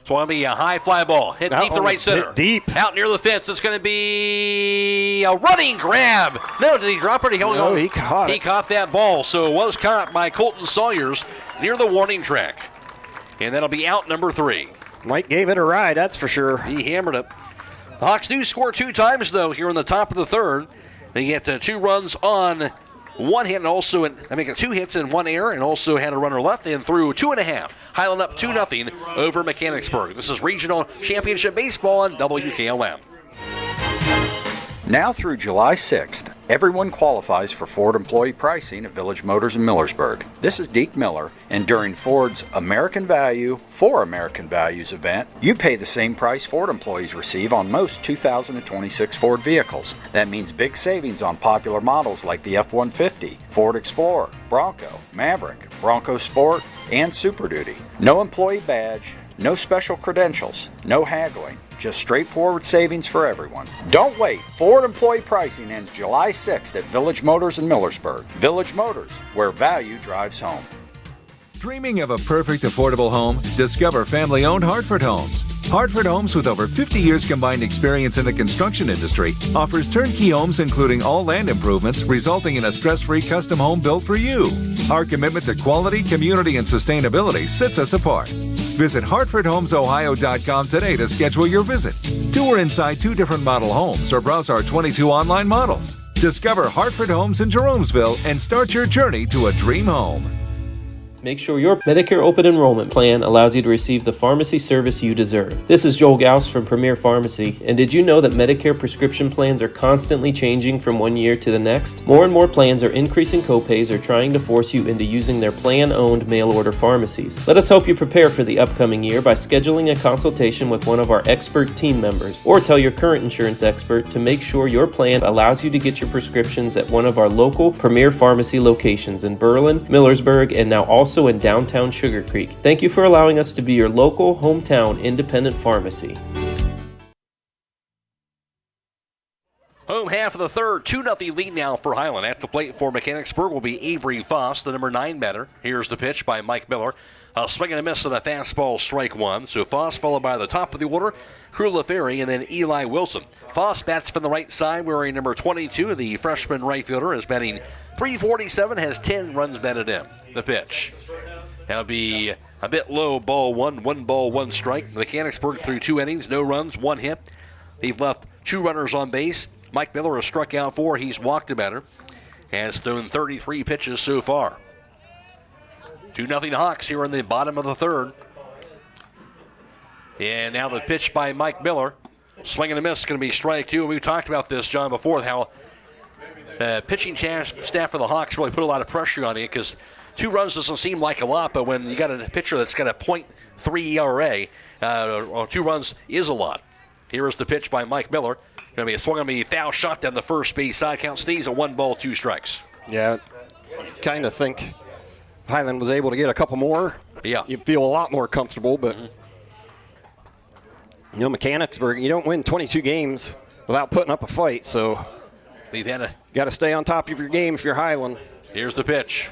Speaker 17: It's going to be a high fly ball. Hit deep to right center.
Speaker 5: Deep.
Speaker 17: Out near the fence. It's going to be a running grab. No, did he drop it?
Speaker 5: No, he caught it.
Speaker 17: He caught that ball, so it was caught by Colton Sawyers near the warning track. And that'll be out number 3.
Speaker 5: Mike gave it a ride, that's for sure.
Speaker 17: He hammered it. The Hawks do score 2 times, though, here in the top of the third. They get 2 runs on 1 hit and also, 2 hits and 1 error, and also had a runner left and threw 2.5. Hiland up 2-0 over Mechanicsburg. This is Regional Championship Baseball on WKLM.
Speaker 21: Now through July 6th, everyone qualifies for Ford employee pricing at Village Motors in Millersburg. This is Deke Miller, and during Ford's American Value for American Values event, you pay the same price Ford employees receive on most 2026 Ford vehicles. That means big savings on popular models like the F-150, Ford Explorer, Bronco, Maverick, Bronco Sport, and Super Duty. No employee badge, no special credentials, no haggling. Just straightforward savings for everyone. Don't wait. Ford employee pricing ends July 6th at Village Motors in Millersburg. Village Motors, where value drives home.
Speaker 22: Dreaming of a perfect affordable home? Discover family-owned Hartford Homes. Hartford Homes, with over 50 years combined experience in the construction industry, offers turnkey homes including all land improvements, resulting in a stress-free custom home built for you. Our commitment to quality, community, and sustainability sets us apart. Visit HartfordHomesOhio.com today to schedule your visit. Tour inside 2 different model homes or browse our 22 online models. Discover Hartford Homes in Jeromesville and start your journey to a dream home.
Speaker 3: Make sure your Medicare open enrollment plan allows you to receive the pharmacy service you deserve. This is Joel Gauss from Premier Pharmacy, and did you know that Medicare prescription plans are constantly changing from one year to the next? More and more plans are increasing copays or trying to force you into using their plan-owned mail-order pharmacies. Let us help you prepare for the upcoming year by scheduling a consultation with one of our expert team members, or tell your current insurance expert to make sure your plan allows you to get your prescriptions at one of our local Premier Pharmacy locations in Berlin, Millersburg, and now also in downtown Sugar Creek. Thank you for allowing us to be your local, hometown, independent pharmacy.
Speaker 17: Home half of the third, 2-0 lead now for Hiland. At the plate for Mechanicsburg will be Avery Foss, the number 9 batter. Here's the pitch by Mike Miller. A swing and a miss on a fastball, strike one. So Foss followed by the top of the order, Croy and then Eli Wilson. Foss bats from the right side, wearing number 22. The freshman right fielder is batting .347, has 10 runs batted in. The pitch. That'll be a bit low, ball one, 1 ball, 1 strike. Mechanicsburg through 2 innings, no runs, 1 hit. They've left 2 runners on base. Mike Miller has struck out 4. He's walked a batter. Has thrown 33 pitches so far. 2-0 Hawks here in the bottom of the third. And now the pitch by Mike Miller. Swing and a miss is going to be strike 2. And we've talked about this, John, before, how pitching staff for the Hawks really put a lot of pressure on you, because 2 runs doesn't seem like a lot, but when you got a pitcher that's got a .3 ERA, 2 runs is a lot. Here is the pitch by Mike Miller. Going to be a swing on the foul shot down the first base side. Count stays at 1 ball, 2 strikes.
Speaker 5: Yeah, kind of think Hiland was able to get a couple more.
Speaker 17: Yeah.
Speaker 5: You feel a lot more comfortable, but you know, Mechanicsburg, you don't win 22 games without putting up a fight, so
Speaker 17: they've had
Speaker 5: got to stay on top of your game if you're Hiland.
Speaker 17: Here's the pitch.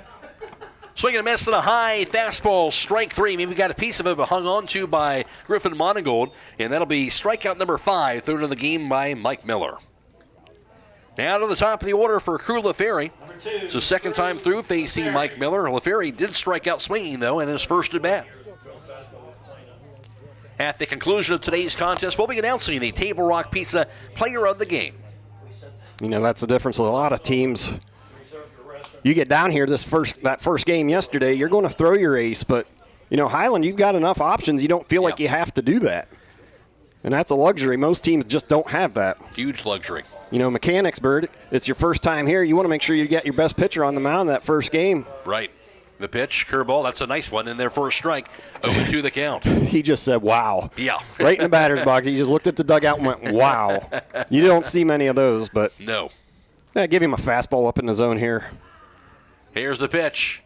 Speaker 17: Swing and a miss to the high fastball, strike 3. Maybe we got a piece of it hung on to by Griffin Monigold, and that'll be strikeout number 5, third of the game by Mike Miller. Now to the top of the order for Croy. It's the second time through facing Mike Miller. LaFerry did strike out swinging, though, in his first at bat. At the conclusion of today's contest, we'll be announcing the Table Rock Pizza Player of the Game.
Speaker 5: You know, that's the difference with a lot of teams. You get down here that first game yesterday, you're going to throw your ace, but, you know, Hiland, you've got enough options. You don't feel like you have to do that. And that's a luxury. Most teams just don't have that.
Speaker 17: Huge luxury.
Speaker 5: You know, Mechanicsburg, it's your first time here. You want to make sure you get your best pitcher on the mound that first game.
Speaker 17: Right. The pitch, curveball, that's a nice one in their first strike. 0-2 the count.
Speaker 5: He just said, wow.
Speaker 17: Yeah.
Speaker 5: Right in the batter's box. He just looked at the dugout and went, wow. You don't see many of those, but.
Speaker 17: No.
Speaker 5: Give him a fastball up in the zone here.
Speaker 17: Here's the pitch.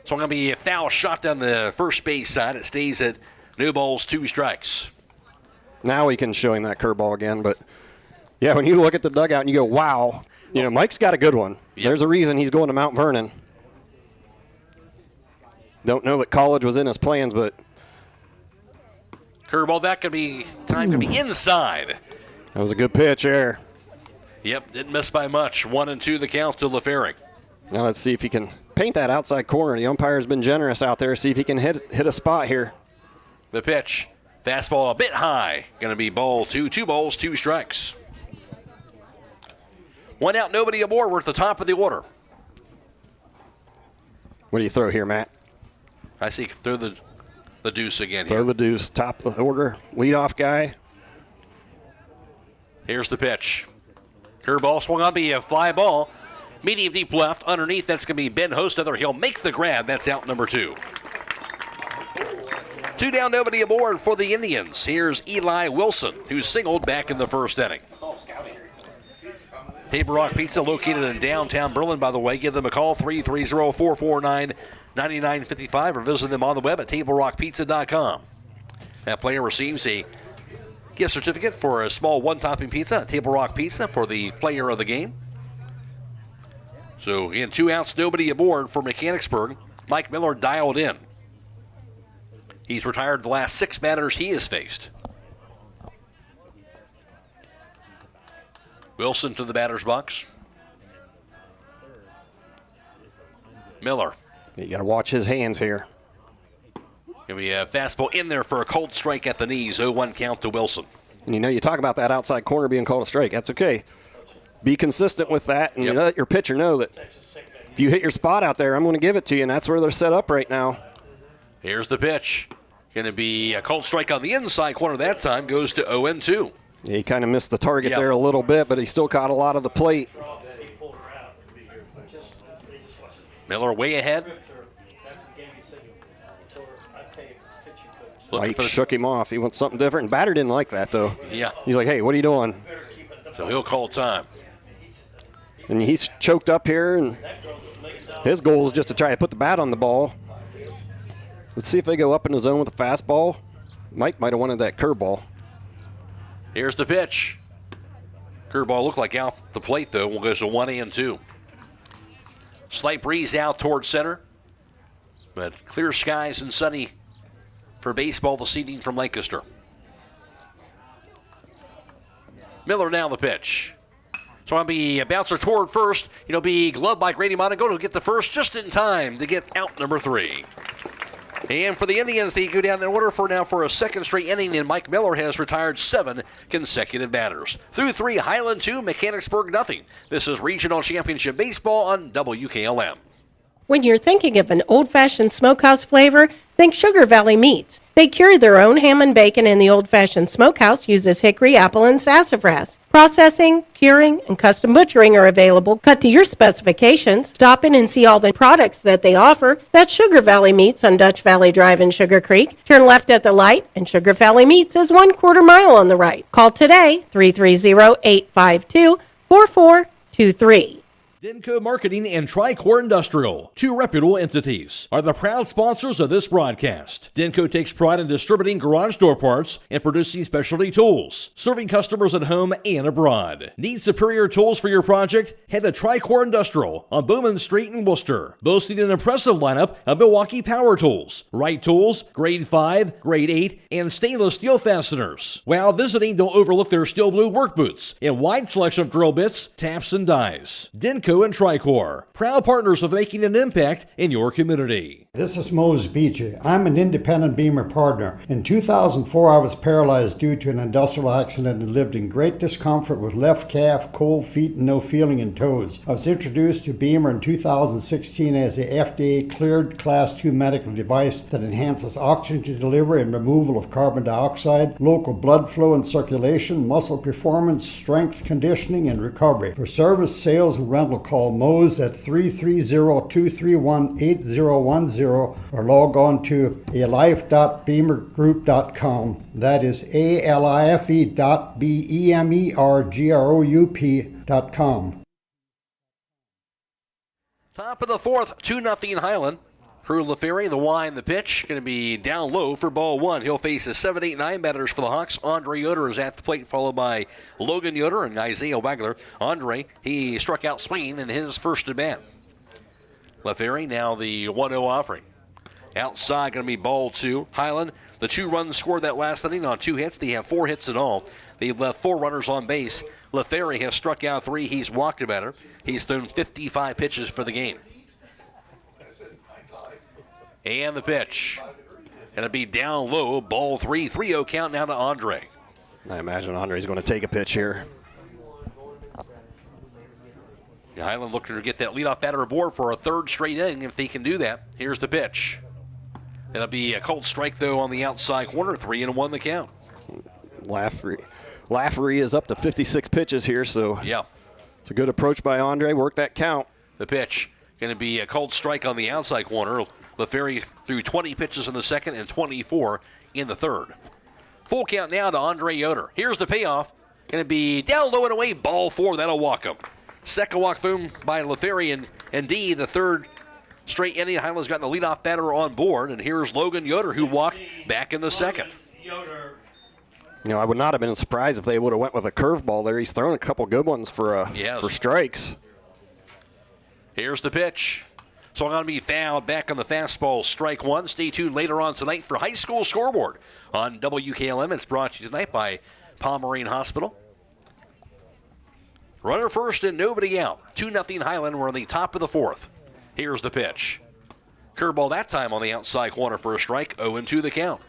Speaker 17: So going to be a foul shot down the first base side. It stays at no balls, 2 strikes.
Speaker 5: Now we can show him that curveball again, but yeah, when you look at the dugout and you go, wow, you know, Mike's got a good one. Yep. There's a reason he's going to Mount Vernon. Don't know that college was in his plans, but.
Speaker 17: Curveball, that could be time to be inside.
Speaker 5: That was a good pitch there.
Speaker 17: Yep, didn't miss by much. 1-2 the count to LaFerry.
Speaker 5: Now let's see if he can paint that outside corner. The umpire's been generous out there. See if he can hit a spot here.
Speaker 17: The pitch. Fastball a bit high. Going to be ball 2. 2 balls, 2 strikes. 1 out, nobody aboard. We're at the top of the order.
Speaker 5: What do you throw here, Matt?
Speaker 17: I see throw the deuce again
Speaker 5: here. Throw the deuce. Top of the order. Leadoff guy.
Speaker 17: Here's the pitch. Curveball swung on, be a fly ball. Medium deep left underneath. That's going to be Ben Hostetler. He'll make the grab. That's out number 2. 2 down, nobody aboard for the Indians. Here's Eli Wilson, who singled back in the first inning. Table Rock Pizza, located in downtown Berlin, by the way. Give them a call, 330-449-9955, or visit them on the web at tablerockpizza.com. That player receives a gift certificate for a small one-topping pizza at Table Rock Pizza for the player of the game. So, again, 2 outs, nobody aboard for Mechanicsburg. Mike Miller dialed in. He's retired the last 6 batters he has faced. Wilson to the batter's box. Miller.
Speaker 5: You got to watch his hands here.
Speaker 17: Going to be a fastball in there for a cold strike at the knees. 0-1 count to Wilson.
Speaker 5: And you talk about that outside corner being called a strike. That's okay. Be consistent with that, and you let your pitcher know that if you hit your spot out there, I'm going to give it to you, and that's where they're set up right now.
Speaker 17: Here's the pitch. Going to be a cold strike on the inside corner that time. Goes to 0-2.
Speaker 5: Yeah, he kind of missed the target there a little bit, but he still caught a lot of the plate.
Speaker 17: Miller way ahead.
Speaker 5: Mike shook him off. He wants something different, and batter didn't like that, though.
Speaker 17: Yeah.
Speaker 5: He's like, hey, what are you doing?
Speaker 17: So he'll call time.
Speaker 5: And he's choked up here, and his goal is just to try to put the bat on the ball. Let's see if they go up in the zone with a fastball. Mike might have wanted that curveball.
Speaker 17: Here's the pitch. Curveball looked like out the plate, though. We'll go to 1-2. Slight breeze out towards center. But clear skies and sunny for baseball this evening from Lancaster. Miller now the pitch. So I'll be a bouncer toward first. It'll be gloved by Grady Monigold. He'll get the first just in time to get out number 3. And for the Indians, they go down in order for a second straight inning, and Mike Miller has retired 7 consecutive batters. Through 3, Hiland 2, Mechanicsburg nothing. This is Regional Championship Baseball on WKLM.
Speaker 4: When you're thinking of an old-fashioned smokehouse flavor, think Sugar Valley Meats. They cure their own ham and bacon, and the old-fashioned smokehouse uses hickory, apple, and sassafras. Processing, curing, and custom butchering are available, cut to your specifications. Stop in and see all the products that they offer. That's Sugar Valley Meats on Dutch Valley Drive in Sugar Creek. Turn left at the light, and Sugar Valley Meats is 1/4 mile on the right. Call today, 330-852-4423.
Speaker 2: Denko Marketing and Tricor Industrial, 2 reputable entities, are the proud sponsors of this broadcast. Denko takes pride in distributing garage door parts and producing specialty tools, serving customers at home and abroad. Need superior tools for your project? Head to Tricor Industrial on Bowman Street in Worcester, boasting an impressive lineup of Milwaukee power tools, Wright tools, grade 5, grade 8, and stainless steel fasteners. While visiting, don't overlook their steel blue work boots and wide selection of drill bits, taps, and dies. Denko and Tricor, proud partners of making an impact in your community.
Speaker 8: This is Mose Beachy. I'm an independent Beamer partner. In 2004, I was paralyzed due to an industrial accident and lived in great discomfort with left calf, cold feet, and no feeling in toes. I was introduced to Beamer in 2016 as a FDA-cleared Class 2 medical device that enhances oxygen delivery and removal of carbon dioxide, local blood flow and circulation, muscle performance, strength, conditioning, and recovery. For service, sales, and rental, call Mose at 330-231-8010 or log on to alife.beamergroup.com. That is alife.bemergroup.com.
Speaker 17: Top of the 4th, 2-0 Hiland. Drew LaFerry, the Y and the pitch, going to be down low for ball 1. He'll face the 7, 8, 9 batters for the Hawks. Andre Yoder is at the plate, followed by Logan Yoder and Isaiah Wagler. Andre, he struck out swinging in his first at bat. LaFerry now the 1-0 offering. Outside going to be ball 2. Hiland, the 2 runs scored that last inning on 2 hits. They have 4 hits in all. They've left 4 runners on base. LaFerry has struck out 3. He's walked a batter. He's thrown 55 pitches for the game. And the pitch. Going to be down low. Ball 3. 3-0 count now to Andre.
Speaker 5: I imagine Andre's going to take a pitch here.
Speaker 17: Hiland looking to get that leadoff batter aboard for a 3rd straight inning if they can do that. Here's the pitch. It'll be a cold strike, though, on the outside corner. 3-1 the count.
Speaker 5: Lafferty is up to 56 pitches here, so
Speaker 17: yeah,
Speaker 5: It's a good approach by Andre. Work that count.
Speaker 17: The pitch going to be a called strike on the outside corner. LaFerry threw 20 pitches in the second and 24 in the third. Full count now to Andre Yoder. Here's the payoff. Going to be down low and away. Ball 4. That'll walk him. Second walk through by LaFerry, and indeed the third straight inning. Hiland's gotten the leadoff batter on board, and here's Logan Yoder, who walked back in the second.
Speaker 5: I would not have been surprised if they would have went with a curveball there. He's thrown a couple good ones for strikes.
Speaker 17: Here's the pitch. So I'm going to be fouled back on the fastball, strike one. Stay tuned later on tonight for High School Scoreboard on WKLM. It's brought to you tonight by Pomerane Hospital. Runner first and nobody out. 2-0 Hiland. We're on the top of the fourth. Here's the pitch. Curveball that time on the outside corner for a strike. 0-2 the count.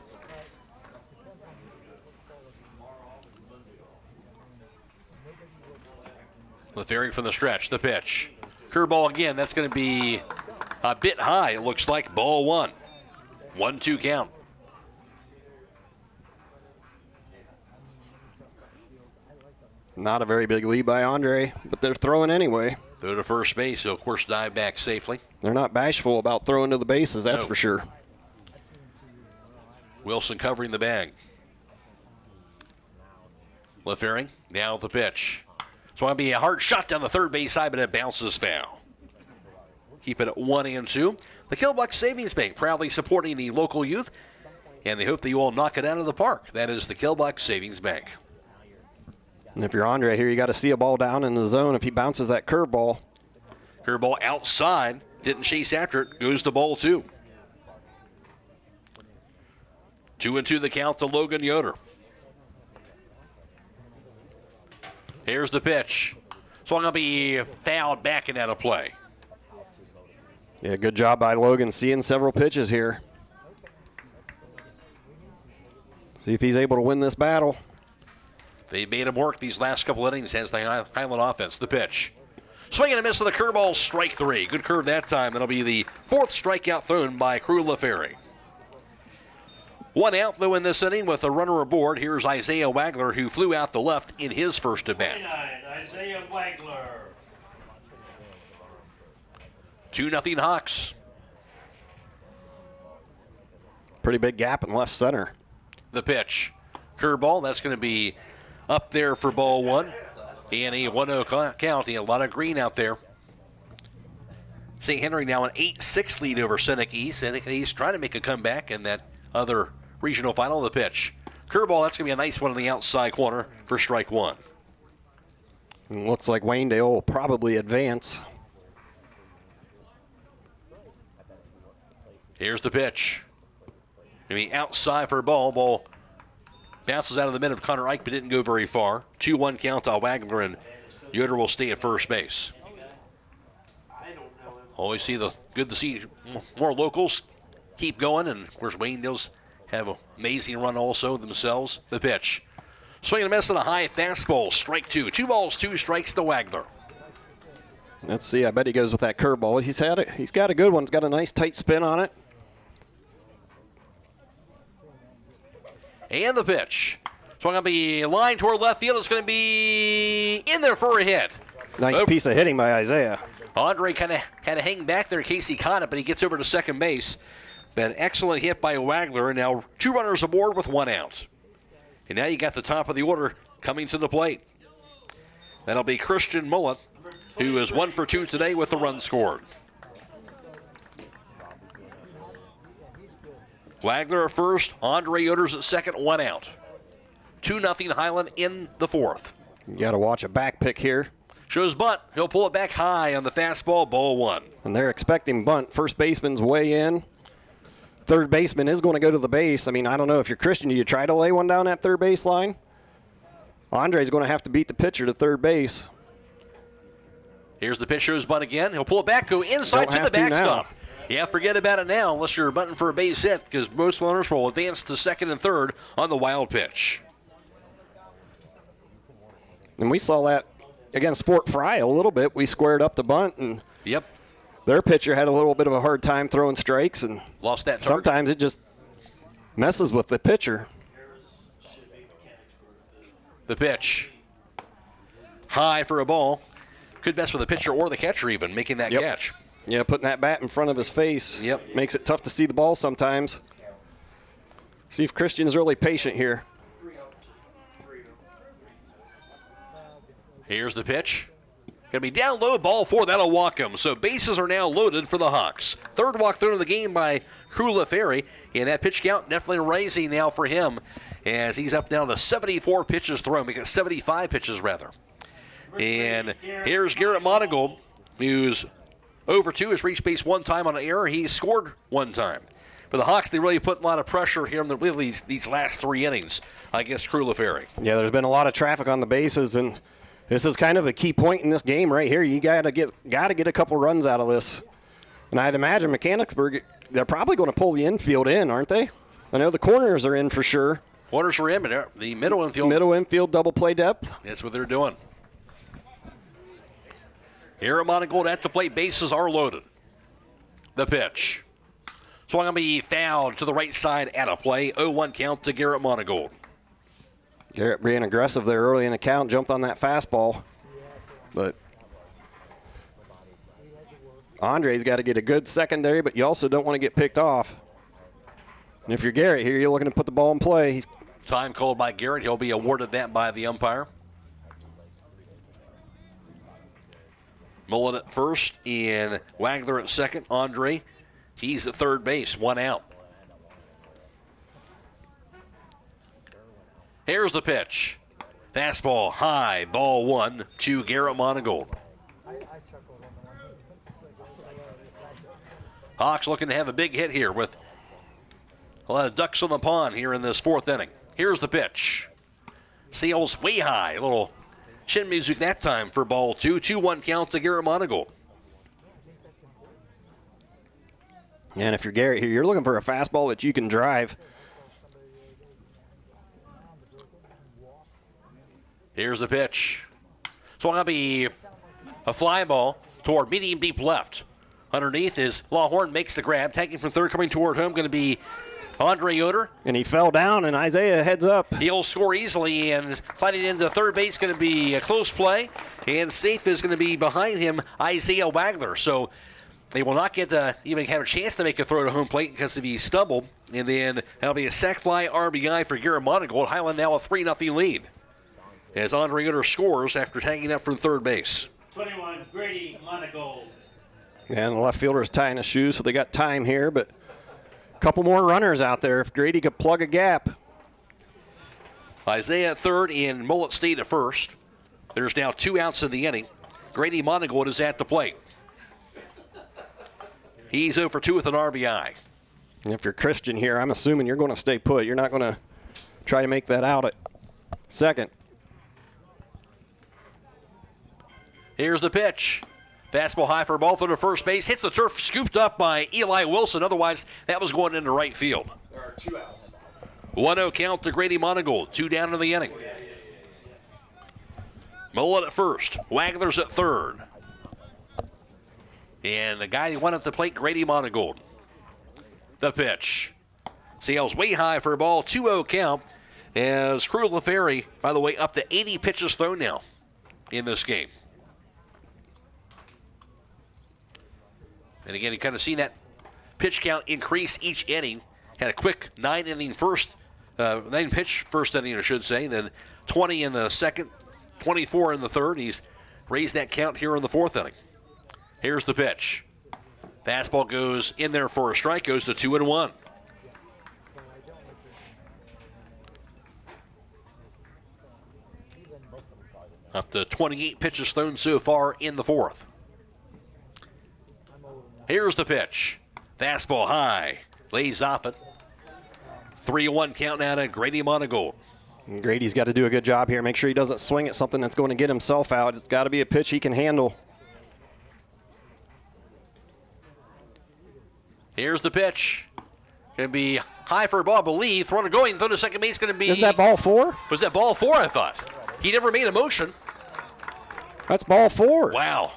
Speaker 17: LaFerry from the stretch. The pitch. Curveball again. That's going to be a bit high. It looks like ball one. 1-2 count.
Speaker 5: Not a very big lead by Andre, but they're throwing anyway.
Speaker 17: Throw to first base, so of course dive back safely.
Speaker 5: They're not bashful about throwing to the bases, that's for sure.
Speaker 17: Wilson covering the bag. LaFerry, now the pitch. So it'll be a hard shot down the third base side, but it bounces foul. Keep it at 1-2. The Killbuck Savings Bank proudly supporting the local youth, and they hope that you all knock it out of the park. That is the Killbuck Savings Bank.
Speaker 5: And if you're Andre here, you got to see a ball down in the zone if he bounces that curveball.
Speaker 17: Curveball outside, didn't chase after it, goes to ball two. 2-2 the count to Logan Yoder. Here's the pitch. So I'm going to be fouled back and out of play.
Speaker 5: Yeah, good job by Logan seeing several pitches here. See if he's able to win this battle.
Speaker 17: They made him work these last couple innings as the Hiland offense. The pitch. Swing and a miss with the curveball, strike three. Good curve that time. That'll be the fourth strikeout thrown by Croy LaFerry. One out, though, in this inning with a runner aboard. Here's Isaiah Wagler, who flew out the left in his first at bat.
Speaker 14: Isaiah Wagler.
Speaker 17: 2-0 Hawks.
Speaker 5: Pretty big gap in left center.
Speaker 17: The pitch. Curveball, that's going to be up there for ball one. And a 1-0 count. A lot of green out there. St. Henry now an 8-6 lead over Seneca East. Seneca East trying to make a comeback in that other regional final. The pitch. Curveball, that's going to be a nice one on the outside corner for strike one.
Speaker 5: And looks like Waynedale will probably advance.
Speaker 17: Here's the pitch. Maybe outside for a ball. Ball bounces out of the middle of Connor Ike, but didn't go very far. 2-1 count to Wagner, and Yoder will stay at first base. Always good to see more locals keep going, and of course Waynedale's have an amazing run also themselves. The pitch. Swing and a miss on a high fastball. Strike two. 2 balls, 2 strikes to Wagner.
Speaker 5: Let's see. I bet he goes with that curveball. He's got a good one. It's got a nice tight spin on it.
Speaker 17: And the pitch. So I'm going to be lined toward left field. It's going to be in there for a hit.
Speaker 5: Nice piece of hitting by Isaiah.
Speaker 17: Andre kind of had to hang back there in case he caught it, but he gets over to second base. But an excellent hit by Wagner, and now 2 runners aboard with 1 out. And now you got the top of the order coming to the plate. That'll be Christian Mullet, who is 1 for 2 today with the run scored. Wagner at first, Andre Yoder's at second, 1 out. 2-0 Hiland in the fourth.
Speaker 5: You got to watch a back pick here.
Speaker 17: Shows bunt. He'll pull it back high on the fastball, ball 1.
Speaker 5: And they're expecting bunt. First baseman's way in. Third baseman is going to go to the base. I mean, I don't know if you're Christian. Do you try to lay one down that third base line? Andre's going to have to beat the pitcher to third base.
Speaker 17: Here's the pitch, shows bunt again. He'll pull it back, go inside to the backstop. Yeah, forget about it now unless you're bunting for a base hit, because most runners will advance to second and third on the wild pitch.
Speaker 5: And we saw that against Fort Fry a little bit. We squared up the bunt, and their pitcher had a little bit of a hard time throwing strikes, and
Speaker 17: lost that target.
Speaker 5: Sometimes it just messes with the pitcher.
Speaker 17: The pitch. High for a ball. Could mess with the pitcher or the catcher even, making that catch.
Speaker 5: Yeah, putting that bat in front of his face.
Speaker 17: Yep.
Speaker 5: Makes it tough to see the ball sometimes. See if Christian's really patient here.
Speaker 17: Here's the pitch. Going to be down low, ball 4. That'll walk him. So bases are now loaded for the Hawks. Third walk thrown of the game by Croy Ferry. And that pitch count definitely rising now for him as he's up now to 74 pitches thrown. We got 75 pitches, rather. And here's Garrett Monigold, who's over 2, has reached base one time on an error. He scored one time. For the Hawks, they really put a lot of pressure here in these last 3 innings against Croy Ferry.
Speaker 5: Yeah, there's been a lot of traffic on the bases, and this is kind of a key point in this game right here. You got to get a couple runs out of this. And I'd imagine Mechanicsburg, they're probably going to pull the infield in, aren't they? I know the corners are in for sure.
Speaker 17: Corners are in, but the middle infield.
Speaker 5: Middle infield double play depth.
Speaker 17: That's what they're doing. Here at Monigold at the plate, bases are loaded. The pitch. Swung on be fouled to the right side at a play. 0-1 count to Garrett Monigold.
Speaker 5: Garrett being aggressive there early in the count, jumped on that fastball. But Andre's got to get a good secondary, but you also don't want to get picked off. And if you're Garrett here, you're looking to put the ball in play.
Speaker 17: Time called by Garrett. He'll be awarded that by the umpire. Mullen at first and Wagler at second. Andre, he's at third base, 1 out. Here's the pitch. Fastball high, ball 1 to Garrett Monigold. Hawks looking to have a big hit here with a lot of ducks on the pond here in this 4th inning. Here's the pitch. Sails way high. A little chin music that time for ball 2. 2-1 count to Garrett Monigold.
Speaker 5: And if you're Garrett here, you're looking for a fastball that you can drive.
Speaker 17: Here's the pitch. So going to be a fly ball toward medium deep left. Underneath is Lawhorn, makes the grab. Taking from third, coming toward home, going to be Andre Yoder.
Speaker 5: And he fell down, and Isaiah heads up.
Speaker 17: He'll score easily, and sliding into third base going to be a close play. And safe is going to be behind him, Isaiah Wagler. So they will not get to even have a chance to make a throw to home plate because if he stumbled. And then that'll be a sac fly RBI for Garrett Monigold. Hiland now a 3-0 lead as Andre Yoder scores after tagging up from third base.
Speaker 14: 21, Grady Monigold.
Speaker 5: And the left fielder is tying his shoes, so they got time here, but a couple more runners out there if Grady could plug a gap.
Speaker 17: Isaiah at third and Mullet stayed at first. There's now 2 outs in the inning. Grady Monigold is at the plate. He's 0 for 2 with an RBI.
Speaker 5: And if you're Christian here, I'm assuming you're going to stay put. You're not going to try to make that out at second.
Speaker 17: Here's the pitch. Fastball high for a ball through to first base. Hits the turf, scooped up by Eli Wilson. Otherwise, that was going into right field.
Speaker 7: There are 2 outs.
Speaker 17: 1-0 count to Grady Monigold. 2 down in the inning. Mullet at first. Wagler's at third. And the guy who went at the plate, Grady Monigold. The pitch. Sails way high for a ball. 2-0 count as Croy Ferry, by the way, up to 80 pitches thrown now in this game. And again, you kind of seen that pitch count increase each inning. Had a quick 9-pitch first inning, I should say. Then 20 in the second, 24 in the third. He's raised that count here in the 4th inning. Here's the pitch. Fastball goes in there for a strike, goes to 2-1. Up to 28 pitches thrown so far in the 4th. Here's the pitch. Fastball high. Lays off it. 3-1 count now to Grady Monigold.
Speaker 5: Grady's got to do a good job here. Make sure he doesn't swing at something that's going to get himself out. It's got to be a pitch he can handle.
Speaker 17: Here's the pitch. Going to be high for a ball, I believe. Thrown to going. Throw to second base going to be...
Speaker 5: Is that ball 4?
Speaker 17: Was that ball 4, I thought? He never made a motion.
Speaker 5: That's ball 4.
Speaker 17: Wow.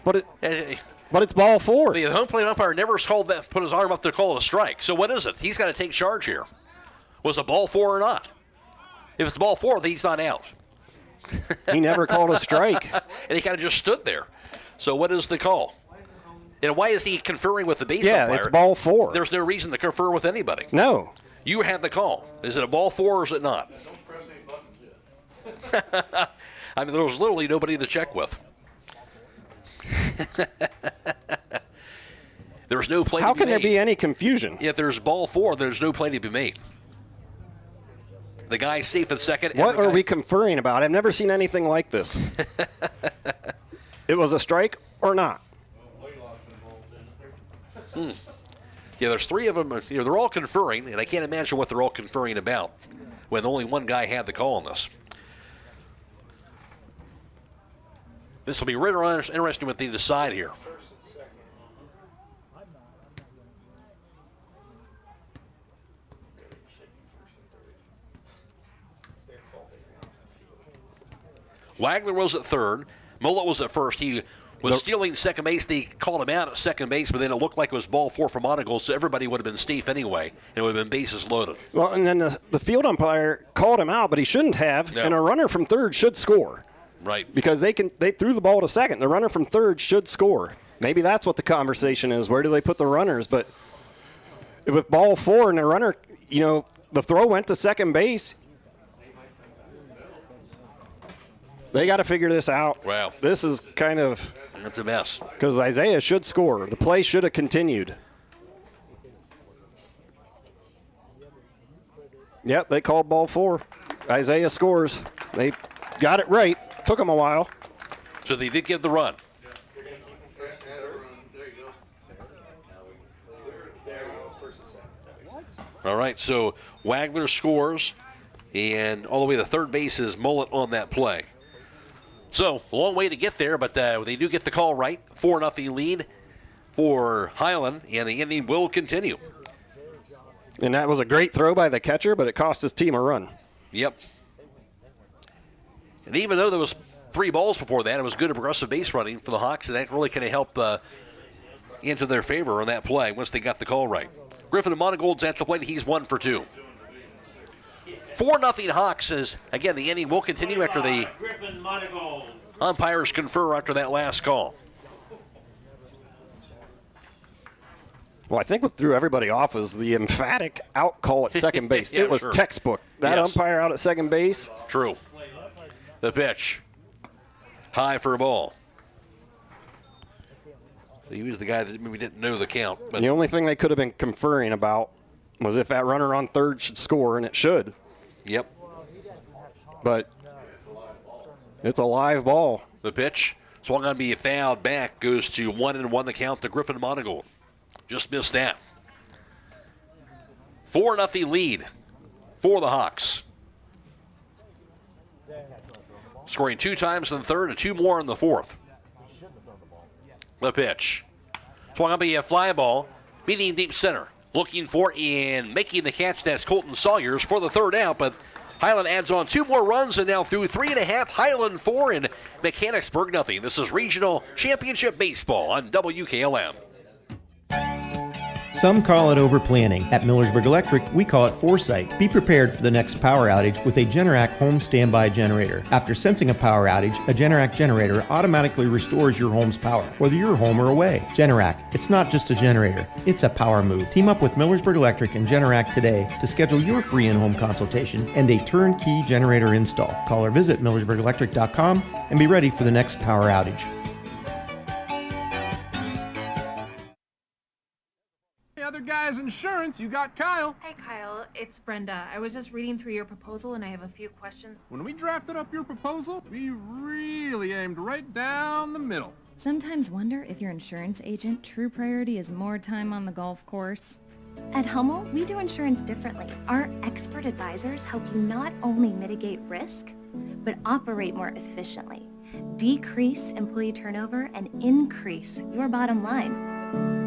Speaker 5: But it's ball 4.
Speaker 17: The home plate umpire never called that, put his arm up there, called it a strike. So what is it? He's got to take charge here. Was it ball 4 or not? If it's ball 4, then he's not out.
Speaker 5: He never called a strike.
Speaker 17: And he kind of just stood there. So what is the call? And why is he conferring with the base umpire?
Speaker 5: Yeah, it's ball 4.
Speaker 17: There's no reason to confer with anybody.
Speaker 5: No.
Speaker 17: You have the call. Is it a ball 4 or is it not? I mean, there was literally nobody to check with. There's no play to be made.
Speaker 5: How can there be any confusion?
Speaker 17: If there's ball 4, there's no play to be made. The guy's safe at second.
Speaker 5: What are we conferring about? I've never seen anything like this. It was a strike or not?
Speaker 17: Yeah, there's 3 of them. You know, they're all conferring, and I can't imagine what they're all conferring about when only one guy had the call on this. This will be really interesting what they decide here. Wagler was at third. Mullet was at first. He was stealing second base. They called him out at second base, but then it looked like it was ball 4 for Monigold, so everybody would have been safe anyway, and it would have been bases loaded.
Speaker 5: Well, and then the field umpire called him out, but he shouldn't have,
Speaker 17: No.
Speaker 5: and a runner from third should score.
Speaker 17: Right.
Speaker 5: Because they threw the ball to second. The runner from third should score. Maybe that's what the conversation is. Where do they put the runners? But with ball 4 and the runner, you know, the throw went to second base. They got to figure this out.
Speaker 17: Wow.
Speaker 5: This is kind of...
Speaker 17: It's a mess.
Speaker 5: Because Isaiah should score. The play should have continued. Yep, they called ball 4. Isaiah scores. They got it right. Took them a while.
Speaker 17: So they did give the run. All right, so Wagler scores, and all the way to third base is Mullet on that play. So, a long way to get there, but they do get the call right. 4-0 lead for Hiland, and the inning will continue.
Speaker 5: And that was a great throw by the catcher, but it cost his team a run.
Speaker 17: Yep. And even though there was 3 balls before that, it was good aggressive base running for the Hawks, and that really kind of helped into their favor on that play once they got the call right. Griffin and Monigold's at the plate. He's 1 for 2. 4-0 Hawks is, again, the inning will continue after the
Speaker 14: Griffin Monigold.
Speaker 17: umpires confer after that last call.
Speaker 5: Well, I think what threw everybody off was the emphatic out call at second base.
Speaker 17: Yeah,
Speaker 5: it was
Speaker 17: sure.
Speaker 5: textbook. That
Speaker 17: Yes.
Speaker 5: umpire out at second base.
Speaker 17: True. The pitch. High for a ball. So he was the guy that maybe didn't know the count. But
Speaker 5: The only thing they could have been conferring about was if that runner on third should score, and it should.
Speaker 17: Yep.
Speaker 5: But it's a live ball.
Speaker 17: The pitch. Swung on to be fouled back. Goes to 1-1 the count to Griffin Monigold. Just missed that. 4-0 lead for the Hawks. Scoring 2 times in the third and 2 more in the fourth. The pitch. Swung up a fly ball. Beating deep center. Looking for and making the catch. That's Colton Sawyers for the third out. But Hiland adds on 2 more runs and now through 3.5. Hiland 4 and Mechanicsburg nothing. This is Regional Championship Baseball on WKLM.
Speaker 6: Some call it overplanning. At Millersburg Electric, we call it foresight. Be prepared for the next power outage with a Generac home standby generator. After sensing a power outage, a Generac generator automatically restores your home's power, whether you're home or away. Generac, it's not just a generator, it's a power move. Team up with Millersburg Electric and Generac today to schedule your free in-home consultation and a turnkey generator install. Call or visit millersburgelectric.com and be ready for the next power outage.
Speaker 7: Other guy's insurance, you got Kyle.
Speaker 9: Hey Kyle, it's Brenda. I was just reading through your proposal and I have a few questions.
Speaker 7: When we drafted up your proposal, we really aimed right down the middle.
Speaker 23: Sometimes wonder if your insurance agent true priority is more time on the golf course. At Hummel, we do insurance differently. Our expert advisors help you not only mitigate risk, but operate more efficiently, decrease employee turnover, and increase your bottom line.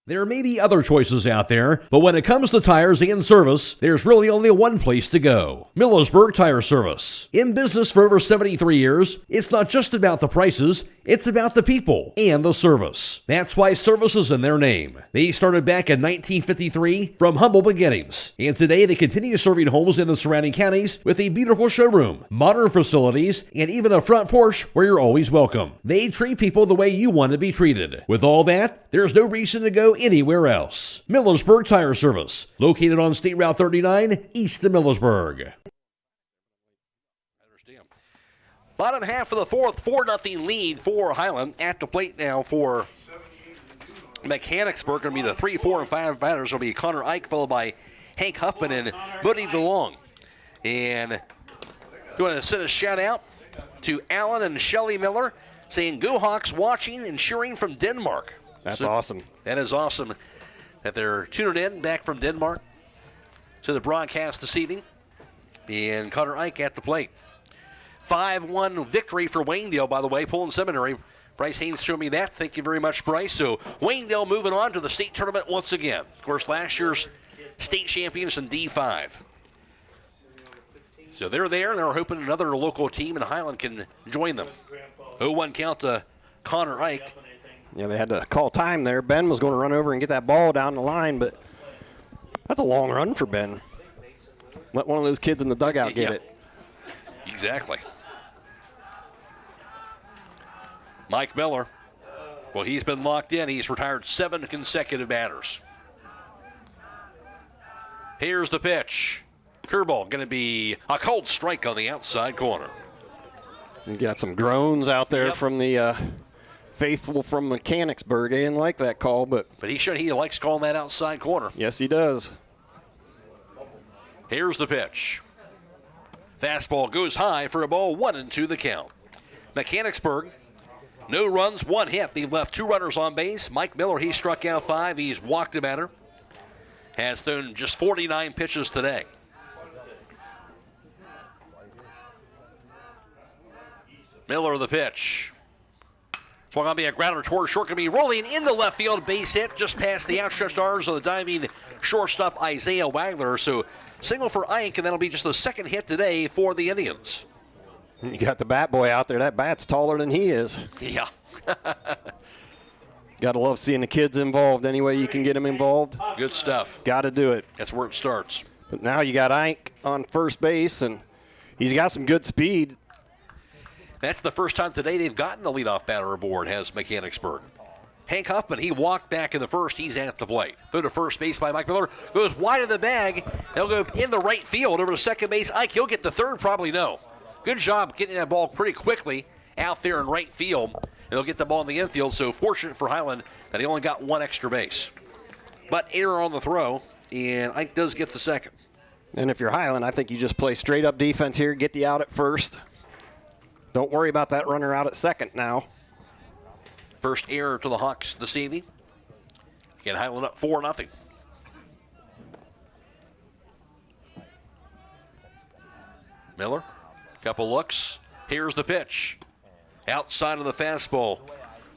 Speaker 2: There may be other choices out there, but when it comes to tires and service, there's really only one place to go. Millersburg Tire Service. In business for over 73 years, it's not just about the prices, it's about the people and the service. That's why service is in their name. They started back in 1953 from humble beginnings, and today they continue serving homes in the surrounding counties with a beautiful showroom, modern facilities, and even a front porch where you're always welcome. They treat people the way you want to be treated. With all that, there's no reason to go anywhere else. Millersburg Tire Service, located on State Route 39, east of Millersburg.
Speaker 17: Bottom half of the fourth, 4-0 lead for Hiland. At the plate now for Mechanicsburg. Going to be the 3, 4, and 5 batters. Will be Connor Ike, followed by Hank Huffman and Buddy DeLong. And going to send a shout out to Alan and Shelly Miller, saying "Go Hawks" watching and cheering from Denmark.
Speaker 5: That's awesome.
Speaker 17: That is awesome that they're tuning in back from Denmark to the broadcast this evening. And Connor Ike at the plate. 5-1 victory for Waynedale, by the way, Pullen Seminary. Bryce Hains showed me that. Thank you very much, Bryce. So Waynedale moving on to the state tournament once again. Of course, last year's state champions in D5. So they're there, and they're hoping another local team in Hiland can join them. 0-1 count to Connor Ike.
Speaker 5: Yeah, they had to call time there. Ben was going to run over and get that ball down the line, but that's a long run for Ben. Let one of those kids in the dugout get it.
Speaker 17: Exactly. Mike Miller, well, he's been locked in. He's retired 7 consecutive batters. Here's the pitch. Curveball going to be a cold strike on the outside corner.
Speaker 5: You got some groans out there from the faithful from Mechanicsburg. They didn't like that call, but
Speaker 17: he likes calling that outside corner.
Speaker 5: Yes, he does.
Speaker 17: Here's the pitch. Fastball goes high for a ball, 1-2 the count. Mechanicsburg, no runs, 1 hit. They left 2 runners on base. Mike Miller, he struck out 5. He's walked a batter. Has thrown just 49 pitches today. Miller the pitch. Swung on to be a grounder towards short. Going to be rolling in the left field. Base hit just past the outstretched arms of the diving shortstop Isaiah Wagler. So single for Ike, and that'll be just the second hit today for the Indians.
Speaker 5: You got the bat boy out there. That bat's taller than he is.
Speaker 17: Yeah.
Speaker 5: Got to love seeing the kids involved any way you can get them involved.
Speaker 17: Good stuff.
Speaker 5: Got to do it.
Speaker 17: That's where it starts.
Speaker 5: But now you got Ike on first base, and he's got some good speed.
Speaker 17: That's the first time today they've gotten the leadoff batter aboard, has Mechanicsburg. Hank Huffman, he walked back in the first. He's at the plate. Throw to first base by Mike Miller. Goes wide of the bag. They'll go in the right field over to second base. Ike, he'll get the third, probably no. Good job getting that ball pretty quickly out there in right field. And they'll get the ball in the infield. So fortunate for Hiland that he only got 1 extra base. But error on the throw, and Ike does get the second.
Speaker 5: And if you're Hiland, I think you just play straight up defense here, get the out at first. Don't worry about that runner out at second now.
Speaker 17: First error to the Hawks this evening. Get Hiland up 4-0. Miller, couple looks. Here's the pitch. Outside of the fastball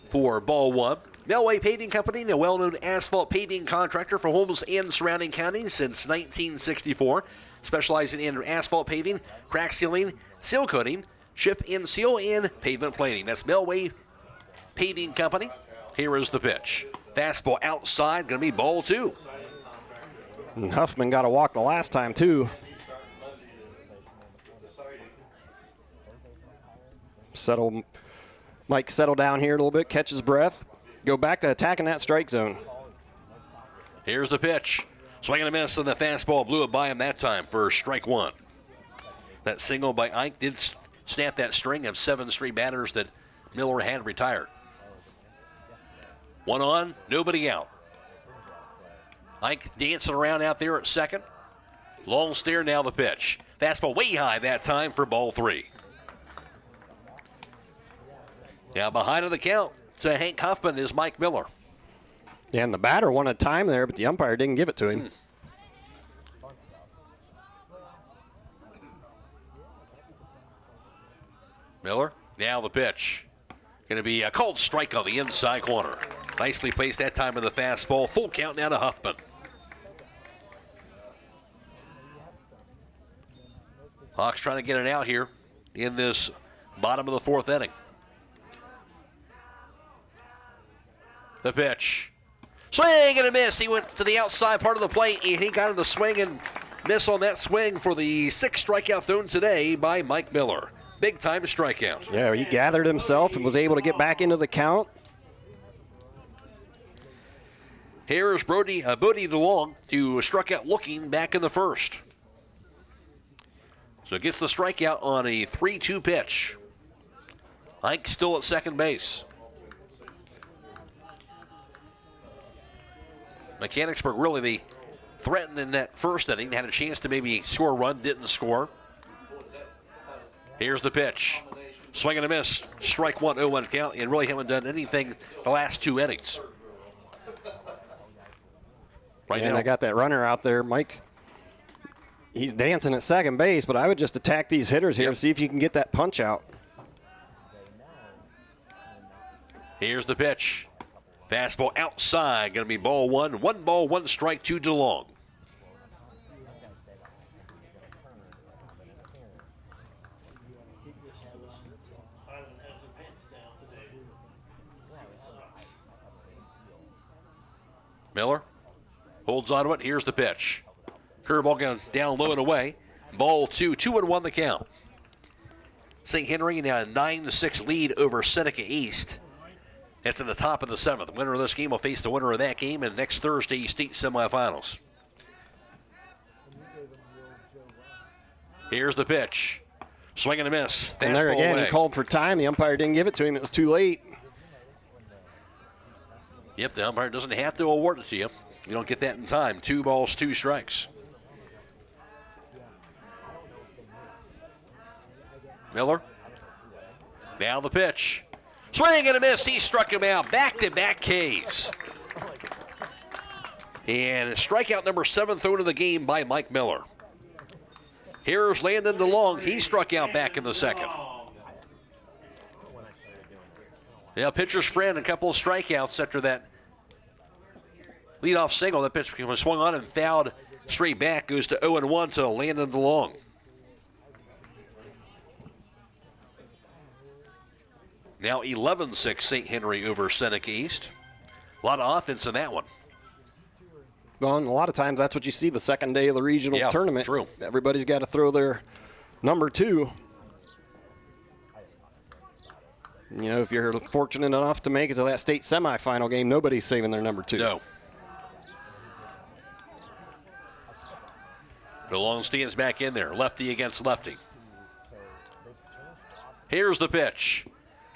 Speaker 17: for ball 1. Melway Paving Company, a well-known asphalt paving contractor for homes and surrounding counties since 1964. Specializing in asphalt paving, crack sealing, seal coating, chip and seal, and pavement plating. That's Melway Paving Company. Here is the pitch. Fastball outside, going to be ball 2.
Speaker 5: And Huffman got a walk the last time, too. Mike settle down here a little bit, catch his breath, go back to attacking that strike zone.
Speaker 17: Here's the pitch. Swing and a miss, and the fastball blew it by him that time for strike 1. That single by Ike did snap that string of 7 straight batters that Miller had retired. 1 on, nobody out. Ike dancing around out there at second. Long stare, now the pitch. Fastball way high that time for ball 3. Now behind on the count to Hank Huffman is Mike Miller.
Speaker 5: Yeah, and the batter wanted time there, but the umpire didn't give it to him.
Speaker 17: Miller, now the pitch. Going to be a cold strike on the inside corner. Nicely placed that time in the fastball. Full count now to Huffman. Hawks trying to get it out here in this bottom of the fourth inning. The pitch. Swing and a miss. He went to the outside part of the plate, and he got in the swing and miss on that swing for the 6th strikeout thrown today by Mike Miller. Big time strikeout.
Speaker 5: Yeah, he gathered himself and was able to get back into the count.
Speaker 17: Here's Bodie DeLong, who struck out looking back in the first. So gets the strikeout on a 3-2 pitch. Ike still at second base. Mechanicsburg really they threatened in that first inning, had a chance to maybe score a run, didn't score. Here's the pitch. Swing and a miss. Strike one, 0-1 count, and really haven't done anything the last 2 innings. Right
Speaker 5: and
Speaker 17: now.
Speaker 5: I got that runner out there, Mike. He's dancing at second base, but I would just attack these hitters here and see if you can get that punch out.
Speaker 17: Here's the pitch. Fastball outside, going to be ball one. 1 ball, 1 strike to DeLong. Miller holds on to it. Here's the pitch. Curveball going down low and away. Ball 2, 2-1 the count. St. Henry now a 9-6 lead over Seneca East. It's in the top of the 7th. The winner of this game will face the winner of that game in next Thursday's state semifinals. Here's the pitch. Swing and a miss.
Speaker 5: And there again,
Speaker 17: away.
Speaker 5: He called for time. The umpire didn't give it to him. It was too late.
Speaker 17: Yep, the umpire doesn't have to award it to you. You don't get that in time. 2 balls, 2 strikes. Miller. Now the pitch. Swing and a miss. He struck him out. Back-to-back Ks. And strikeout number 7 thrown in the game by Mike Miller. Here's Landon DeLong. He struck out back in the second. Yeah, pitcher's friend, a couple of strikeouts after that leadoff single. That pitch was swung on and fouled straight back. Goes to 0-1 to Landon DeLong. Now 11-6 St. Henry over Seneca East. A lot of offense in that one.
Speaker 5: Well, and a lot of times that's what you see the second day of the regional tournament.
Speaker 17: True.
Speaker 5: Everybody's got to throw their number 2. You know, if you're fortunate enough to make it to that state semifinal game, nobody's saving their number 2.
Speaker 17: No. DeLong stands back in there. Lefty against lefty. Here's the pitch.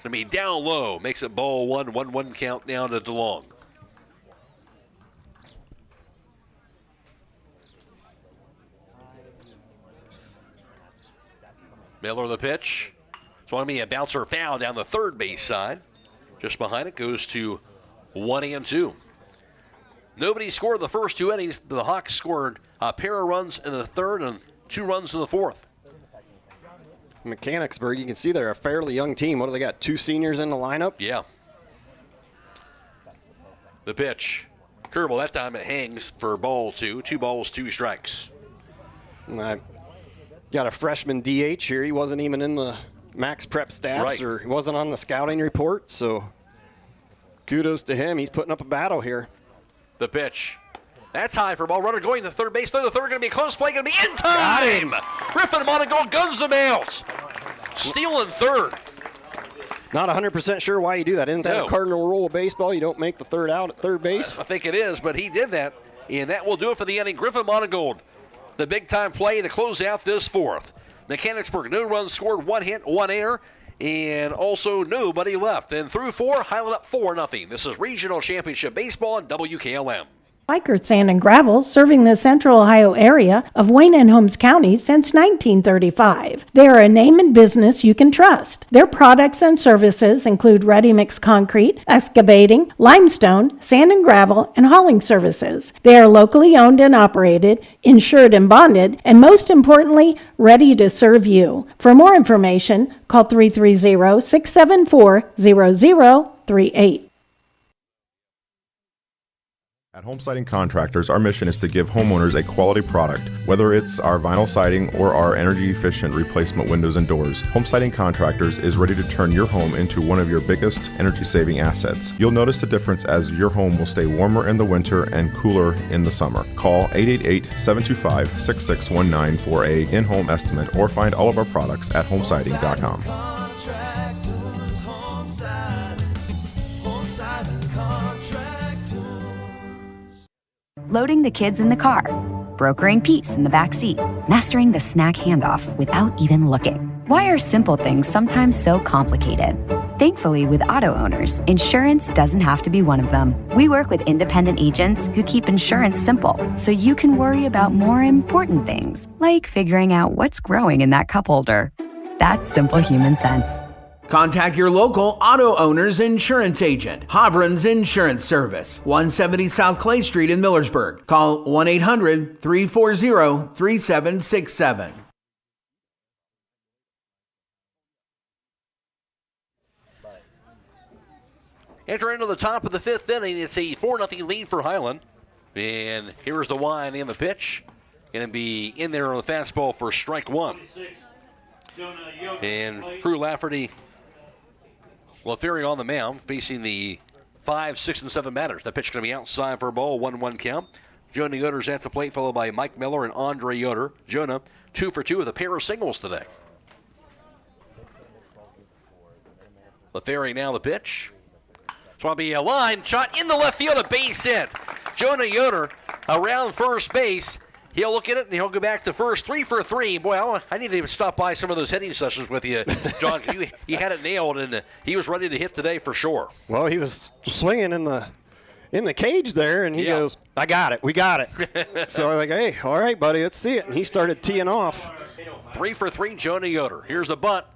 Speaker 17: Going to be down low. Makes it ball 1. 1-1 count down to DeLong. Miller the pitch. It's going to be a bouncer foul down the third base side. Just behind it goes to 1-2. Nobody scored the first 2 innings. The Hawks scored a pair of runs in the third and 2 runs in the fourth.
Speaker 5: Mechanicsburg, you can see they're a fairly young team. What do they got, 2 seniors in the lineup?
Speaker 17: Yeah. The pitch. Curveball, that time it hangs for ball 2. 2 balls, 2 strikes.
Speaker 5: And I got a freshman DH here. He wasn't even in the max prep stats or he wasn't on the scouting report, so kudos to him. He's putting up a battle here.
Speaker 17: The pitch. That's high for ball. Runner going to third base. Third, the third going to be a close play. Going to be in time. Griffin Monigold guns him out. Stealing third.
Speaker 5: Not 100% sure why you do that. Isn't that a cardinal rule of baseball? You don't make the third out at third base?
Speaker 17: I think it is, but he did that, and that will do it for the inning. Griffin Monigold, the big-time play to close out this fourth. Mechanicsburg, no runs scored, 1 hit, 1 error, and also nobody left. And through 4, Hiland up 4-0. This is Regional Championship Baseball on WKLM.
Speaker 4: Biker Sand and Gravel, serving the Central Ohio area of Wayne and Holmes County since 1935. They are a name and business you can trust. Their products and services include ready-mix concrete, excavating, limestone, sand and gravel, and hauling services. They are locally owned and operated, insured and bonded, and most importantly, ready to serve you. For more information, call 330-674-0038.
Speaker 11: At Home Siding Contractors, our mission is to give homeowners a quality product, whether it's our vinyl siding or our energy-efficient replacement windows and doors. Home Siding Contractors is ready to turn your home into one of your biggest energy-saving assets. You'll notice the difference as your home will stay warmer in the winter and cooler in the summer. Call 888-725-6619 for a in-home estimate or find all of our products at homesiding.com.
Speaker 1: Loading the kids in the car, brokering peace in the back seat, mastering the snack handoff without even looking. Why are simple things sometimes so complicated? Thankfully, with auto owners, insurance doesn't have to be one of them. We work with independent agents who keep insurance simple, so you can worry about more important things, like figuring out what's growing in that cup holder. That's simple human sense.
Speaker 10: Contact your local auto owner's insurance agent. Hobron's Insurance Service, 170 South Clay Street in Millersburg. Call 1-800-340-3767.
Speaker 17: Enter into the top of the fifth inning. It's a 4-0 lead for Hiland. And here's the wind and the pitch. Going to be in there on the fastball for strike one. And Crew Lafferty, LaFerry on the mound, facing the 5, 6, and 7 batters. The pitch going to be outside for a ball, 1-1 count. Jonah Yoder's at the plate, followed by Mike Miller and Andre Yoder. Jonah, 2 for 2 with a pair of singles today. LaFerry now the pitch. It's going to be a line shot in the left field, a base hit. Jonah Yoder around first base. He'll look at it, and he'll go back to first. 3 for 3. Boy, I need to stop by some of those hitting sessions with you, John. You had it nailed, and he was ready to hit today for sure.
Speaker 5: Well, he was swinging in the cage there, and he goes, I got it. We got it. So I'm like, hey, all right, buddy, let's see it. And he started teeing off.
Speaker 17: 3 for 3, Jonah Yoder. Here's the bunt,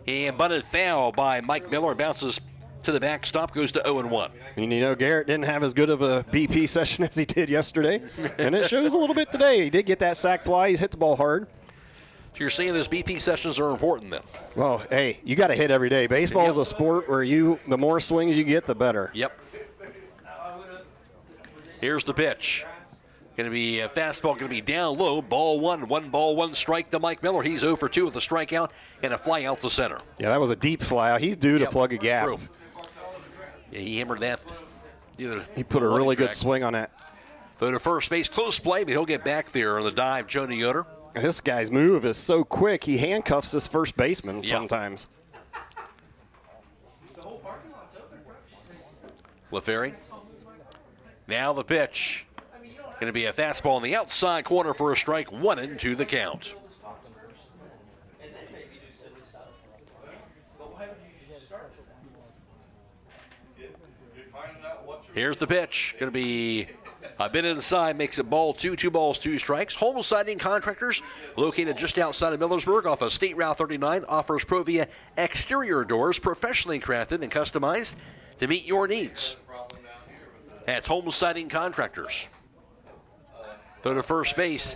Speaker 17: and bunted foul by Mike Miller. Bounces to the backstop, goes to 0-1.
Speaker 5: And you know, Garrett didn't have as good of a BP session as he did yesterday, and it shows a little bit today. He did get that sac fly. He's hit the ball hard.
Speaker 17: So you're saying those BP sessions are important then?
Speaker 5: Well, hey, you got to hit every day. Baseball is a sport where the more swings you get, the better.
Speaker 17: Yep. Here's the pitch. Going to be a fastball, going to be down low. Ball 1, 1 strike to Mike Miller. He's 0 for 2 with a strikeout and a fly out to center.
Speaker 5: Yeah, that was a deep fly out. He's due to plug a gap.
Speaker 17: True. Yeah, he hammered that.
Speaker 5: He put a really good swing on that.
Speaker 17: Throw to first base, close play, but he'll get back there on the dive, Jonah Yoder.
Speaker 5: This guy's move is so quick, he handcuffs this first baseman sometimes.
Speaker 17: LaFerry. Now the pitch. Going to be a fastball in the outside corner for a strike, 1-2 the count. Here's the pitch. Going to be a bit inside, makes it ball 2, 2 balls, 2 strikes. Home Siding Contractors, located just outside of Millersburg off of State Route 39, offers Provia exterior doors, professionally crafted and customized to meet your needs. That's Home Siding Contractors. Throw to first base.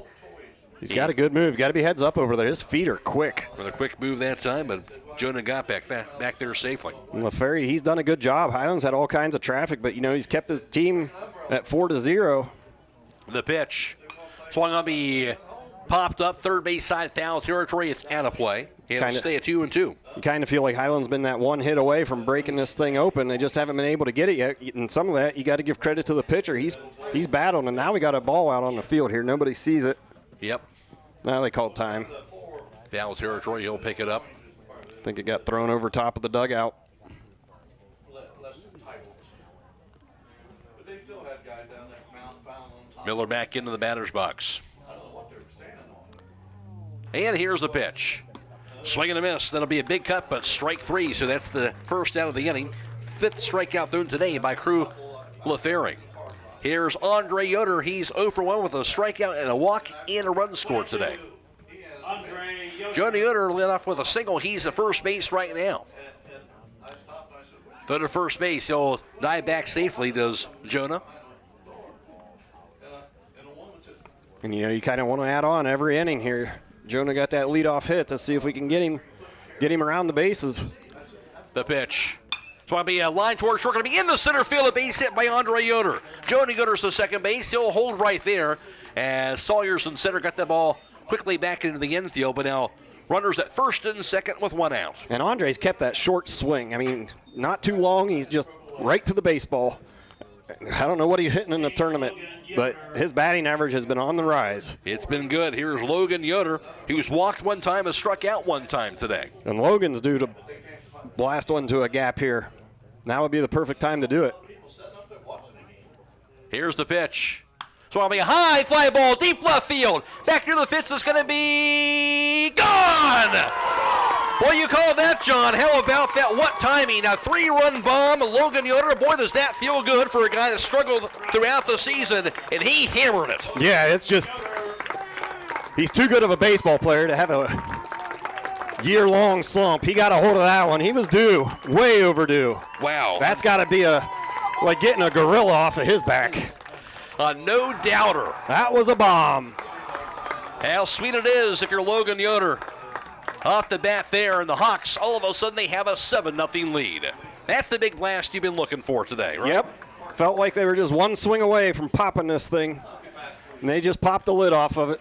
Speaker 5: He's got a good move. Got to be heads up over there. His feet are quick.
Speaker 17: With a quick move that time, but Jonah got back there safely.
Speaker 5: And LaFerry, he's done a good job. Highland's had all kinds of traffic, but, he's kept his team at 4-0.
Speaker 17: The pitch. Swung on, be popped up, third base side, foul territory. It's out of play. It'll stay at 2-2.
Speaker 5: You kind of feel like Highland's been that one hit away from breaking this thing open. They just haven't been able to get it yet. And some of that, you got to give credit to the pitcher. He's battling, and now we got a ball out on the field here. Nobody sees it.
Speaker 17: Yep.
Speaker 5: Now they called time.
Speaker 17: Foul territory, he'll pick it up.
Speaker 5: I think it got thrown over top of the dugout.
Speaker 17: Miller back into the batter's box. And here's the pitch. Swing and a miss. That'll be a big cut, but strike 3. So that's the first out of the inning. 5th strikeout thrown today by Crew LaFerry. Here's Andre Yoder. He's 0 for 1 with a strikeout and a walk and a run scored today. Jonah Yoder led off with a single. He's at first base right now. Throw to first base. He'll dive back safely, does Jonah.
Speaker 5: And, you kind of want to add on every inning here. Jonah got that leadoff hit. Let's see if we can get him around the bases.
Speaker 17: The pitch. So I'll be a line towards short. Going to be in the center field. A base hit by Andre Yoder. Joni Yoder's the second base. He'll hold right there as Sawyers in center got the ball quickly back into the infield. But now runners at first and second with one out.
Speaker 5: And Andre's kept that short swing. I mean, not too long. He's just right to the baseball. I don't know what he's hitting in the tournament, but his batting average has been on the rise.
Speaker 17: It's been good. Here's Logan Yoder. He was walked one time and struck out one time today.
Speaker 5: And Logan's due to blast one to a gap here. Now would be the perfect time to do it.
Speaker 17: Here's the pitch. So it'll be a high fly ball, deep left field. Back near the fence is going to be gone. Boy, you call that, John. How about that? What timing? A 3-run bomb, Logan Yoder. Boy, does that feel good for a guy that struggled throughout the season, and he hammered it.
Speaker 5: Yeah, it's just, he's too good of a baseball player to have a year-long slump. He got a hold of that one. He was due, way overdue.
Speaker 17: Wow.
Speaker 5: That's got to be like getting a gorilla off of his back.
Speaker 17: A no-doubter.
Speaker 5: That was a bomb.
Speaker 17: How sweet it is if you're Logan Yoder. Off the bat there, and the Hawks, all of a sudden, they have a 7-0 lead. That's the big blast you've been looking for today, right?
Speaker 5: Yep. Felt like they were just one swing away from popping this thing, and they just popped the lid off of it.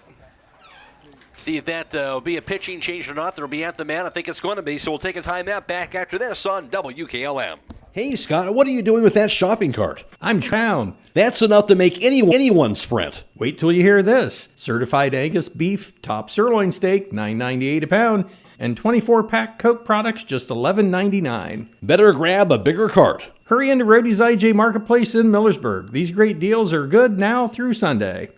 Speaker 17: See if that will be a pitching change or not. They'll be at the man. I think it's going to be, so we'll take a timeout back after this on WKLM.
Speaker 2: Hey, Scott, what are you doing with that shopping cart?
Speaker 6: I'm chown.
Speaker 2: That's enough to make anyone sprint.
Speaker 6: Wait till you hear this. Certified Angus beef, top sirloin steak, $9.98 a pound, and 24-pack Coke products, just $11.99.
Speaker 2: Better grab a bigger cart.
Speaker 6: Hurry into Rody's IJ Marketplace in Millersburg. These great deals are good now through Sunday.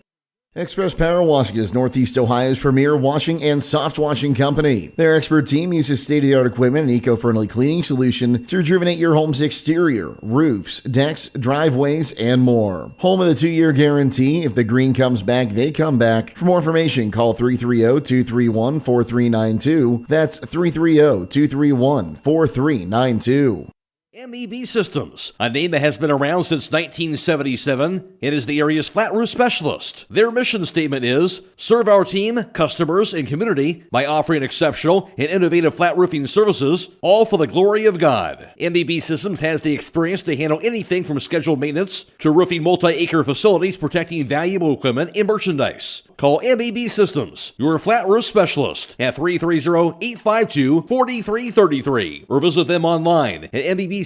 Speaker 15: Express Power Washing is Northeast Ohio's premier washing and soft washing company. Their expert team uses state-of-the-art equipment and eco-friendly cleaning solution to rejuvenate your home's exterior, roofs, decks, driveways, and more. Home of the 2-year guarantee. If the green comes back, they come back. For more information, call 330-231-4392. That's 330-231-4392.
Speaker 2: MEB Systems, a name that has been around since 1977. It is the area's flat roof specialist. Their mission statement is, serve our team, customers, and community by offering exceptional and innovative flat roofing services, all for the glory of God. MEB Systems has the experience to handle anything from scheduled maintenance to roofing multi-acre facilities protecting valuable equipment and merchandise. Call MEB Systems, your flat roof specialist, at 330-852-4333 or visit them online at MEBsystems.com.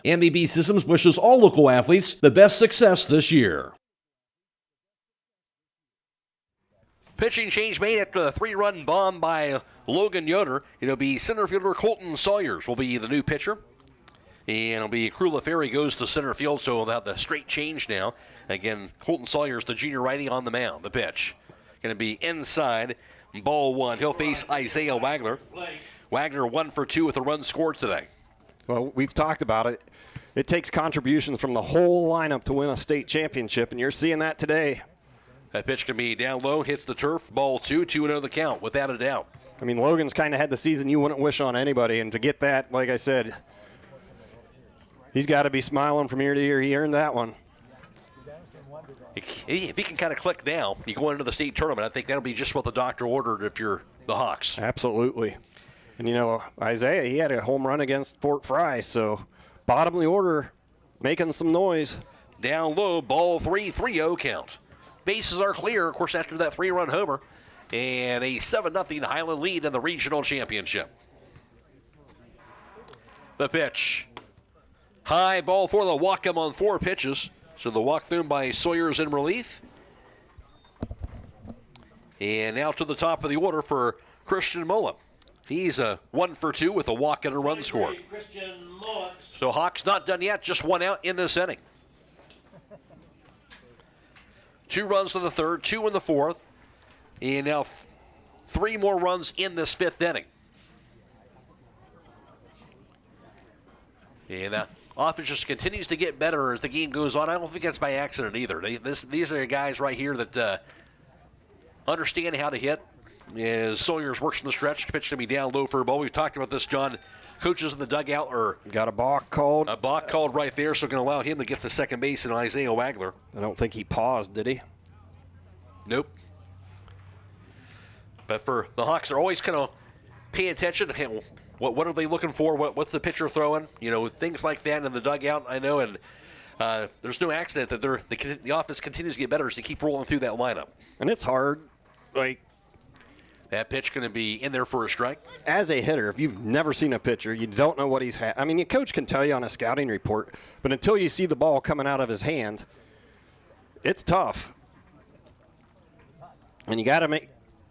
Speaker 2: MEB Systems wishes all local athletes the best success this year.
Speaker 17: Pitching change made after the 3-run bomb by Logan Yoder. It'll be center fielder Colton Sawyers will be the new pitcher. And it'll be Krula Ferry goes to center field, so without the straight change now. Again, Colton Sawyers, the junior righty on the mound. The pitch going to be inside, ball one. He'll face Isaiah Wagner. Wagner 1 for 2 with a run scored today.
Speaker 5: Well, we've talked about it. It takes contributions from the whole lineup to win a state championship, and you're seeing that today.
Speaker 17: That pitch can be down low, hits the turf, ball 2, 2-0 the count, without a doubt.
Speaker 5: I mean, Logan's kind of had the season you wouldn't wish on anybody, and to get that, like I said, he's got to be smiling from ear to ear. He earned that one.
Speaker 17: If he can kind of click now, you go into the state tournament, I think that'll be just what the doctor ordered if you're the Hawks.
Speaker 5: Absolutely. And, you know, Isaiah, he had a home run against Fort Fry, so bottom of the order, making some noise.
Speaker 17: Down low, ball 3, 3-0 count. Bases are clear, of course, after that 3-run homer. And a 7-0 Hiland lead in the regional championship. The pitch. High ball for the walk him on 4 pitches. So the walk through by Sawyers in relief. And now to the top of the order for Christian Mullen. He's a 1 for 2 with a walk and a run scored. So Hawks not done yet, just 1 out in this inning. 2 runs in the 3rd, 2 in the 4th, and now 3 more runs in this 5th inning. And offense just continues to get better as the game goes on. I don't think that's by accident either. These are guys right here that understand how to hit. As Sawyers works from the stretch, pitch to be down low for a ball. We've talked about this, John. Coaches in the dugout are
Speaker 5: got a balk called.
Speaker 17: A balk called right there, so going to allow him to get the second base in Isaiah Wagner.
Speaker 5: I don't think he paused, did he?
Speaker 17: Nope. But for the Hawks, they're always kind of paying attention. What are they looking for? What's the pitcher throwing? Things like that in the dugout, I know, and there's no accident that the offense continues to get better as they keep rolling through that lineup.
Speaker 5: And it's hard.
Speaker 17: That pitch going to be in there for a strike.
Speaker 5: As a hitter, if you've never seen a pitcher, you don't know what he's had. I mean, your coach can tell you on a scouting report, but until you see the ball coming out of his hand, it's tough. And you got to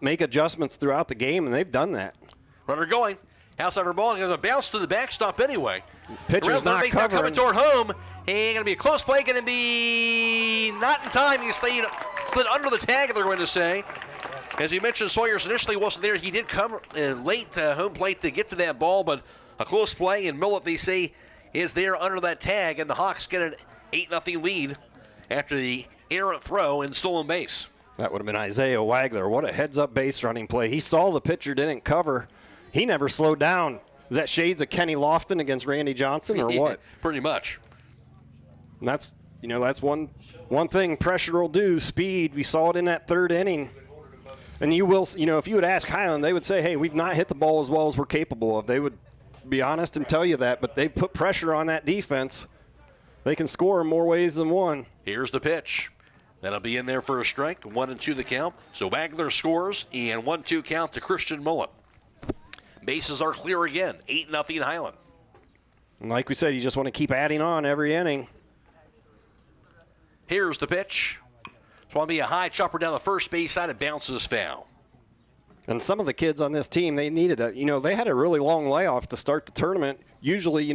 Speaker 5: make adjustments throughout the game, and they've done that.
Speaker 17: Runner going. Outside for ball. Going to bounce to the backstop anyway.
Speaker 5: Pitcher's not covering.
Speaker 17: Coming toward home. And going to be a close play. Going to be not in time. He slid under the tag, they're going to say. As you mentioned, Sawyers initially wasn't there. He did come late to home plate to get to that ball, but a close play, and Millett, they say, is there under that tag, and the Hawks get an 8-0 lead after the errant throw and stolen base.
Speaker 5: That would have been Isaiah Wagler. What a heads-up base running play. He saw the pitcher didn't cover. He never slowed down. Is that shades of Kenny Lofton against Randy Johnson or what?
Speaker 17: Pretty much.
Speaker 5: And that's one thing pressure will do, speed. We saw it in that third inning. And you will, if you would ask Hiland, they would say, hey, we've not hit the ball as well as we're capable of. They would be honest and tell you that, but they put pressure on that defense. They can score in more ways than one.
Speaker 17: Hihere's the pitch. That'll be in there for a strike. 1-2 the count. So Wagler scores, and 1-2 count to Christian Millett. Bases are clear again. 8-0 Hiland.
Speaker 5: And like we said, you just want to keep adding on every inning.
Speaker 17: Here's the pitch. It's going to be a high chopper down the first base side. It bounces foul.
Speaker 5: And some of the kids on this team, they needed they had a really long layoff to start the tournament. Usually,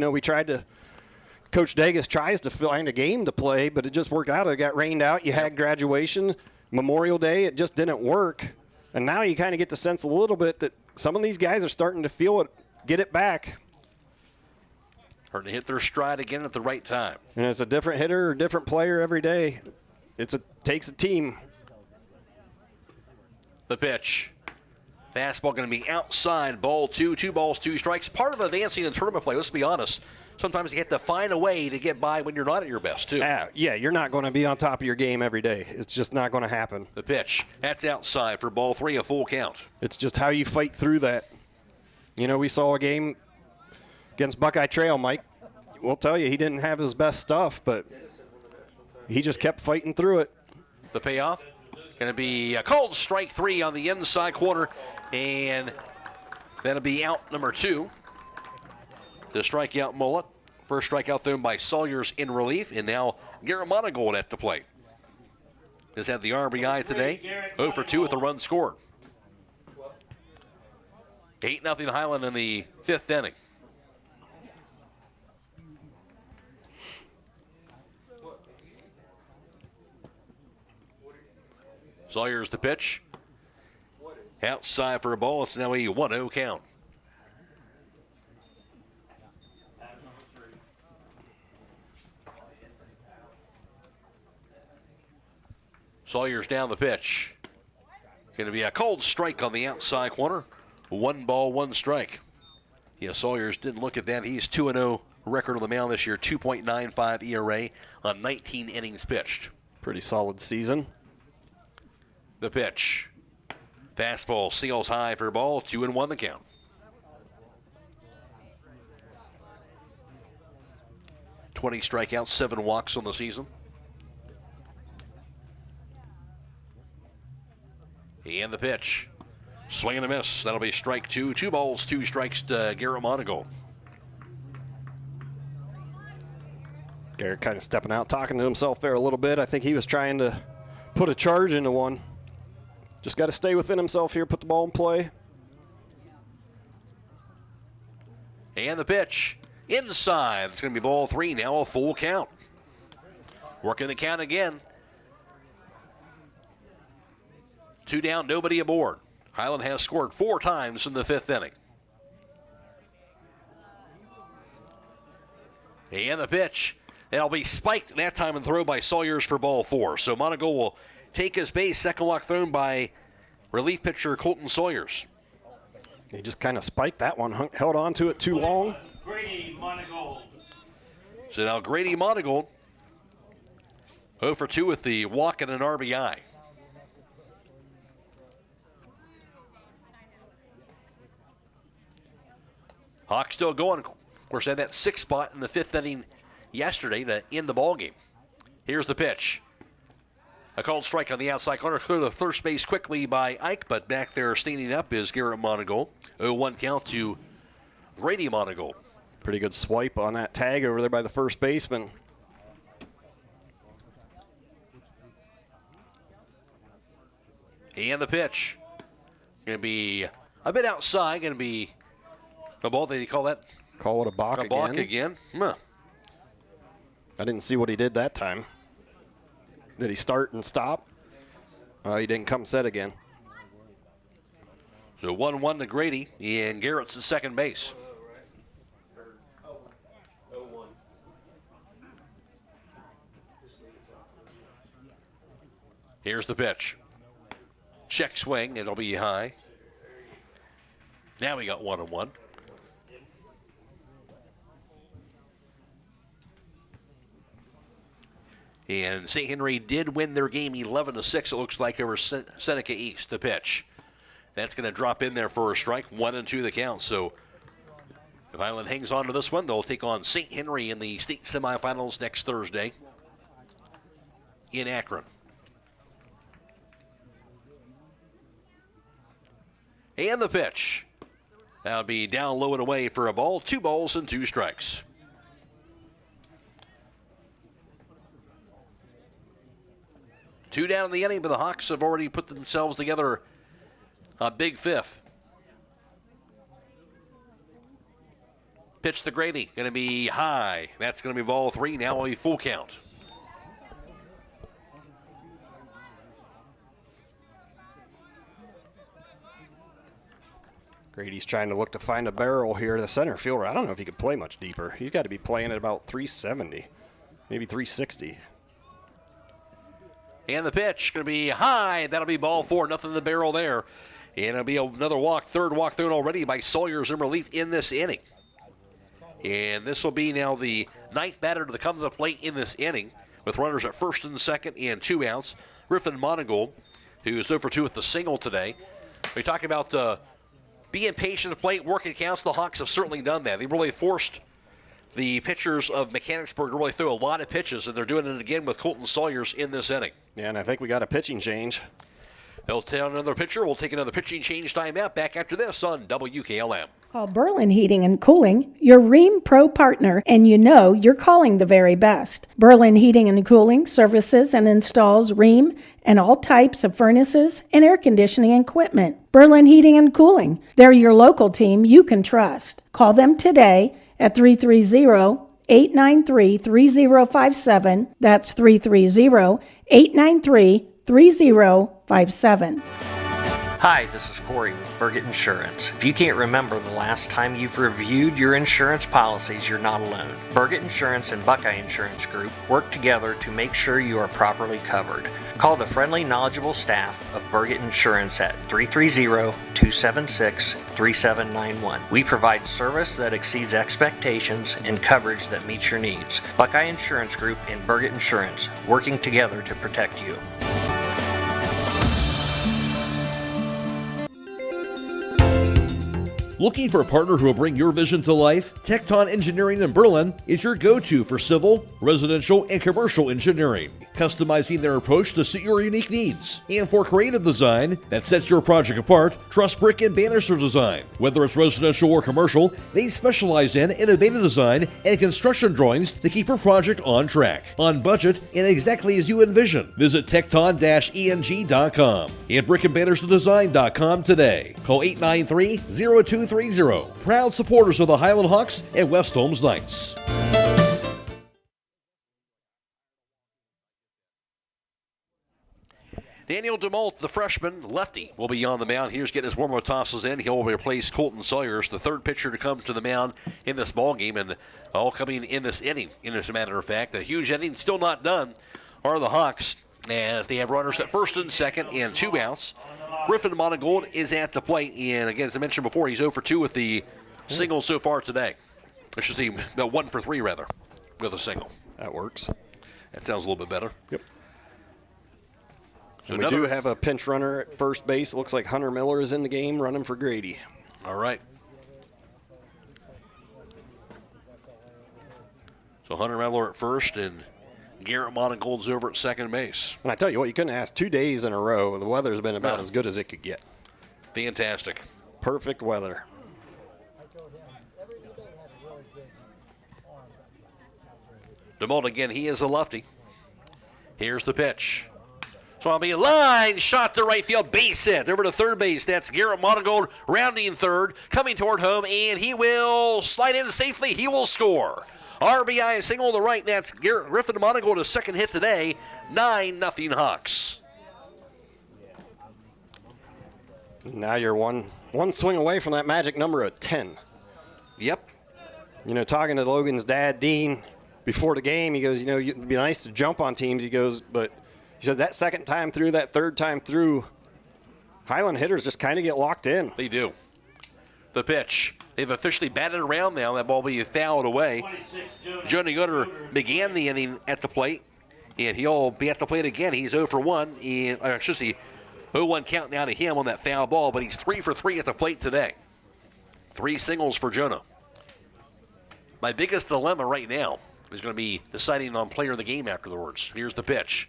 Speaker 5: Coach Degas tries to find a game to play, but it just worked out. It got rained out. You had graduation, Memorial Day. It just didn't work. And now you kind of get the sense a little bit that some of these guys are starting to feel it, get it back.
Speaker 17: Starting to hit their stride again at the right time.
Speaker 5: And it's a different hitter or different player every day. Takes a team.
Speaker 17: The pitch. Fastball going to be outside, ball 2, 2 balls, 2 strikes. Part of advancing in tournament play, let's be honest. Sometimes you have to find a way to get by when you're not at your best, too.
Speaker 5: Yeah, you're not going to be on top of your game every day. It's just not going to happen.
Speaker 17: The pitch. That's outside for ball 3, a full count.
Speaker 5: It's just how you fight through that. We saw a game against Buckeye Trail, Mike. We'll tell you, he didn't have his best stuff, but he just kept fighting through it.
Speaker 17: The payoff. Going to be a called strike 3 on the inside corner, and that'll be out number 2. The strikeout Millett. First strikeout thrown by Sawyers in relief, and now Garrett Monigold at the plate. Has had the RBI today. 0 for 2 with a run scored. 8-0 Hiland in the 5th inning. Sawyers the pitch. Outside for a ball. It's now a 1-0 count. Sawyers down the pitch. Going to be a cold strike on the outside corner. 1 ball, 1 strike. Yeah, Sawyers didn't look at that. He's 2-0 record on the mound this year. 2.95 ERA on 19 innings pitched.
Speaker 5: Pretty solid season.
Speaker 17: The pitch. Fastball sails high for a ball. 2-1 the count. (20 strikeouts, 7 walks on the season. And the pitch. Swing and a miss. That'll be strike 2. 2 balls, 2 strikes to Garrett Monigold.
Speaker 5: Garrett kind of stepping out, talking to himself there a little bit. I think he was trying to put a charge into one. Just got to stay within himself here, put the ball in play.
Speaker 17: And the pitch. Inside. It's going to be ball 3, now a full count. Working the count again. 2 down, nobody aboard. Hiland has scored 4 times in the 5th inning. And the pitch. That'll be spiked that time and throw by Sawyers for ball 4. So Monigold will take his base. Second walk thrown by relief pitcher Colton Sawyers.
Speaker 5: He just kind of spiked that one, held on to it too long.
Speaker 14: Grady Monigold.
Speaker 17: So now Grady Monigold, 0 for 2 with the walk and an RBI. Hawks still going. Of course, they had that 6th spot in the 5th inning yesterday to end the ball game. Here's the pitch. A called strike on the outside corner. Clear the first base quickly by Ike, but back there standing up is Garrett Monigold. 0-1 count to Grady Monigold.
Speaker 5: Pretty good swipe on that tag over there by the first baseman.
Speaker 17: And the pitch. Going to be a bit outside. Going to be a ball. They call that?
Speaker 5: Call it a balk again.
Speaker 17: A balk again. Huh.
Speaker 5: I didn't see what he did that time. Did he start and stop? He didn't come set again.
Speaker 17: So 1-1 to Grady, and Garrett's at second base. Here's the pitch. Check swing, it'll be high. Now we got 1-1. And St. Henry did win their game 11-6, it looks like, over Seneca East. The pitch. That's going to drop in there for a strike. 1-2 the count. So if Hiland hangs on to this one, they'll take on St. Henry in the state semifinals next Thursday in Akron. And the pitch. That'll be down low and away for a ball. 2 balls and 2 strikes. Two down in the inning, but the Hawks have already put themselves together a big 5th. Pitch to Grady, going to be high. That's going to be ball 3, now a full count.
Speaker 5: Grady's trying to look to find a barrel here. The center fielder, I don't know if he could play much deeper. He's got to be playing at about 370, maybe 360.
Speaker 17: And the pitch going to be high. That'll be ball 4. Nothing in the barrel there. And it'll be another walk. 3rd walk through it already by Sawyers in relief in this inning. And this will be now the 9th batter to come to the plate in this inning with runners at 1st and 2nd and 2 outs. Griffin Monigold, who is 0 for 2 with the single today. We talk about being patient at the plate, working counts. The Hawks have certainly done that. They've really forced the pitchers of Mechanicsburg to really throw a lot of pitches, and they're doing it again with Colton Sawyers in this inning.
Speaker 5: Yeah, and I think we got a pitching change.
Speaker 17: They'll tell another pitcher. We'll take another pitching change timeout. Back after this on WKLM.
Speaker 12: Call Berlin Heating and Cooling, your Rheem Pro partner, and you know you're calling the very best. Berlin Heating and Cooling services and installs Rheem and all types of furnaces and air conditioning equipment. Berlin Heating and Cooling, they're your local team you can trust. Call them today at 330-893-3057. That's 330-893-3057.
Speaker 13: Hi, this is Corey with Burgett Insurance. If you can't remember the last time you've reviewed your insurance policies, you're not alone. Burgett Insurance and Buckeye Insurance Group work together to make sure you are properly covered. Call the friendly, knowledgeable staff of Burgett Insurance at 330-276-3791. We provide service that exceeds expectations and coverage that meets your needs. Buckeye Insurance Group and Burgett Insurance, working together to protect you.
Speaker 2: Looking for a partner who will bring your vision to life? Tecton Engineering in Berlin is your go-to for civil, residential, and commercial engineering, customizing their approach to suit your unique needs. And for creative design that sets your project apart, trust brick and banister design. Whether it's residential or commercial, they specialize in innovative design and construction drawings to keep your project on track, on budget, and exactly as you envision. Visit tecton-eng.com and brickandbanisterdesign.com today. Call 893-0230. Proud supporters of the Hiland Hawks and West Holmes Knights.
Speaker 17: Daniel DeMalt, the freshman lefty, will be on the mound. Here's getting his warm-up tosses in. He'll replace Colton Sawyers, the 3rd pitcher to come to the mound in this ball game, and all coming in this inning. As a matter of fact, a huge inning still not done are the Hawks, as they have runners at 1st and 2nd and 2 outs. Griffin Monigold is at the plate, and again, as I mentioned before, he's 0 for 2 with the single so far today. I should say 1 for 3 rather, with a single.
Speaker 5: That works.
Speaker 17: That sounds a little bit better.
Speaker 5: Yep.
Speaker 17: So
Speaker 5: we do have a pinch runner at first base. It looks like Hunter Miller is in the game running for Grady.
Speaker 17: All right. So Hunter Medler at first and Garrett Monigold's over at second base.
Speaker 5: And I tell you what, you couldn't ask 2 days in a row. The weather's been about as good as it could get.
Speaker 17: Fantastic.
Speaker 5: Perfect weather.
Speaker 17: DeMold again, he is a lefty. Here's the pitch. So I'll be a line shot to right field, base hit over to third base. That's Garrett Monigold rounding third, coming toward home, and he will slide in safely. He will score. RBI single to right. That's Garrett Griffin Monigold, his second hit today. 9-0 Hawks.
Speaker 5: Now you're one swing away from that magic number of 10.
Speaker 17: Yep.
Speaker 5: You know, talking to Logan's dad, Dean, before the game, he goes, you know, it'd be nice to jump on teams. He goes, but he said that second time through, that third time through, Hiland hitters just kind of get locked in.
Speaker 17: They do. The pitch. They've officially batted around now. That ball will be fouled away. Jonah Yoder began the inning at the plate, and he'll be at the plate again. He's 0 for 1. I should say 0-1 count now to him on that foul ball, but he's 3 for 3 at the plate today. 3 singles for Jonah. My biggest dilemma right now is going to be deciding on player of the game afterwards. Here's the pitch.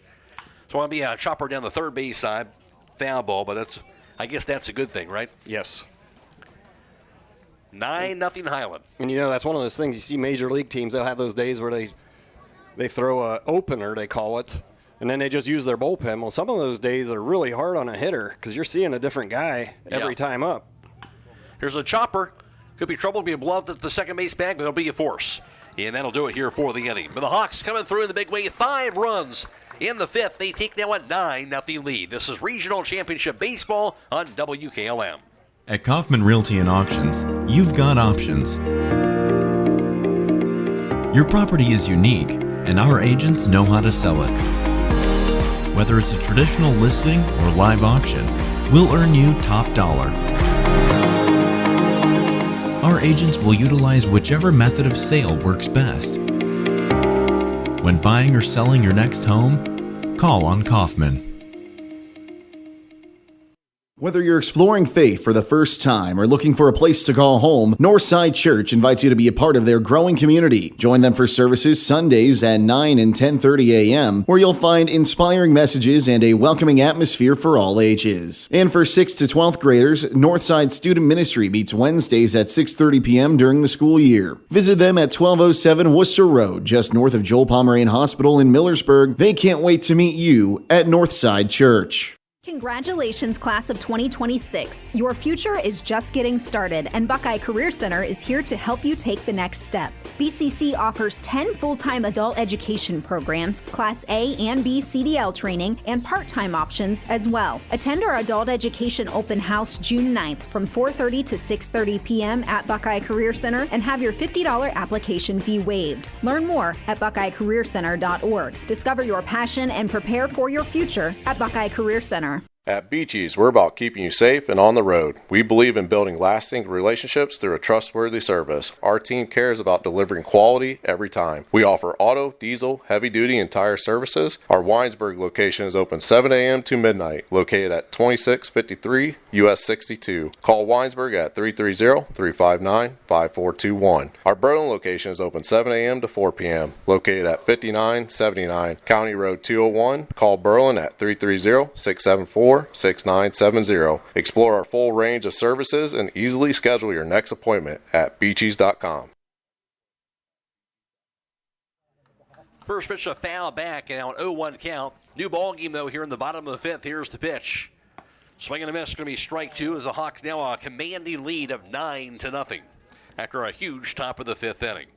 Speaker 17: So I'll be a chopper down the third base side. Foul ball, but I guess that's a good thing, right?
Speaker 5: Yes.
Speaker 17: 9-0 Hiland.
Speaker 5: And, you know, that's one of those things you see major league teams, they'll have those days where they throw a opener, they call it, and then they just use their bullpen. Well, some of those days are really hard on a hitter because you're seeing a different guy every time up.
Speaker 17: Here's a chopper. Could be trouble being bluffed at the second base bag, but it'll be a force. And that'll do it here for the inning. But the Hawks coming through in the big way, 5 runs in the 5th. They take now a 9-0 lead. This is Regional Championship Baseball on WKLM.
Speaker 16: At Kaufman Realty and Auctions, you've got options. Your property is unique, and our agents know how to sell it. Whether it's a traditional listing or live auction, we'll earn you top dollar. Our agents will utilize whichever method of sale works best. When buying or selling your next home, call on Kaufman.
Speaker 15: Whether you're exploring faith for the first time or looking for a place to call home, Northside Church invites you to be a part of their growing community. Join them for services Sundays at 9 and 10:30 a.m., where you'll find inspiring messages and a welcoming atmosphere for all ages. And for 6th to 12th graders, Northside Student Ministry meets Wednesdays at 6:30 p.m. during the school year. Visit them at 1207 Worcester Road, just north of Joel Pomerane Hospital in Millersburg. They can't wait to meet you at Northside Church.
Speaker 18: Congratulations, class of 2026. Your future is just getting started, and Buckeye Career Center is here to help you take the next step. BCC offers 10 full-time adult education programs, Class A and B CDL training, and part-time options as well. Attend our Adult Education Open House June 9th from 4:30 to 6:30 p.m. at Buckeye Career Center and have your $50 application fee waived. Learn more at buckeyecareercenter.org. Discover your passion and prepare for your future at Buckeye Career Center.
Speaker 19: At Beaches, we're about keeping you safe and on the road. We believe in building lasting relationships through a trustworthy service. Our team cares about delivering quality every time. We offer auto, diesel, heavy-duty, and tire services. Our Winesburg location is open 7 a.m. to midnight, located at 2653 US 62. Call Winesburg at 330-359-5421. Our Berlin location is open 7 a.m. to 4 p.m., located at 5979 County Road 201. Call Berlin at 330-674-6970. Explore our full range of services and easily schedule your next appointment at beaches.com.
Speaker 17: First pitch, a foul back, and now an 0-1 count. New ball game, though, here in the bottom of the 5th. Here's the pitch. Swing and a miss, going to be strike 2 as the Hawks now a commanding lead of 9-0 after a huge top of the 5th inning.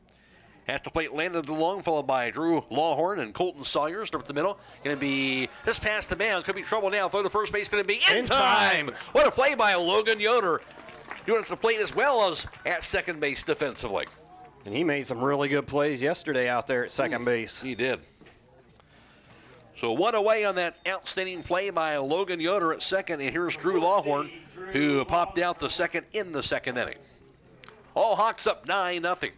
Speaker 17: At the plate, landed the long, followed by Drew Lawhorn and Colton Sawyers. Up the middle, going to be this past the mound. Could be trouble now. Throw to first base, going to be in time. What a play by Logan Yoder. Doing it at the plate as well as at second base defensively.
Speaker 5: And he made some really good plays yesterday out there at second base.
Speaker 17: He did. So 1 away on that outstanding play by Logan Yoder at second. And here's Drew Lawhorn, who popped out the second in the second inning. All Hawks up 9-0.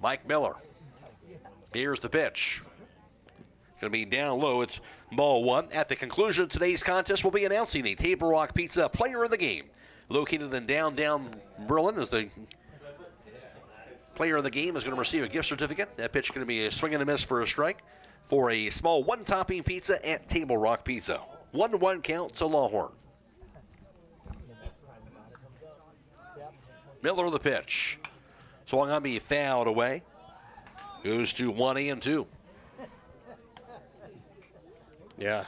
Speaker 17: Mike Miller. Here's the pitch. Going to be down low. It's ball 1. At the conclusion of today's contest, we'll be announcing the Table Rock Pizza Player of the Game. Located in downtown Berlin is the player of the game is going to receive a gift certificate. That pitch is going to be a swing and a miss for a strike for a small one-topping pizza at Table Rock Pizza. 1-1 count to Lawhorn. Miller the pitch. Swung on, be fouled away. Goes to 1-2.
Speaker 5: Yeah.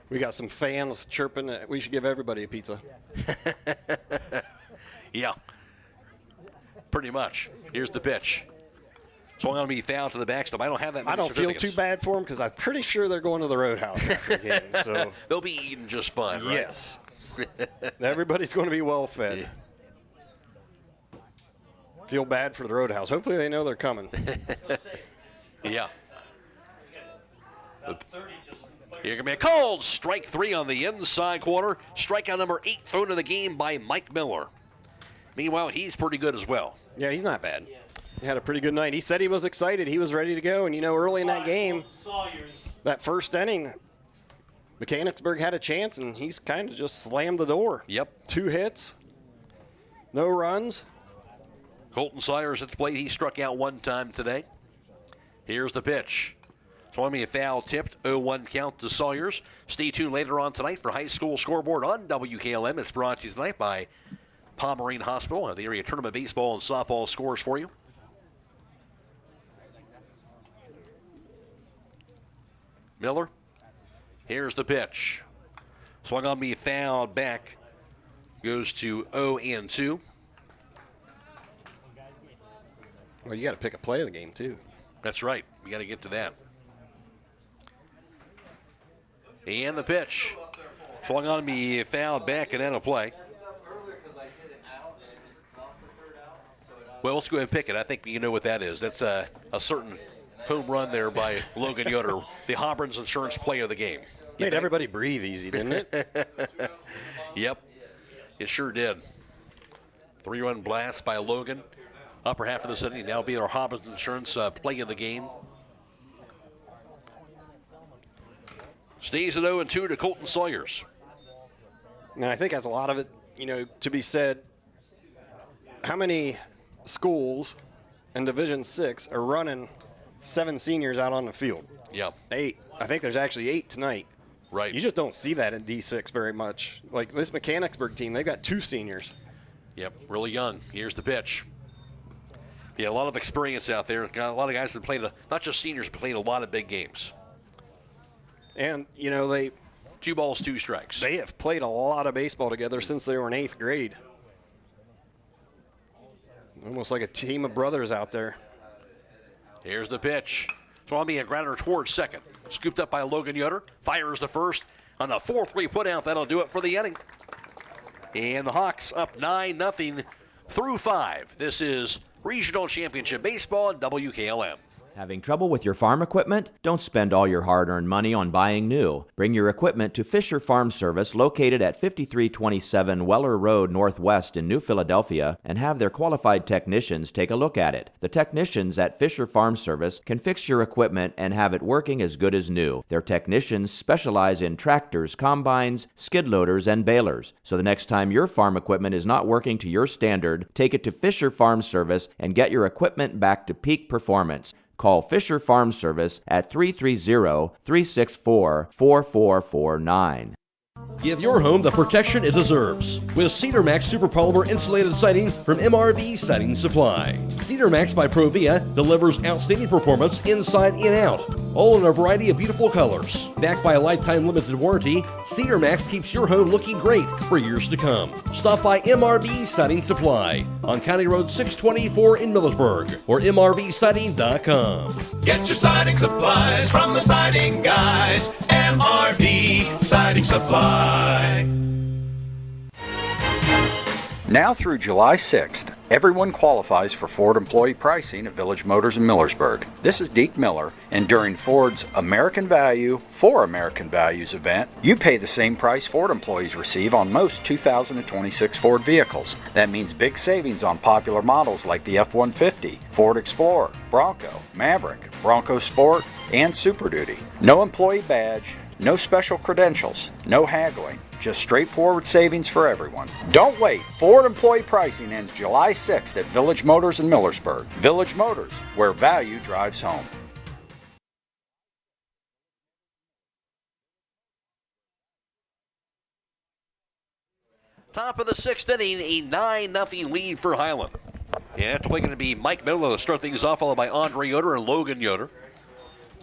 Speaker 5: We got some fans chirping that we should give everybody a pizza.
Speaker 17: Yeah. Pretty much. Here's the pitch. Swung on, be fouled to the backstop. I don't have that many
Speaker 5: I don't feel too bad for them because I'm pretty sure they're going to the Roadhouse after the game. So
Speaker 17: they'll be eating just fine, right?
Speaker 5: Yes. Everybody's going to be well fed.
Speaker 17: Yeah.
Speaker 5: Feel bad for the Roadhouse. Hopefully they know they're coming.
Speaker 17: Yeah. Here can be a called strike 3 on the inside corner. Strikeout number 8 thrown to the game by Mike Miller. Meanwhile, he's pretty good as well.
Speaker 5: Yeah, he's not bad. He had a pretty good night. He said he was excited. He was ready to go. And, early in that game, that first inning, Mechanicsburg had a chance, and he's kind of just slammed the door.
Speaker 17: Yep.
Speaker 5: 2 hits, no runs.
Speaker 17: Colton Sawyers at the plate. He struck out 1 time today. Here's the pitch. Swung me a foul tipped. 0-1 count to Sawyers. Stay tuned later on tonight for High School Scoreboard on WKLM. It's brought to you tonight by Pomerene Hospital. The area tournament baseball and softball scores for you. Miller. Here's the pitch. Swung on, be fouled back. Goes to 0-2.
Speaker 5: Well, you got to pick a play of the game, too.
Speaker 17: That's right. We got to get to that. And the pitch. Swung on, be fouled back and out of play. Well, let's go ahead and pick it. I think you know what that is. That's a certain home run there by Logan Yoder, the Auburn's Insurance Player of the game.
Speaker 5: Made everybody breathe easy, didn't it?
Speaker 17: Yep, it sure did. 3-run blast by Logan. Upper half of the inning. That'll be our Auburn's Insurance Play of the game. Stays at 0-2 to Colton Sawyers.
Speaker 5: And I think that's a lot of it, to be said. How many schools in Division 6 are running 7 seniors out on the field?
Speaker 17: Yeah.
Speaker 5: 8. I think there's actually 8 tonight.
Speaker 17: Right.
Speaker 5: You just don't see that in D6 very much. Like this Mechanicsburg team, they've got 2 seniors.
Speaker 17: Yep, really young. Here's the pitch. Yeah, a lot of experience out there. Got a lot of guys that played, not just seniors, but played a lot of big games.
Speaker 5: And, they
Speaker 17: 2 balls, 2 strikes.
Speaker 5: They have played a lot of baseball together since they were in 8th grade. Almost like a team of brothers out there.
Speaker 17: Here's the pitch. So I'll be a grounder towards second. Scooped up by Logan Yoder. Fires the first on the 4-3 put out. That'll do it for the inning. And the Hawks up 9-0 through 5. This is Regional Championship Baseball on WKLM.
Speaker 20: Having trouble with your farm equipment? Don't spend all your hard-earned money on buying new. Bring your equipment to Fisher Farm Service, located at 5327 Weller Road Northwest in New Philadelphia, and have their qualified technicians take a look at it. The technicians at Fisher Farm Service can fix your equipment and have it working as good as new. Their technicians specialize in tractors, combines, skid loaders, and balers. So the next time your farm equipment is not working to your standard, take it to Fisher Farm Service and get your equipment back to peak performance. Call Fisher Farm Service at 330-364-4449.
Speaker 2: Give your home the protection it deserves with Cedar Max Super Polymer Insulated Siding from MRV Siding Supply. Cedar Max by Provia delivers outstanding performance inside and out, all in a variety of beautiful colors. Backed by a lifetime limited warranty, Cedar Max keeps your home looking great for years to come. Stop by MRV Siding Supply on County Road 624 in Millersburg or mrvsiding.com.
Speaker 21: Get your siding supplies from the siding guys. MRV Siding Supply.
Speaker 22: Now through July 6th, everyone qualifies for Ford employee pricing at Village Motors in Millersburg. This is Deke Miller, and during Ford's American Value for American Values event, you pay the same price Ford employees receive on most 2026 Ford vehicles. That means big savings on popular models like the F-150, Ford Explorer, Bronco, Maverick, Bronco Sport, and Super Duty. No employee badge, No special credentials, no haggling, just straightforward savings for everyone. Don't wait. Ford employee pricing ends July 6th at Village Motors in Millersburg. Village Motors, where value drives home.
Speaker 17: Top of the 6th inning, a 9-0 lead for Hiland. And after play going to be Mike Miller to start things off, followed by Andre Yoder and Logan Yoder.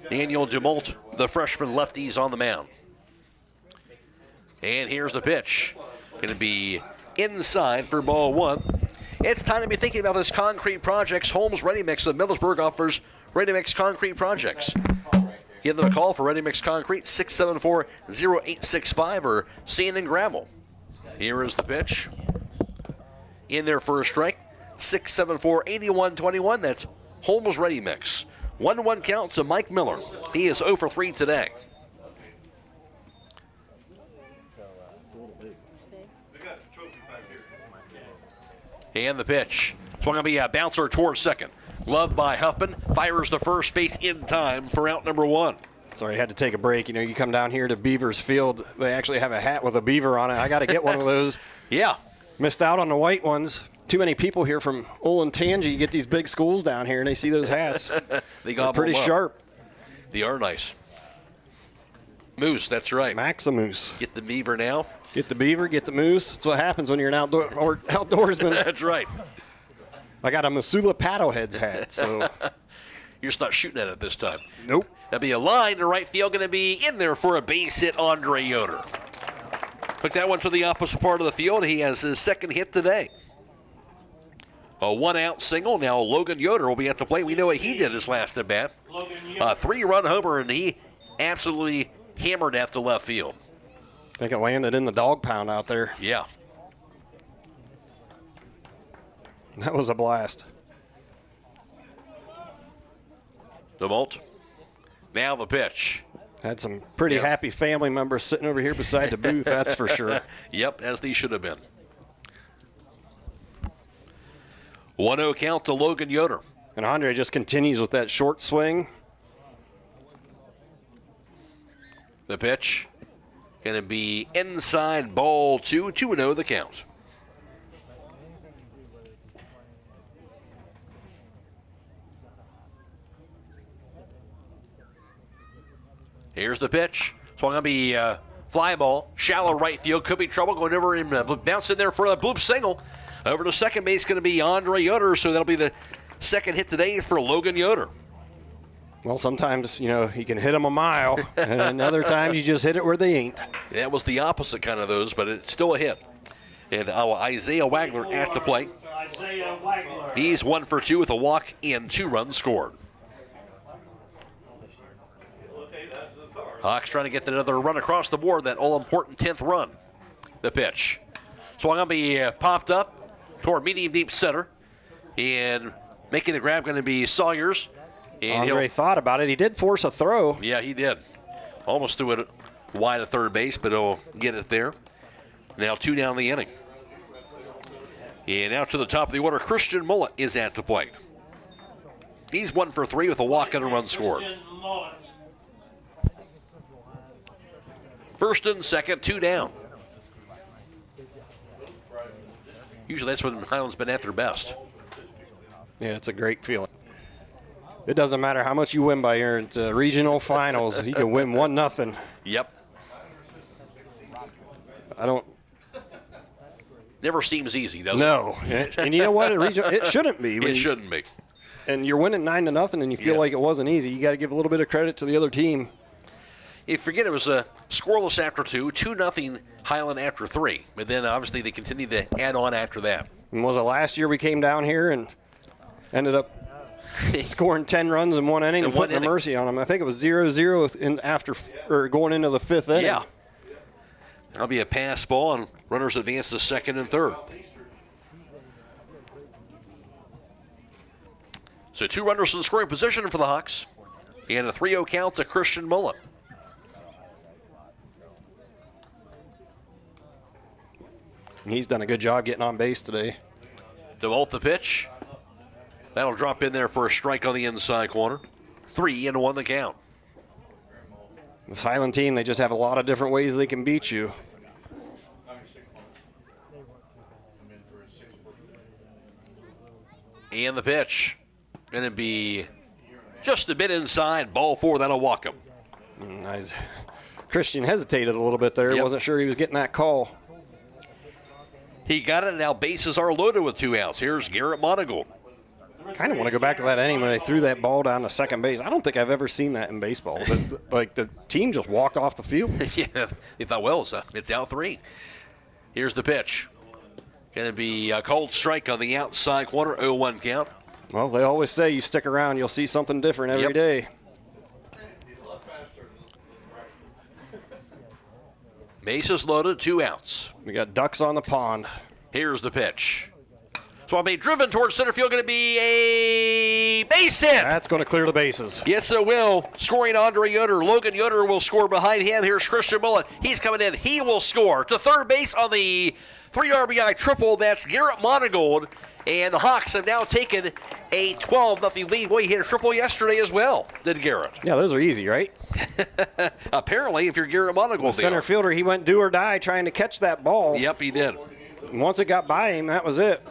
Speaker 17: Daniel DeMoult, the freshman lefties, on the mound. And here's the pitch. Going to be inside for ball one. It's time to be thinking about this concrete projects. Holmes Ready Mix of Millersburg offers Ready Mix concrete projects. Give them a call for Ready Mix Concrete, 674-0865, or Sand and Gravel. Here is the pitch. In there for a strike, 674-8121. That's Holmes Ready Mix. 1-1 count to Mike Miller. He is 0 for 3 today. And the pitch. Swung going to be a bouncer towards second. Gloved by Huffman. Fires the first base in time for out number one.
Speaker 5: Sorry, I had to take a break. You know, you come down here to Beaver Field, they actually have a hat with a beaver on it. I got to get one of those.
Speaker 17: Yeah.
Speaker 5: Missed out on the white ones. Too many people here from Olentangy. You get these big schools down here, and they see those hats. They're pretty sharp.
Speaker 17: They are nice. Moose, that's right.
Speaker 5: Maximus.
Speaker 17: Get the beaver now.
Speaker 5: Get the beaver, get the moose. That's what happens when you're an outdoorsman.
Speaker 17: That's right.
Speaker 5: I got a Missoula Paddleheads hat, so.
Speaker 17: You're just not shooting at it this time.
Speaker 5: Nope.
Speaker 17: That'll be a line to right field, going to be in there for a base hit, Andre Yoder. Took that one to the opposite part of the field. He has his second hit today. A one-out single. Now Logan Yoder will be at the plate. We know what he did his last at bat. A 3-run homer, and he absolutely hammered at the left field.
Speaker 5: I think it landed in the dog pound out there.
Speaker 17: Yeah.
Speaker 5: That was a blast.
Speaker 17: DeMoult. Now the pitch.
Speaker 5: Had some pretty happy family members sitting over here beside the booth, that's for sure.
Speaker 17: Yep, as they should have been. 1-0 count to Logan Yoder.
Speaker 5: And Andre just continues with that short swing.
Speaker 17: The pitch. Going to be inside ball 2, 2-0 the count. Here's the pitch. Swung going to be fly ball, shallow right field. Could be trouble going over and bouncing there for a bloop single. Over to second base going to be Andre Yoder, so that'll be the second hit today for Logan Yoder.
Speaker 5: Well, sometimes, you know, you can hit them a mile, and other times you just hit it where they ain't.
Speaker 17: That was the opposite kind of those, but it's still a hit. And Isaiah Wagler at the plate. He's 1 for 2 with a walk and 2 runs scored. Hawks trying to get another run across the board, that all-important 10th run. The pitch. Swung on be popped up toward medium deep center. And making the grab going to be Sawyers. And
Speaker 5: Andre thought about it. He did force a throw.
Speaker 17: Yeah, he did. Almost threw it wide of third base, but he'll get it there. Now 2 down the inning. And out to the top of the order, Christian Mullet is at the plate. He's 1 for 3 with a walk and a run scored. First and second, 2 down. Usually that's when Hiland's been at their best.
Speaker 5: Yeah, it's a great feeling. It doesn't matter how much you win by here. It's regional finals. You can win 1-0.
Speaker 17: Yep. Never seems easy, does it?
Speaker 5: No. And you know what? It shouldn't be.
Speaker 17: It shouldn't be.
Speaker 5: And you're winning 9-0, and you feel like it wasn't easy. You got to give a little bit of credit to the other team.
Speaker 17: You forget it was a scoreless after 2, 2-0 Hiland after 3. But then obviously they continued to add on after that.
Speaker 5: And was it last year we came down here and ended up scoring 10 runs in one inning and putting a mercy on them? I think it was 0-0 going into the 5th inning.
Speaker 17: Yeah. That'll be a pass ball, and runners advance to second and third. So 2 runners in scoring position for the Hawks. And a 3-0 count to Christian Mullet.
Speaker 5: And he's done a good job getting on base today.
Speaker 17: DeMoult the pitch. That'll drop in there for a strike on the inside corner. 3-1 the count.
Speaker 5: This Hiland team, they just have a lot of different ways they can beat you.
Speaker 17: And the pitch. Going to be just a bit inside. Ball 4, that'll walk him.
Speaker 5: Nice. Christian hesitated a little bit there.
Speaker 17: Yep.
Speaker 5: Wasn't sure he was getting that call.
Speaker 17: He got it, and now bases are loaded with 2 outs. Here's Garrett Monigold.
Speaker 5: Kind of want to go back to that inning when they threw that ball down to second base. I don't think I've ever seen that in baseball. But, like, the team just walked off the field.
Speaker 17: Yeah, they thought, well, it's out 3. Here's the pitch. Going to be a cold strike on the outside corner, 0-1 count.
Speaker 5: Well, they always say you stick around, you'll see something different every day.
Speaker 17: Bases loaded, 2 outs.
Speaker 5: We got ducks on the pond.
Speaker 17: Here's the pitch. So I'll be driven towards center field, going to be a base hit.
Speaker 5: That's going to clear the bases.
Speaker 17: Yes, it will. Scoring Andre Yoder. Logan Yoder will score behind him. Here's Christian Mullen. He's coming in. He will score to third base on the 3 RBI triple. That's Garrett Monigold. And the Hawks have now taken a 12-0 lead. Well, he hit a triple yesterday as well, did Garrett.
Speaker 5: Yeah, those are easy, right?
Speaker 17: Apparently, if you're Garrett Monigold.
Speaker 5: The center fielder, he went do or die trying to catch that ball.
Speaker 17: Yep, he did.
Speaker 5: And once it got by him, that was it.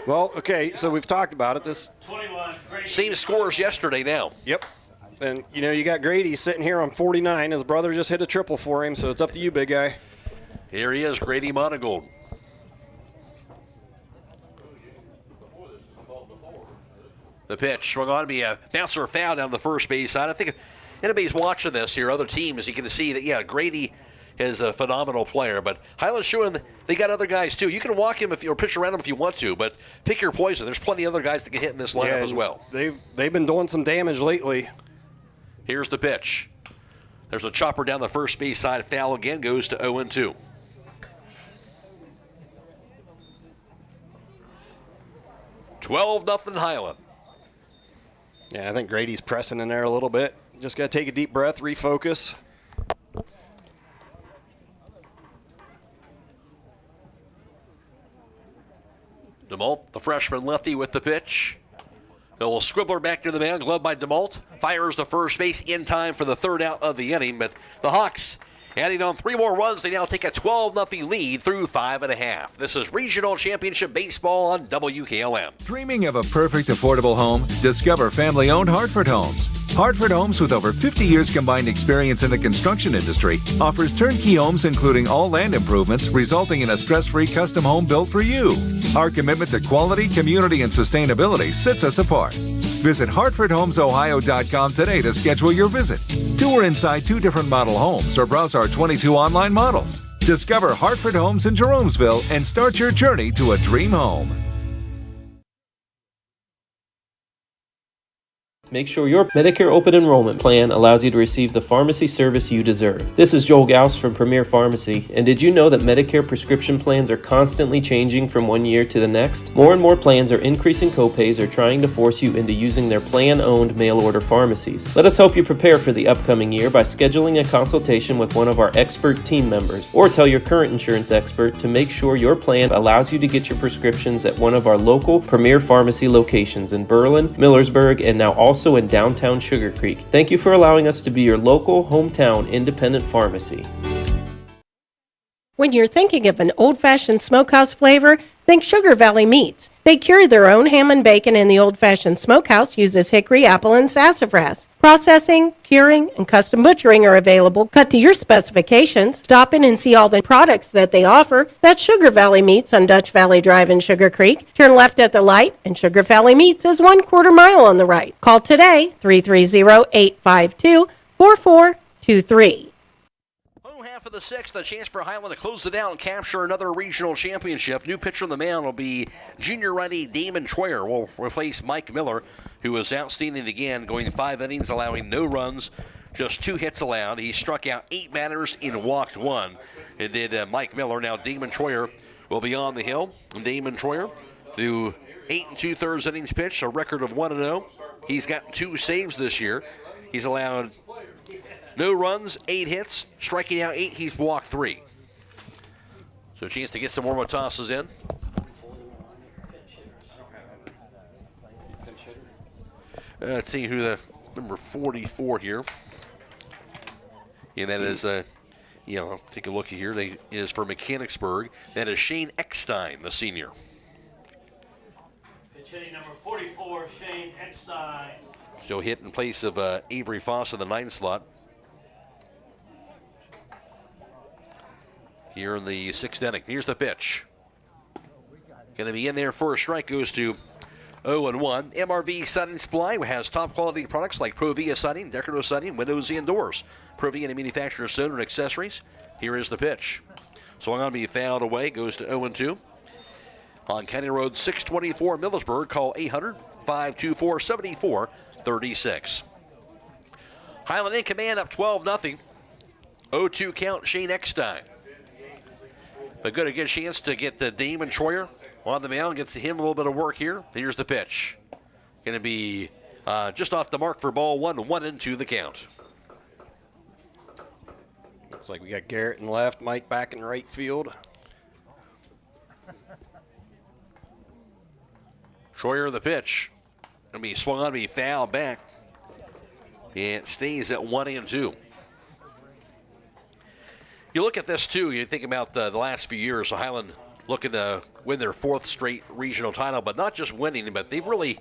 Speaker 5: Well, okay, so we've talked about it. This
Speaker 14: 21.
Speaker 17: Same scores yesterday now.
Speaker 5: Yep. And, you know, you got Grady sitting here on 49. His brother just hit a triple for him, so it's up to you, big guy.
Speaker 17: Here he is, Grady Monigold. The pitch swung on to be a bouncer foul down the first base side. I think anybody's watching this here, other teams, you can see that, yeah, Grady is a phenomenal player, but Hiland's showing they got other guys too. You can walk him or pitch around him if you want to, but pick your poison. There's plenty of other guys that can hit in this lineup as well.
Speaker 5: They've been doing some damage lately.
Speaker 17: Here's the pitch. There's a chopper down the first base side. Foul again, goes to 0-2. $12-0 Hiland.
Speaker 5: Yeah, I think Grady's pressing in there a little bit. Just got to take a deep breath, refocus.
Speaker 17: DeMalt, the freshman lefty, with the pitch. A little squibbler back to the mound, gloved by DeMalt. Fires to first base in time for the 3rd out of the inning, but the Hawks adding on 3 more runs. They now take a 12-0 lead through 5.5. This is Regional Championship Baseball on WKLM.
Speaker 3: Dreaming of a perfect affordable home? Discover family-owned Hartford Homes. Hartford Homes, with over 50 years combined experience in the construction industry, offers turnkey homes including all land improvements, resulting in a stress-free custom home built for you. Our commitment to quality, community, and sustainability sets us apart. Visit HartfordHomesOhio.com today to schedule your visit. Tour inside 2 different model homes or browse our 22 online models. Discover Hartford Homes in Jeromesville and start your journey to a dream home.
Speaker 8: Make sure your Medicare open enrollment plan allows you to receive the pharmacy service you deserve. This is Joel Gauss from Premier Pharmacy, and did you know that Medicare prescription plans are constantly changing from one year to the next? More and more plans are increasing copays or trying to force you into using their plan-owned mail-order pharmacies. Let us help you prepare for the upcoming year by scheduling a consultation with one of our expert team members, or tell your current insurance expert to make sure your plan allows you to get your prescriptions at one of our local Premier Pharmacy locations in Berlin, Millersburg, and now also in downtown Sugar Creek. Thank you for allowing us to be your local, hometown, independent pharmacy.
Speaker 4: When you're thinking of an old-fashioned smokehouse flavor, think Sugar Valley Meats. They cure their own ham and bacon, and the old-fashioned smokehouse uses hickory, apple, and sassafras. Processing, curing, and custom butchering are available, cut to your specifications. Stop in and see all the products that they offer. That's Sugar Valley Meats on Dutch Valley Drive in Sugar Creek. Turn left at the light, and Sugar Valley Meats is 1/4 mile on the right. Call today, 330-852-4423.
Speaker 17: For the 6th, a chance for Hiland to close it down and capture another regional championship. New pitcher on the mound will be junior righty Damon Troyer. Will replace Mike Miller, who was outstanding again, going 5 innings, allowing no runs, just 2 hits allowed. He struck out 8 batters and walked 1. It did Mike Miller. Now Damon Troyer will be on the hill. Damon Troyer, through 8 2/3 innings pitched, a record of 1-0. He's got 2 saves this year. He's allowed no runs, 8 hits, striking out 8. He's walked 3. So a chance to get some more tosses in. Let's see who the number 44 here. And that is, I'll take a look here. They is for Mechanicsburg. That is Shane Eckstein, the senior.
Speaker 14: Pitch hitting number 44, Shane Eckstein.
Speaker 17: So hit in place of Avery Foss in the 9 slot. Here in the 6th inning. Here's the pitch. Going to be in there for a strike. Goes to 0-1. MRV Siding Supply has top quality products like Provia Siding, decorative siding, windows and doors. Provia and manufacturer's soda and accessories. Here is the pitch. Swung on to be fouled away. Goes to 0-2. On County Road 624 Millersburg, call 800-524-7436. Hiland in command up 12-0. 0-2 count, Shane Eckstein. A good chance to get Damon Troyer on the mound. Gets him a little bit of work here. Here's the pitch. Going to be just off the mark for ball 1-2 the count.
Speaker 5: Looks like we got Garrett in left, Mike back in right field.
Speaker 17: Troyer the pitch. Going to be swung on to be fouled back. It stays at 1-2. You look at this, too, you think about the last few years, so Hiland looking to win their 4th straight regional title, but not just winning, but they've really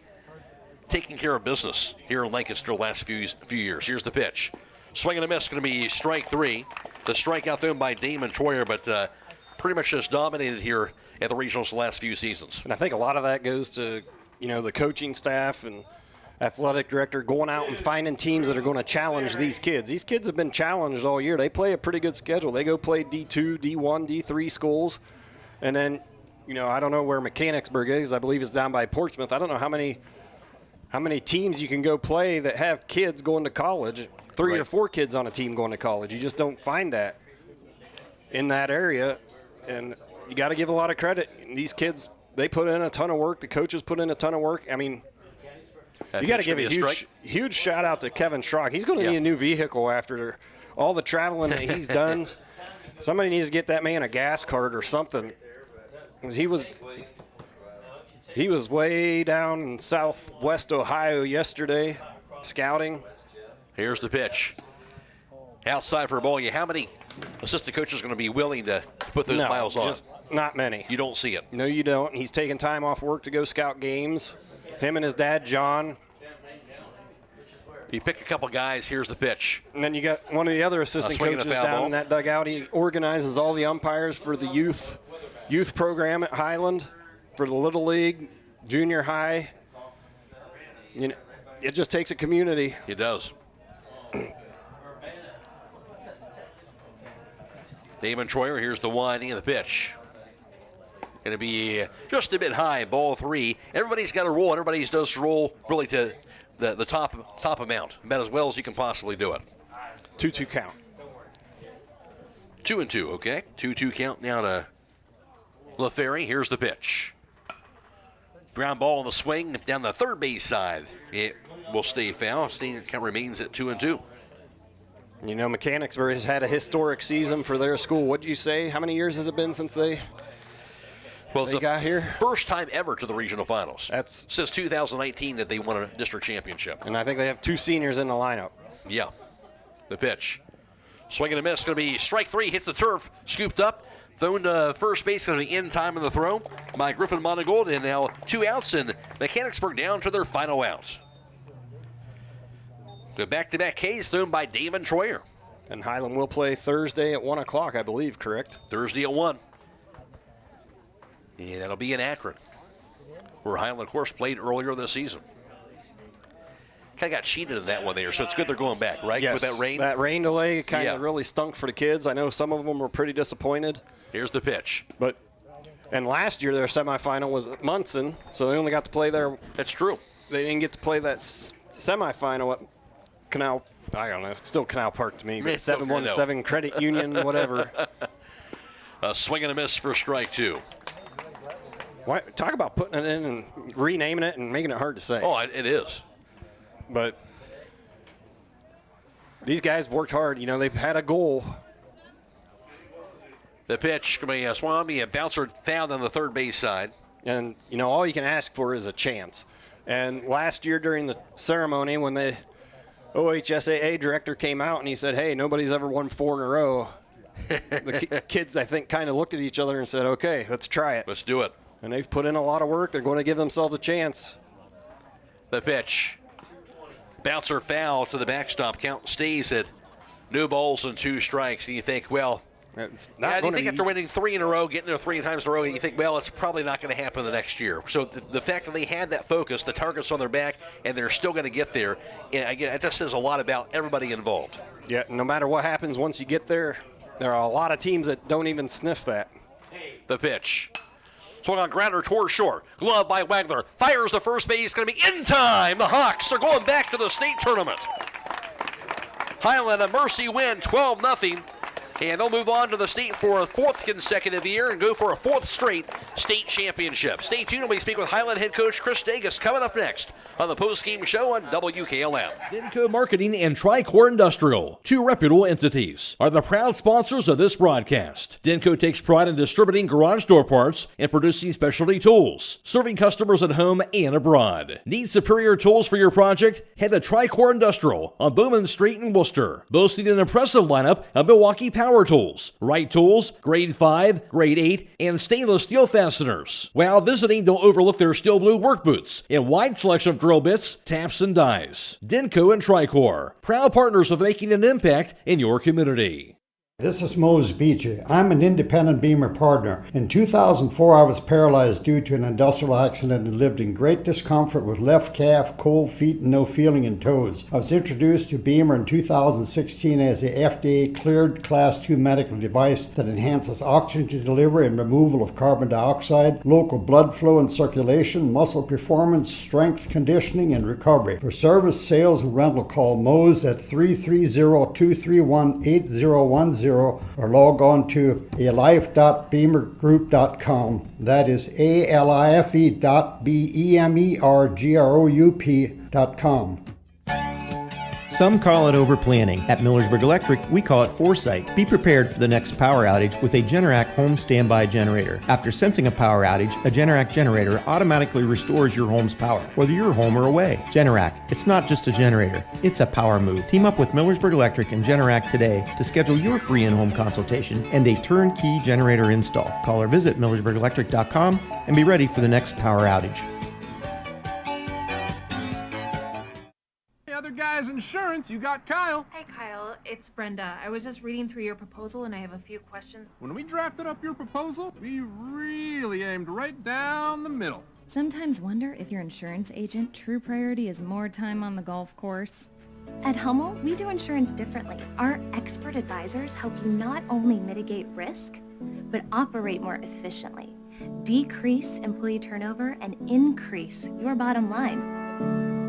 Speaker 17: taken care of business here in Lancaster the last few years. Here's the pitch. Swing and a miss, going to be strike 3. The strikeout thrown by Damon Troyer, but pretty much just dominated here at the regionals the last few seasons.
Speaker 5: And I think a lot of that goes to, the coaching staff and athletic director going out and finding teams that are going to challenge these kids. These kids have been challenged all year. They play a pretty good schedule. They go play D2, D1, D3 schools. And then, I don't know where Mechanicsburg is. I believe it's down by Portsmouth. I don't know how many teams you can go play that have kids going to college, 3 or 4 kids on a team going to college. You just don't find that in that area. And you got to give a lot of credit. These kids, they put in a ton of work. The coaches put in a ton of work. I mean, you got to give a huge shout out to Kevin Schrock. He's going to need a new vehicle after all the traveling that he's done. Somebody needs to get that man a gas cart or something. He was way down in southwest Ohio yesterday scouting.
Speaker 17: Here's the pitch. Outside for a ball. How many assistant coaches are going to be willing to put those miles on?
Speaker 5: Just not many.
Speaker 17: You don't see it.
Speaker 5: No, you don't. He's taking time off work to go scout games. Him and his dad, John.
Speaker 17: You pick a couple guys, here's the pitch.
Speaker 5: And then you got one of the other assistant coaches down in that dugout. He organizes all the umpires for the youth program at Hiland, for the Little League, junior high. It just takes a community.
Speaker 17: It does. Damon Troyer, here's the winding of the pitch. Going to be just a bit high, ball 3. Everybody's got to roll. Everybody does roll really to the top amount, about as well as you can possibly do it.
Speaker 5: 2-2 count.
Speaker 17: 2-2, okay. 2-2 count now to LaFerry. Here's the pitch. Ground ball on the swing down the third base side. It will stay foul. Count remains at 2-2.
Speaker 5: Mechanicsburg has had a historic season for their school. What'd you say? How many years has it been since they got here?
Speaker 17: First time ever to the regional finals. That's since 2019 that they won a district championship.
Speaker 5: And I think they have 2 seniors in the lineup.
Speaker 17: Yeah. The pitch. Swing and a miss. Going to be strike 3. Hits the turf. Scooped up. Thrown to first base. Going to be in time in the throw by Griffin Monigold. And now 2 outs, and Mechanicsburg down to their final out. The back-to-back Ks thrown by Damon Troyer.
Speaker 5: And Hiland will play Thursday at 1 o'clock, I believe, correct?
Speaker 17: Thursday at 1. And that'll be in Akron, where Hiland, of course, played earlier this season. Kind of got cheated in that one there, so it's good they're going back, right?
Speaker 5: Yes.
Speaker 17: With that rain?
Speaker 5: That rain delay kind of really stunk for the kids. I know some of them were pretty disappointed.
Speaker 17: Here's the pitch.
Speaker 5: And last year their semifinal was at Munson, so they only got to play there.
Speaker 17: That's true.
Speaker 5: They didn't get to play that semifinal at Canal, I don't know, it's still Canal Park to me, but 717 Credit Union, whatever.
Speaker 17: A swing and a miss for strike 2.
Speaker 5: Why, talk about putting it in and renaming it and making it hard to say.
Speaker 17: Oh, it is.
Speaker 5: But these guys worked hard. They've had a goal.
Speaker 17: The pitch going to be swung on, be a bouncer found on the third base side.
Speaker 5: And, all you can ask for is a chance. And last year during the ceremony when they OHSAA director came out and he said, hey, nobody's ever won 4 in a row. The kids, I think, kind of looked at each other and said, okay, let's try it.
Speaker 17: Let's do it.
Speaker 5: And they've put in a lot of work. They're going to give themselves a chance.
Speaker 17: The pitch. Bouncer foul to the backstop. Count stays at no balls and 2 strikes. And you think, well,
Speaker 5: it's
Speaker 17: you
Speaker 5: not
Speaker 17: think after winning 3 in a row, getting there 3 times in a row, you think, well, it's probably not going to happen the next year. So the fact that they had that focus, the target's on their back, and they're still going to get there, and again, it just says a lot about everybody involved.
Speaker 5: Yeah, no matter what happens once you get there, there are a lot of teams that don't even sniff that.
Speaker 17: The pitch. Swung on grounder toward short. Glove by Wagler. Fires the first base. Going to be in time. The Hawks are going back to the state tournament. Hiland a mercy win, 12-0. And they'll move on to the state for a 4th consecutive year and go for a 4th straight state championship. Stay tuned. We speak with Hiland head coach Chris Dagus coming up next on the post-game show on WKLM. Denco Marketing and Tricor Industrial, 2 reputable entities, are the proud sponsors of this broadcast. Denco takes pride in distributing garage door parts and producing specialty tools, serving customers at home and abroad. Need superior tools for your project? Head to Tricor Industrial on Bowman Street in Worcester, boasting an impressive lineup of Milwaukee power tools, Wright tools, grade 5, grade 8, and stainless steel fasteners. While visiting, don't overlook their steel blue work boots and wide selection of drill bits, taps, and dies. Denco and Tricor, proud partners of making an impact in your community.
Speaker 7: This is Mose Beachy. I'm an independent Beamer partner. In 2004, I was paralyzed due to an industrial accident and lived in great discomfort with left calf, cold feet, and no feeling in toes. I was introduced to Beamer in 2016 as a FDA-cleared Class 2 medical device that enhances oxygen delivery and removal of carbon dioxide, local blood flow and circulation, muscle performance, strength, conditioning, and recovery. For service, sales, and rental, call Mose at 330-231-8010 or log on to alife.beamergroup.com. That is alife.beamergroup.com.
Speaker 6: Some call it overplanning. At Millersburg Electric, we call it foresight. Be prepared for the next power outage with a Generac home standby generator. After sensing a power outage, a Generac generator automatically restores your home's power, whether you're home or away. Generac, it's not just a generator, it's a power move. Team up with Millersburg Electric and Generac today to schedule your free in-home consultation and a turnkey generator install. Call or visit millersburgelectric.com and be ready for the next power outage.
Speaker 9: Other guy's insurance, you got Kyle.
Speaker 23: Hey Kyle, it's Brenda. I was just reading through your proposal and I have a few questions.
Speaker 9: When we drafted up your proposal, we really aimed right down the middle.
Speaker 24: Sometimes wonder if your insurance agent true priority is more time on the golf course. At Hummel, we do insurance differently. Our expert advisors help you not only mitigate risk, but operate more efficiently, decrease employee turnover, and increase your bottom line.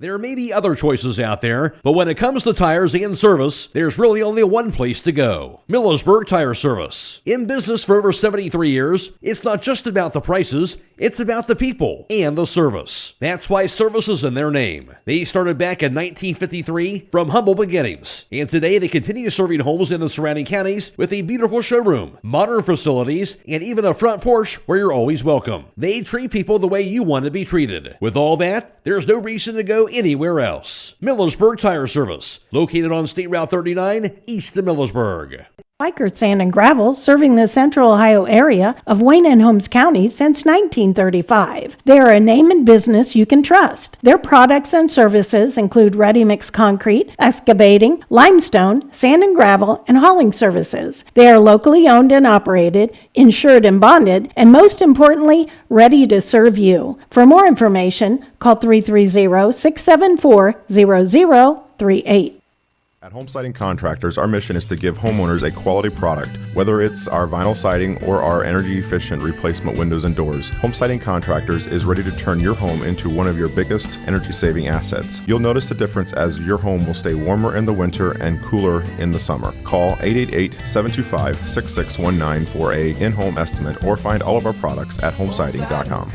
Speaker 2: There may be other choices out there, but when it comes to tires and service, there's really only one place to go. Millersburg Tire Service. In business for over 73 years, it's not just about the prices, it's about the people and the service. That's why service is in their name. They started back in 1953 from humble beginnings, and today they continue serving homes in the surrounding counties with a beautiful showroom, modern facilities, and even a front porch where you're always welcome. They treat people the way you want to be treated. With all that, there's no reason to go anywhere else. Millersburg Tire Service, located on State Route 39, east of Millersburg.
Speaker 12: Biker Sand and Gravel, serving the central Ohio area of Wayne and Holmes counties since 1935. They are a name and business you can trust. Their products and services include ready-mix concrete, excavating, limestone, sand and gravel, and hauling services. They are locally owned and operated, insured and bonded, and most importantly, ready to serve you. For more information, call 330-674-0038.
Speaker 11: At Home Siding Contractors, our mission is to give homeowners a quality product, whether it's our vinyl siding or our energy-efficient replacement windows and doors. Home Siding Contractors is ready to turn your home into one of your biggest energy-saving assets. You'll notice the difference as your home will stay warmer in the winter and cooler in the summer. Call 888-725-6619 for a in-home estimate or find all of our products at homesiding.com.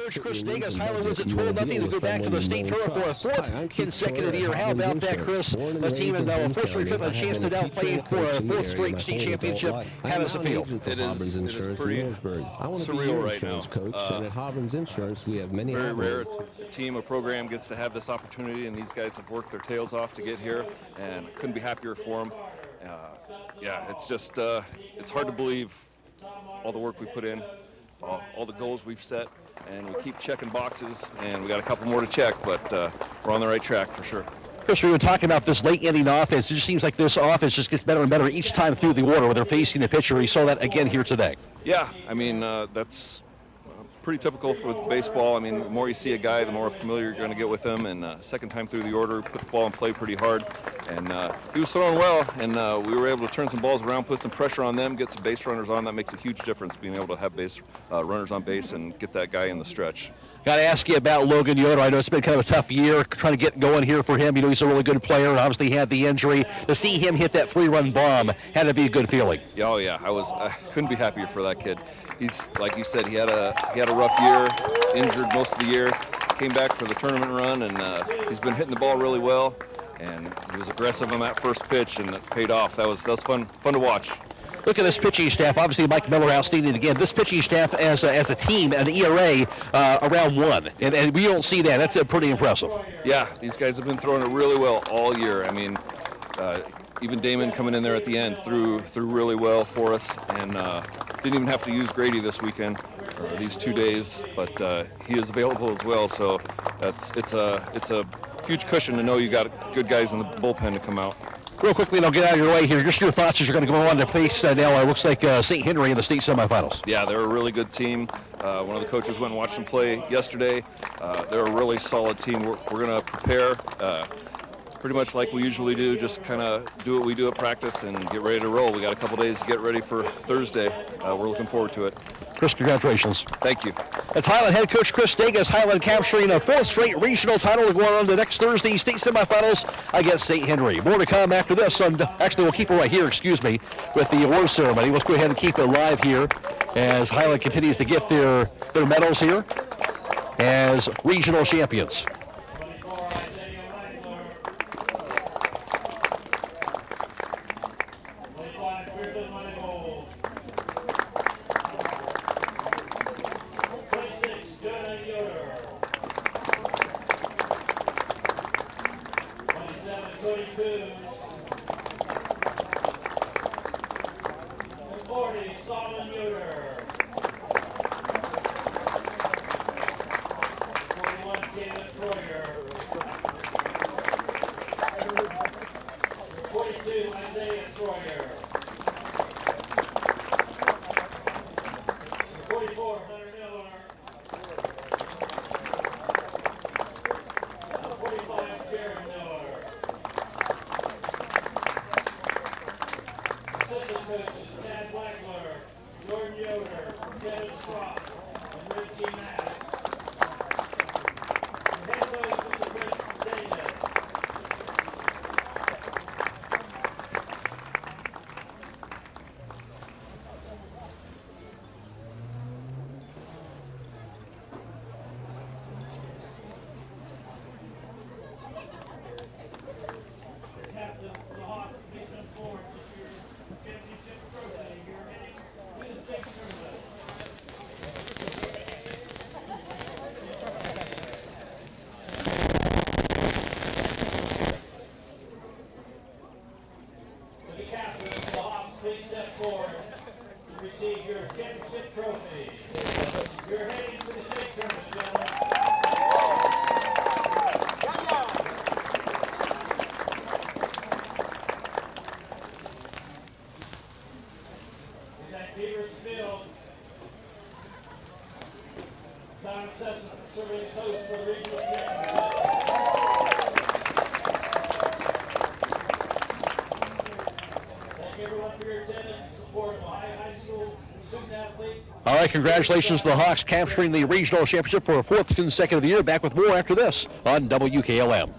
Speaker 2: Coach Chris Degas. Hiland wins at 12-0 to go back to the state tournament for a fourth consecutive year. How about that, Chris? The team in the first trip a chance to now play for a fourth straight state championship. How does it feel?
Speaker 1: It is pretty surreal right now.
Speaker 10: Coach, and at Hobbrins Insurance, we have many.
Speaker 1: Very rare a team, a program gets to have this opportunity, and these guys have worked their tails off to get here, and couldn't be happier for them. Yeah, it's just it's hard to believe all the work we put in, all the goals we've set, and we keep checking boxes, and we got a couple more to check, but we're on the right track for sure.
Speaker 2: Chris, we were talking about this late inning offense. It just seems like this offense just gets better and better each time through the order when they're facing the pitcher. We saw that again here today.
Speaker 1: Yeah, I mean, that's pretty typical with baseball. I mean, the more you see a guy, the more familiar you're going to get with him. And second time through the order, put the ball in play pretty hard. And he was throwing well, and we were able to turn some balls around, put some pressure on them, get some base runners on. That makes a huge difference, being able to have base runners on base and get that guy in the stretch.
Speaker 2: Got to ask you about Logan Yoder. I know it's been kind of a tough year trying to get going here for him. You know, he's a really good player, and obviously he had the injury. To see him hit that 3-run bomb had to be a good feeling.
Speaker 1: Oh yeah, I couldn't be happier for that kid. He's, like you said, he had a rough year, injured most of the year, came back for the tournament run, and he's been hitting the ball really well. And he was aggressive on that first pitch, and it paid off. That was fun to watch.
Speaker 2: Look at this pitching staff. Obviously, Mike Miller outstanding again. This pitching staff as a team, an ERA around 1, and we don't see that. That's pretty impressive.
Speaker 1: Yeah, these guys have been throwing it really well all year. I mean, even Damon coming in there at the end threw really well for us, and didn't even have to use Grady this weekend, these 2 days, but he is available as well. So it's a huge cushion to know you got good guys in the bullpen to come out.
Speaker 2: Real quickly, and I'll get out of your way here. Just your thoughts as you're going to go on to face now, it looks like St. Henry in the state semifinals.
Speaker 1: Yeah, they're a really good team. One of the coaches went and watched them play yesterday. They're a really solid team. We're going to prepare pretty much like we usually do, just kind of do what we do at practice and get ready to roll. We got a couple days to get ready for Thursday. We're looking forward to it.
Speaker 2: Chris, congratulations.
Speaker 1: Thank you.
Speaker 2: That's Hiland head coach Chris Degas. Hiland capturing a fourth straight regional title going on to next Thursday state semifinals against St. Henry. More to come after this. Actually, we'll keep it right here, with the award ceremony. Let's go ahead and keep it live here as Hiland continues to get their medals here as regional champions.
Speaker 14: Beaver Field. Don Sessions serving as host for the regional championship. Thank everyone for your attendance and support of the high school student athletes.
Speaker 2: All right, congratulations to the Hawks capturing the regional championship for a fourth consecutive year. Back with more after this on WKLM.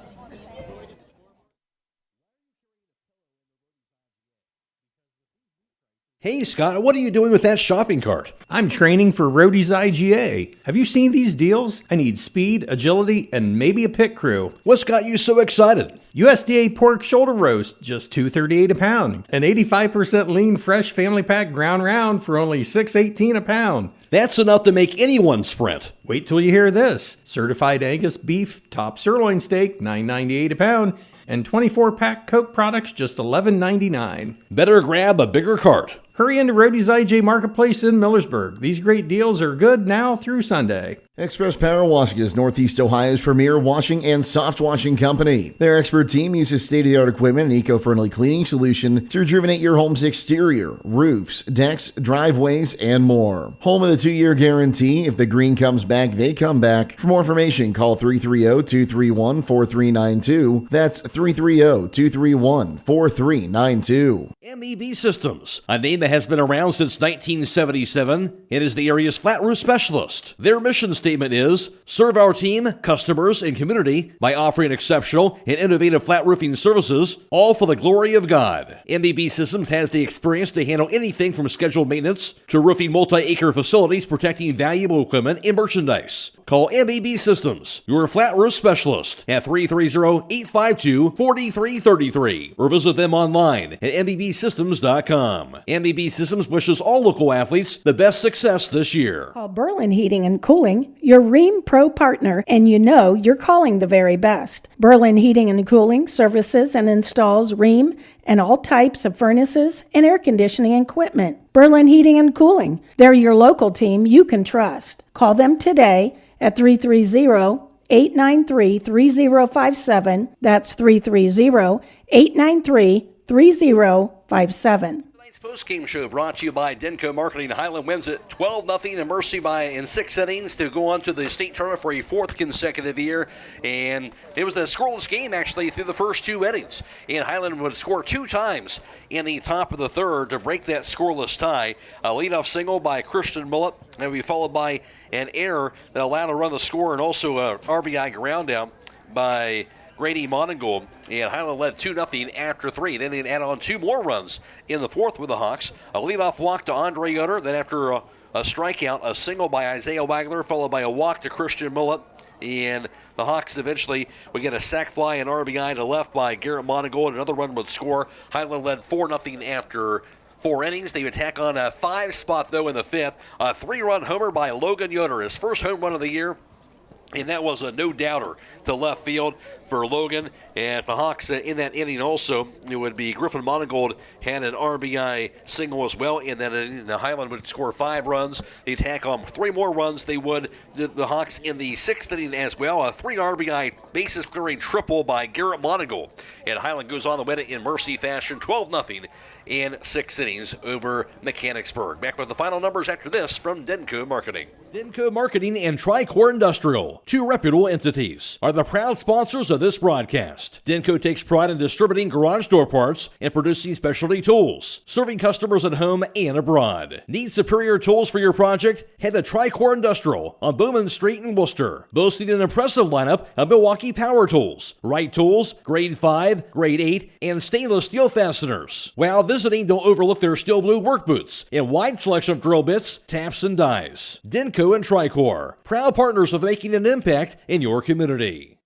Speaker 2: Hey, Scott, what are you doing with that shopping cart?
Speaker 13: I'm training for Roadie's IGA. Have you seen these deals? I need speed, agility, and maybe a pit crew.
Speaker 2: What's got you so excited?
Speaker 13: USDA pork shoulder roast, just $2.38 a pound. An 85% lean fresh family pack ground round for only $6.18 a pound.
Speaker 2: That's enough to make anyone sprint.
Speaker 13: Wait till you hear this. Certified Angus beef top sirloin steak, $9.98 a pound. And 24-pack Coke products, just $11.99.
Speaker 2: Better grab a bigger cart.
Speaker 13: Hurry into Roadie's IJ Marketplace in Millersburg. These great deals are good now through Sunday.
Speaker 15: Express Power Washing is Northeast Ohio's premier washing and soft washing company. Their expert team uses state-of-the-art equipment and eco-friendly cleaning solution to rejuvenate your home's exterior, roofs, decks, driveways, and more. Home with a 2-year guarantee. If the green comes back, they come back. For more information, call 330-231-4392. That's 330-231-4392.
Speaker 2: MEB Systems, a name that has been around since 1977 and is the area's flat roof specialist. Their mission statement is, serve our team, customers, and community by offering exceptional and innovative flat roofing services, all for the glory of God. MEB Systems has the experience to handle anything from scheduled maintenance to roofing multi-acre facilities protecting valuable equipment and merchandise. Call MEB Systems, your flat roof specialist, at 330-852-4333 or visit them online at mebsystems.com. MEB Systems wishes all local athletes the best success this year.
Speaker 12: Call Berlin Heating and Cooling, your Ream Pro partner, and you know you're calling the very best. Berlin Heating and Cooling services and installs Ream and all types of furnaces and air conditioning equipment. Berlin Heating and Cooling, they're your local team you can trust. Call them today at 330-893-3057. That's 330-893-3057.
Speaker 17: Post-game show brought to you by Denko Marketing. Hiland wins it 12-0 in Mercy in 6 innings to go on to the state tournament for a 4th consecutive year. And it was a scoreless game, actually, through the first 2 innings. And Hiland would score 2 times in the top of the 3rd to break that scoreless tie. A leadoff single by Christian Mullet, and will be followed by an error that allowed to run the score, and also a RBI ground down by Grady Monigold, and Hiland led 2-0 after 3. Then they add on 2 more runs in the 4th with the Hawks. A leadoff walk to Andre Yoder. Then after a strikeout, a single by Isaiah Wagler, followed by a walk to Christian Mullet. And the Hawks eventually would get a sac fly and RBI to left by Garrett Monigold. Another run would score. Hiland led 4-0 after 4 innings. They would tack on a 5 spot, though, in the 5th. A 3-run homer by Logan Yoder, his first home run of the year. And that was a no-doubter to left field for Logan. And the Hawks in that inning also, it would be Griffin Monigold had an RBI single as well. And then the Hiland would score 5 runs. They'd tack on 3 more runs. They would, the Hawks in the 6th inning as well. A 3 RBI bases clearing triple by Garrett Monigold. And Hiland goes on to win it in Mercy fashion, 12-0 in 6 innings over Mechanicsburg. Back with the final numbers after this from Denko Marketing.
Speaker 2: Denko Marketing and Tricor Industrial, 2 reputable entities, are the proud sponsors of this broadcast. Denko takes pride in distributing garage door parts and producing specialty tools, serving customers at home and abroad. Need superior tools for your project? Head to Tricor Industrial on Bowman Street in Worcester, boasting an impressive lineup of Milwaukee power tools, Wright tools, grade 5, grade 8, and stainless steel fasteners. While visiting, don't overlook their steel blue work boots and wide selection of drill bits, taps, and dies. Denko and Tricor, proud partners of making an impact in your community.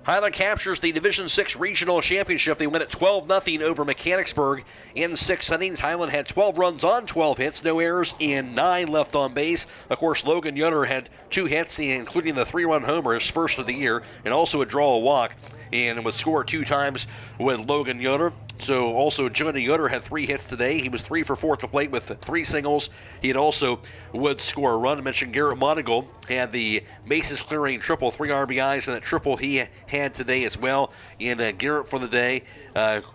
Speaker 17: Hiland captures the Division 6 Regional Championship. They win at 12-0 over Mechanicsburg in 6 innings. Hiland had 12 runs on 12 hits, no errors, and 9 left on base. Of course, Logan Yoder had 2 hits, including the 3-run homer, his first of the year, and also a draw a walk, and would score 2 times with Logan Yoder. So also Jonah Yoder had 3 hits today. He was 3 for 4 at the plate with 3 singles. He had also would score a run. I mentioned Garrett Monigold had the bases clearing triple, 3 RBIs, and that triple he had today as well. And Garrett for the day.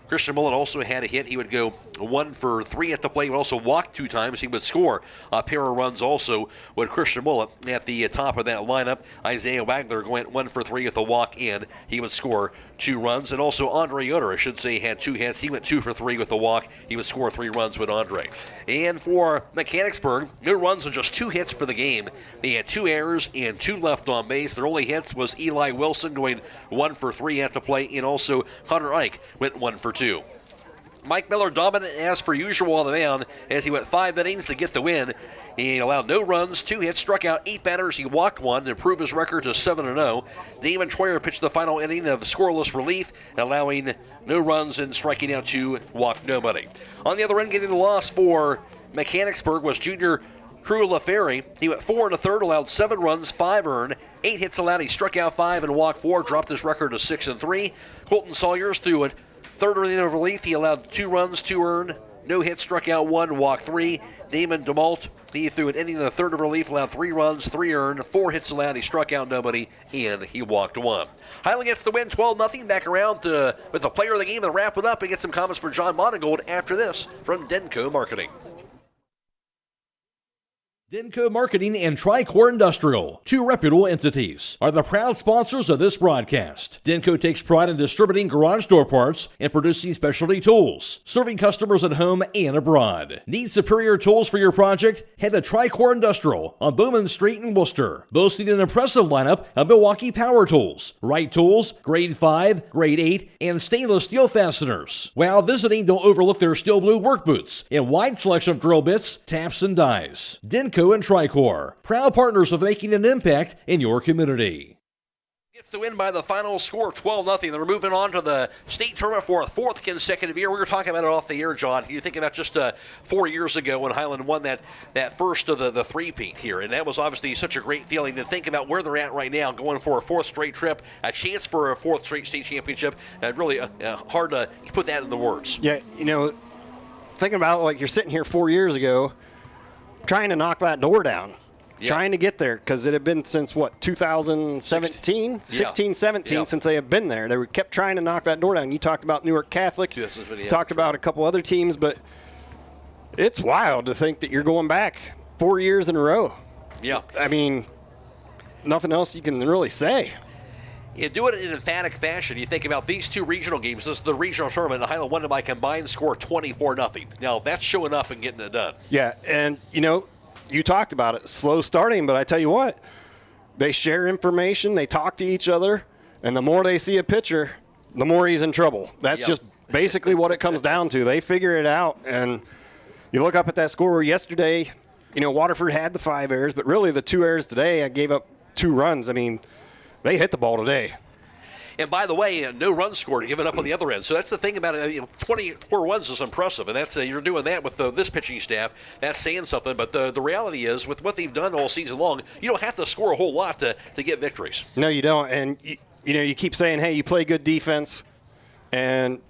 Speaker 17: Christian Mullet also had a hit. He would go 1 for 3 at the plate. He would also walk 2 times. He would score a pair of runs also with Christian Mullet at the top of that lineup. Isaiah Wagler went 1 for 3 at the walk in. He would score 2 runs. And also Andre Yoder, I should say, had 2 hits. He went 2 for 3 with the walk. He would score 3 runs with Andre. And for Mechanicsburg, no runs and just 2 hits for the game. They had 2 errors and 2 left on base. Their only hits was Eli Wilson going 1 for 3 at the plate, and also Hunter Ike went 1 for 2. Mike Miller dominant as per usual on the mound as he went 5 innings to get the win. He allowed no runs, 2 hits, struck out 8 batters. He walked 1 to improve his record to 7-0. Damon Troyer pitched the final inning of scoreless relief, allowing no runs and striking out 2, walked nobody. On the other end, getting the loss for Mechanicsburg was junior Crew LaFerry. He went 4 1/3, allowed 7 runs, 5 earned, 8 hits allowed. He struck out 5 and walked 4, dropped his record to 6-3. Colton Sawyers threw it 3rd inning of relief. He allowed 2 runs, 2 earned, no hits, struck out 1, walked 3. Damon DeMalt, he threw an inning in the 3rd of relief, allowed 3 runs, 3 earned, 4 hits allowed. He struck out nobody, and he walked 1. Hiland gets the win 12-0. Back around with the player of the game and wrap it up and get some comments for John Monigold after this from Denko Marketing.
Speaker 2: Denko Marketing and Tricor Industrial, 2 reputable entities, are the proud sponsors of this broadcast. Denko takes pride in distributing garage door parts and producing specialty tools, serving customers at home and abroad. Need superior tools for your project? Head to Tricor Industrial on Bowman Street in Worcester, boasting an impressive lineup of Milwaukee power tools, Wright tools, grade 5, grade 8, and stainless steel fasteners. While visiting, don't overlook their steel blue work boots and wide selection of drill bits, taps, and dies. Denko and Tricor, proud partners of making an impact in your community.
Speaker 17: Gets the win by the final score, 12-0. They're moving on to the state tournament for a 4th consecutive year. We were talking about it off the air, John. You think about just 4 years ago when Hiland won that first of the three-peat here, and that was obviously such a great feeling to think about where they're at right now, going for a 4th straight trip, a chance for a 4th straight state championship. Really hard to put that into words.
Speaker 5: Yeah, thinking about like you're sitting here 4 years ago, trying to knock that door down, trying to get there, because it had been since, 2017? 16, 17, since they had been there. They kept trying to knock that door down. You talked about Newark Catholic, talked about a couple other teams, but it's wild to think that you're going back 4 years in a row.
Speaker 17: Yeah.
Speaker 5: I mean, nothing else you can really say.
Speaker 17: You do it in an emphatic fashion. You think about these 2 regional games. This is the regional tournament, and Hiland won it by combined score 24-0. Now, that's showing up and getting it done.
Speaker 5: Yeah, and, you talked about it, slow starting, but I tell you what, they share information, they talk to each other, and the more they see a pitcher, the more he's in trouble. That's just basically what it comes down to. They figure it out, and you look up at that score yesterday, Waterford had the 5 errors, but really the 2 errors today, I gave up 2 runs. I mean, they hit the ball today.
Speaker 17: And by the way, no runs scored, given up on the other end. So that's the thing about it. 24 runs is impressive, and that's you're doing that with this pitching staff. That's saying something. But the reality is, with what they've done all season long, you don't have to score a whole lot to get victories.
Speaker 5: No, you don't. And you keep saying, hey, you play good defense, and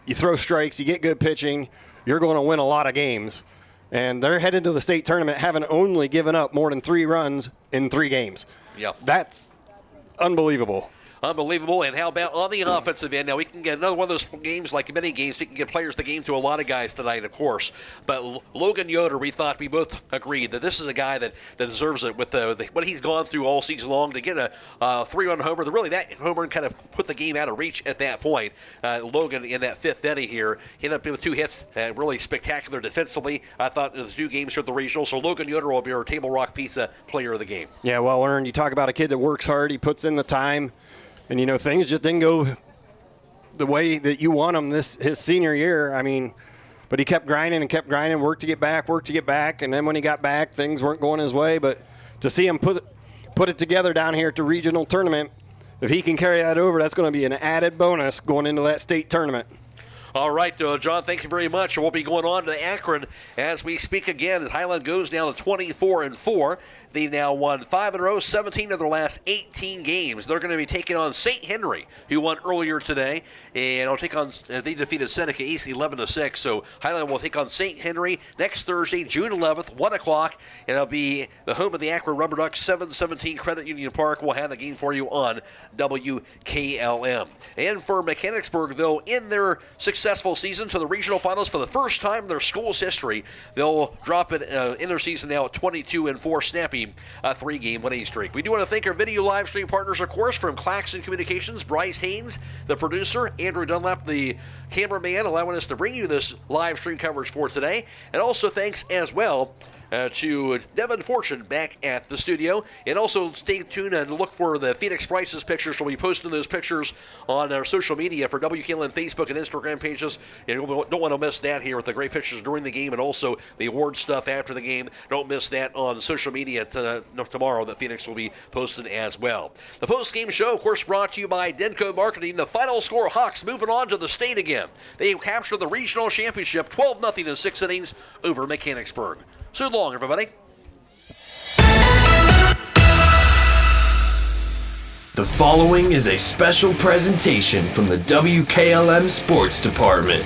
Speaker 5: you throw strikes, you get good pitching, you're going to win a lot of games. And they're headed to the state tournament, having only given up more than 3 runs in 3 games.
Speaker 17: Yeah,
Speaker 5: that's unbelievable.
Speaker 17: Unbelievable. And how about on the offensive end? Now, we can get another one of those games, like many games, we can get players the game to a lot of guys tonight, of course. But Logan Yoder, we both agreed that this is a guy that deserves it with what he's gone through all season long to get a 3-run homer. Really, that homer kind of put the game out of reach at that point. Logan, in that 5th inning here, he ended up with 2 hits, really spectacular defensively. I thought the 2 games here at the regional. So Logan Yoder will be our Table Rock Pizza player of the game.
Speaker 5: Yeah, well earned. You talk about a kid that works hard, he puts in the time. And, things just didn't go the way that you want him his senior year. I mean, but he kept grinding, worked to get back. And then when he got back, things weren't going his way. But to see him put it together down here at the regional tournament, if he can carry that over, that's going to be an added bonus going into that state tournament.
Speaker 17: All right, John, thank you very much. We'll be going on to Akron as we speak again. As Hiland goes down to 24-4. They've now won 5 in a row, 17 of their last 18 games. They're going to be taking on St. Henry, who won earlier today. And they defeated Seneca East 11-6. So Hiland will take on St. Henry next Thursday, June 11th, 1 o'clock. And it'll be the home of the Akron Rubber Ducks, 717 Credit Union Park. We'll have the game for you on WKLM. And for Mechanicsburg, though, in their successful season to the regional finals for the first time in their school's history, they'll drop it in their season now at 22-4, snappy a 3-game winning streak. We do want to thank our video live stream partners, of course, from Claxon Communications, Bryce Hains, the producer, Andrew Dunlap, the cameraman, allowing us to bring you this live stream coverage for today. And also thanks as well to Devin Fortune back at the studio. And also stay tuned and look for the Phoenix Bryce's pictures. We'll be posting those pictures on our social media for WKLM Facebook and Instagram pages. And you don't want to miss that here with the great pictures during the game and also the award stuff after the game. Don't miss that on social media tomorrow that Phoenix will be posted as well. The post-game show, of course, brought to you by Denko Marketing. The final score, Hawks moving on to the state again. They captured the regional championship 12-0 in 6 innings over Mechanicsburg. So long, everybody.
Speaker 16: The following is a special presentation from the WKLM Sports Department.